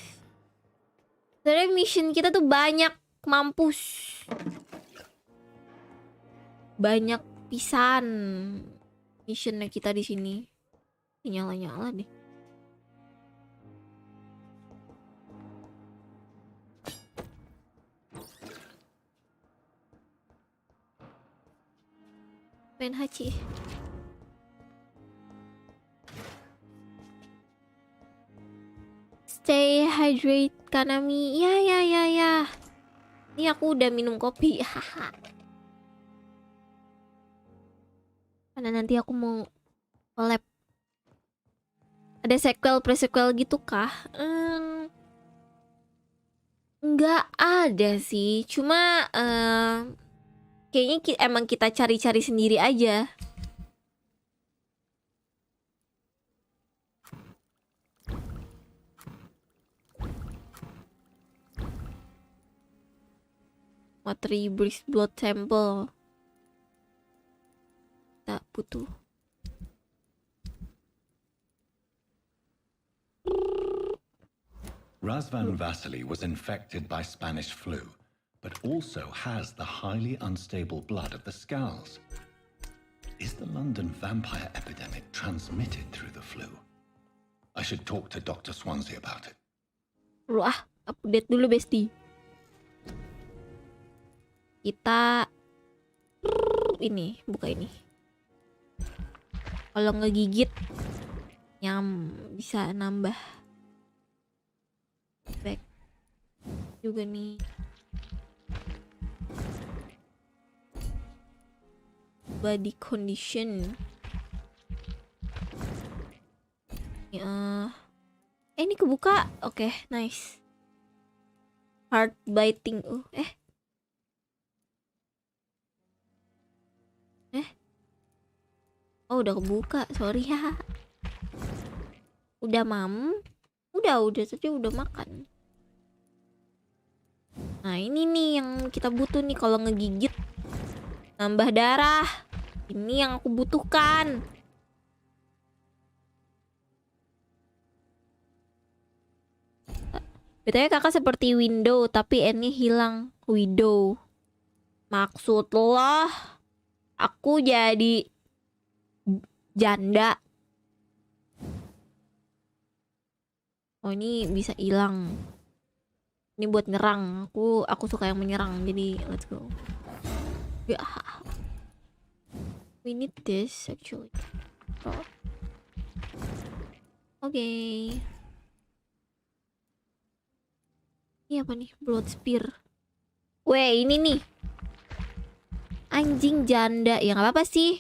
Sebenarnya mission kita tuh banyak, mampus. Banyak pisan missionnya kita di sini. Nyala-nyala deh. Main hachi. Stay hydrate Nanami. Ya. Ini aku udah minum kopi. Haha. Karena nanti aku mau collab. Ada sequel pre-sequel gitu kah? Nggak ada sih. Cuma kayaknya emang kita cari-cari sendiri aja. Watery Breeze Blood Sample. Tak butuh. Razvan Vasily was infected by Spanish flu, but also has the highly unstable blood of the Scowls. Is the London vampire epidemic transmitted through the flu? I should talk to Dr. Swansea about it. Wah, update dulu bestie. Kita ini, buka ini. Kalau ngegigit bisa nambah back juga nih. body condition. Ya. Ini kebuka. Oke, nice. Heart biting. Oh, udah kebuka. Sorry ya. Udah udah tadi udah makan. Nah, ini nih yang kita butuh nih kalau ngegigit. Nambah darah. Ini yang aku butuhkan. Betulnya kakak seperti window, tapi N-nya hilang. Widow. Maksud lo, aku jadi janda. Oh, ini bisa hilang. Ini buat nyerang. Aku suka yang menyerang. Jadi let's go. Ya. We need this actually. Oh. Oke. Ini apa nih? Blood spear. Weh, ini nih. Anjing janda. Ya nggak apa-apa sih.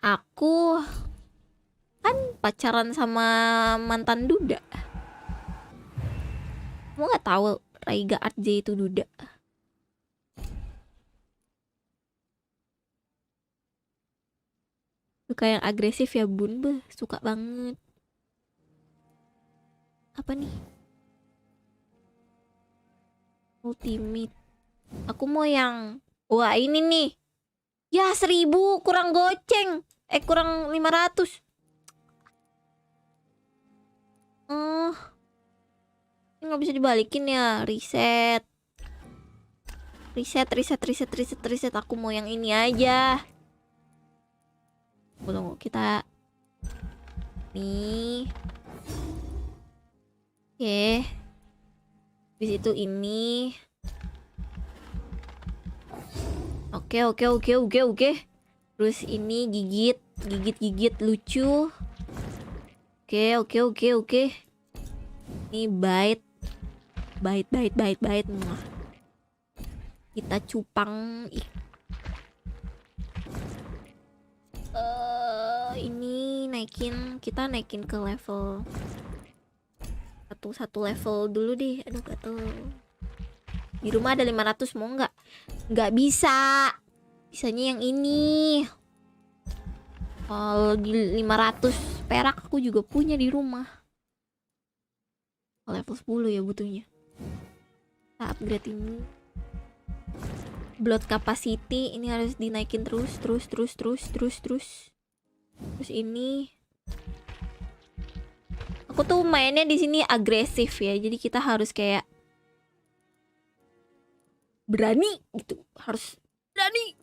Aku kan pacaran sama mantan duda. Kamu nggak tahu Raiga RJ itu duda? Suka yang agresif ya bun, suka banget. Apa nih? Ultimate. Aku mau yang, wah ini nih. Ya 1000 kurang goceng. Kurang 500. Ini nggak bisa dibalikin ya. Reset. Aku mau yang ini aja. Tunggu, kita nih. Oke. Habis itu ini. Oke. Terus ini gigit lucu. Oke. Ini bite. Kita cupang. Ini kita naikin ke level satu level dulu deh. Aduh gatel. Di rumah ada 500, mau nggak? Nggak bisa. Bisanya yang ini. Kalau di 500 perak aku juga punya di rumah. Level 10 ya butuhnya. Kita upgrade ini. Blood capacity ini harus dinaikin terus. Terus ini. Aku tuh mainnya di sini agresif ya. Jadi kita harus kayak berani gitu. Harus berani.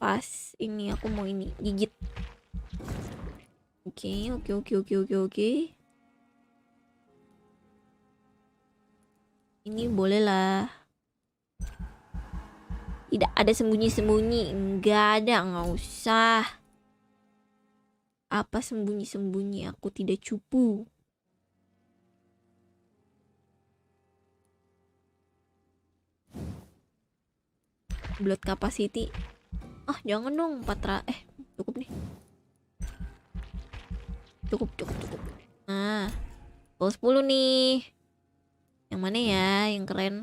Pas ini aku mau ini gigit. Oke. Ini boleh lah. Tidak ada sembunyi-sembunyi. Enggak ada, nggak usah. Apa sembunyi-sembunyi? Aku tidak cupu. Blood capacity. Jangan dong 400. Cukup nih. Cukup. Nah, level 10 nih. Yang mana ya? Yang keren.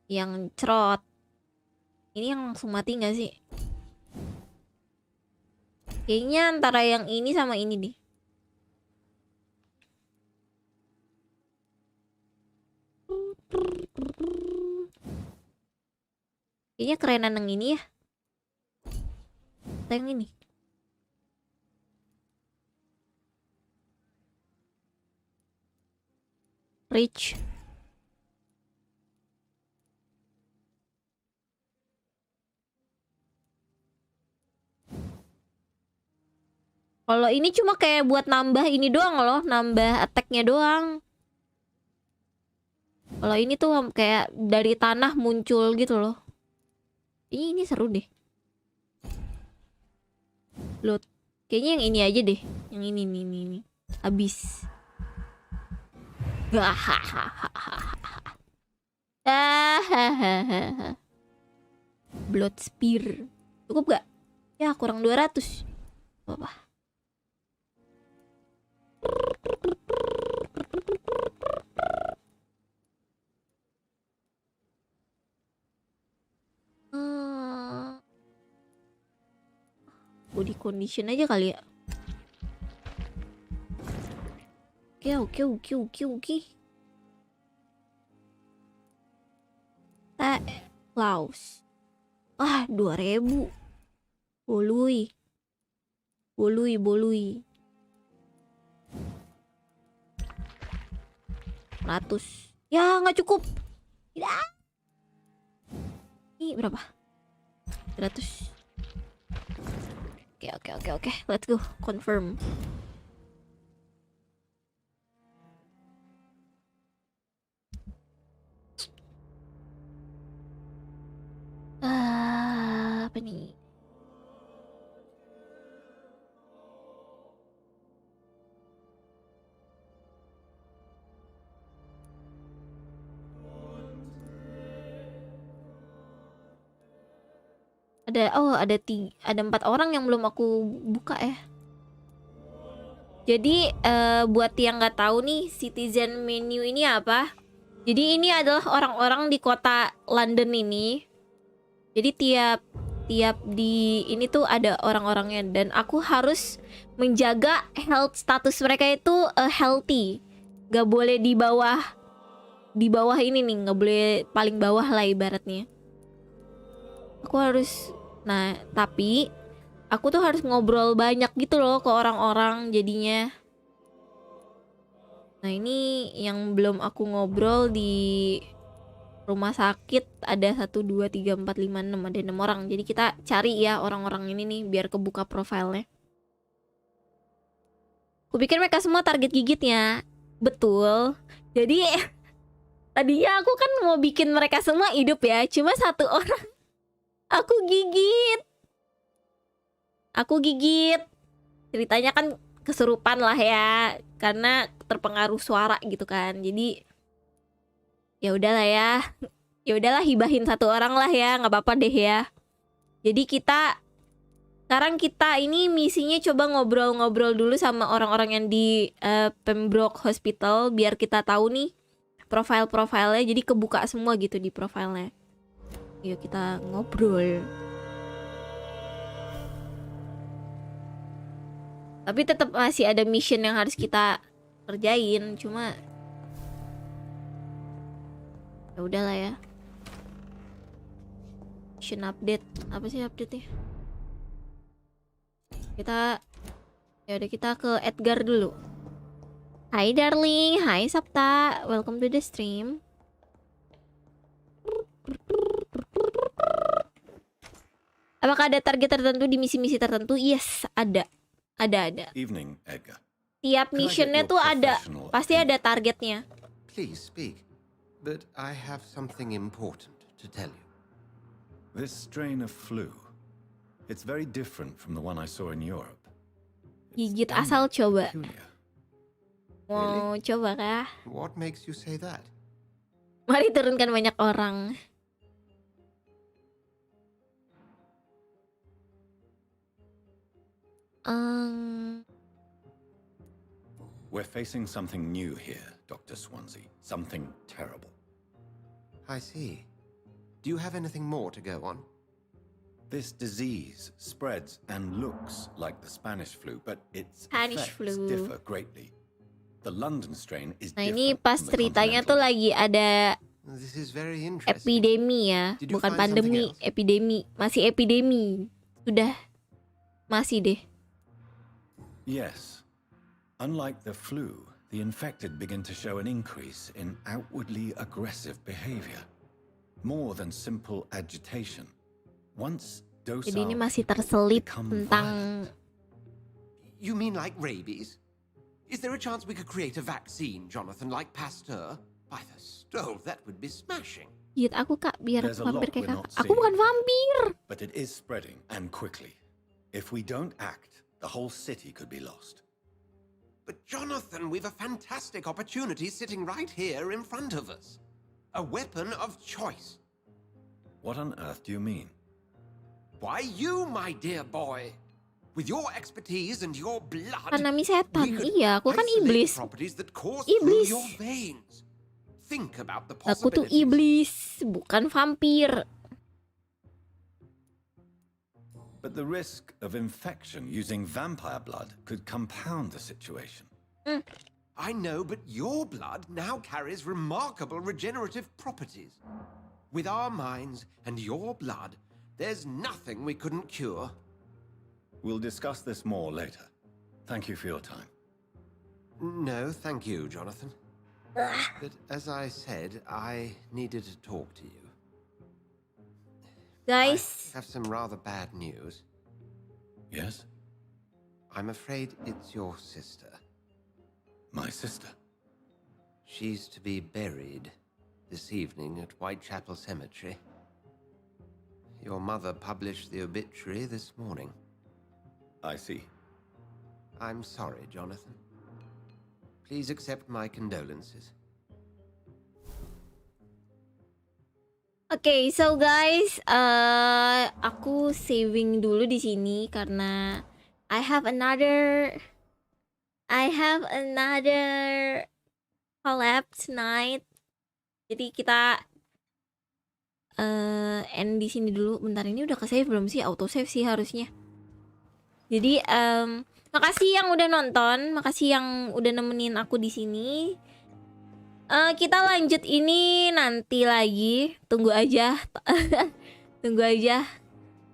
Yang cerot. Ini yang langsung mati gak sih? Kayaknya antara yang ini sama ini deh. Kayaknya kerenan yang ini ya. Atau yang ini. Rich. Kalau ini cuma kayak buat nambah ini doang loh, nambah attack-nya doang. Kalau ini tuh kayak dari tanah muncul gitu loh. Ini seru deh. Load. Kayaknya yang ini aja deh. Yang ini. Habis. Blood Spear. Cukup gak? Ya kurang 200. Apa? Body condition aja kali ya. Oke. Klaus. 2000. Bolui. 100. Ya nggak cukup. Tidak. Ini berapa? 100. Oke. Let's go. Confirm. Apa nih? Ada 4 orang yang belum aku buka ya. Jadi buat yang nggak tahu nih, citizen menu ini apa? Jadi ini adalah orang-orang di kota London ini. Jadi tiap di ini tuh ada orang-orangnya dan aku harus menjaga health status mereka itu healthy. Gak boleh di bawah ini nih, gak boleh paling bawah lah ibaratnya. Aku harus, nah tapi aku tuh harus ngobrol banyak gitu loh ke orang-orang jadinya. Nah ini yang belum aku ngobrol di rumah sakit ada 1, 2, 3, 4, 5, 6, ada 6 orang. Jadi kita cari ya orang-orang ini nih biar kebuka profilnya. Kupikir mereka semua target gigitnya. Betul. Jadi tadinya aku kan mau bikin mereka semua hidup ya. Cuma 1 orang aku gigit. Ceritanya kan kesurupan lah ya, karena terpengaruh suara gitu kan. Jadi ya udahlah hibahin 1 orang lah ya, nggak apa-apa deh ya. Jadi sekarang kita ini misinya coba ngobrol-ngobrol dulu sama orang-orang yang di Pembroke Hospital biar kita tahu nih profilnya, jadi kebuka semua gitu di profilnya. Yuk kita ngobrol. Tapi tetap masih ada mission yang harus kita kerjain, cuma ya udahlah ya. Mission update. Apa sih update-nya? Kita ke Edgar dulu. Hai darling, hai Sapta. Welcome to the stream. Apakah ada target tertentu di misi-misi tertentu? Yes, ada. Evening, Edgar. Tiap missionnya tuh ada, pasti ada targetnya. Please speak. But I have something important to tell you. This strain of flu, it's very different from the one I saw in Europe. Gigit asal coba. Mau coba kah? What makes you say that? Mari turunkan banyak orang. We're facing something new here, Dr. Swansea. Something terrible. I see. Do you have anything more to go on? This disease spreads and looks like the Spanish flu, but its Spanish effects flu. differ greatly. The London strain is Nah different ini pas from the ceritanya continental. tuh lagi ada This is very interesting. epidemi ya, Did you bukan find pandemi, something else? epidemi. Masih epidemi. Masih deh. Yes. Unlike the flu, the infected begin to show an increase in outwardly aggressive behavior. More than simple agitation. Once docile, Jadi ini masih terselip become tentang You mean like rabies? Is there a chance we could create a vaccine, Jonathan, like Pasteur? By the stove, that would be smashing. gigit aku kak, biar There's aku a vampir lot kayak we're kakak. not Aku bukan vampir. But it is spreading, and quickly. If we don't act, the whole city could be lost. But Jonathan, we've a fantastic opportunity sitting right here in front of us. A weapon of choice. What on earth do you mean? Why, you, my dear boy. With your expertise and your blood, Nanami setan, iya, aku kan isolate iblis. properties that course Iblis. through your veins. Think about the Aku tuh possibilities. iblis, bukan vampir. But the risk of infection using vampire blood could compound the situation. I know, but your blood now carries remarkable regenerative properties. With our minds and your blood, there's nothing we couldn't cure. We'll discuss this more later. Thank you for your time. No, thank you, Jonathan. But as I said, I needed to talk to you. Guys, I have some rather bad news. Yes? I'm afraid it's your sister. My sister? She's to be buried this evening at Whitechapel Cemetery. Your mother published the obituary this morning. I see. I'm sorry, Jonathan. Please accept my condolences. Okay, so guys, aku saving dulu di sini karena I have another collab tonight. Jadi kita end di sini dulu. Bentar, ini udah ke save belum sih? Auto save sih harusnya. Jadi makasih yang udah nonton, makasih yang udah nemenin aku di sini. Kita lanjut ini nanti lagi. Tunggu aja. Tunggu aja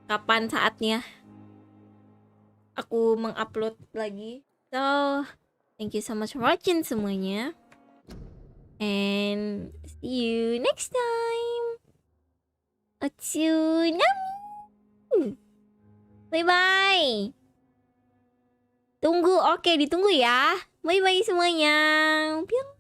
kapan saatnya aku mengupload lagi. So, thank you so much for watching semuanya. And see you next time. SocialMedia. Bye-bye. Tunggu, oke, ditunggu ya. Bye-bye semuanya. Piang.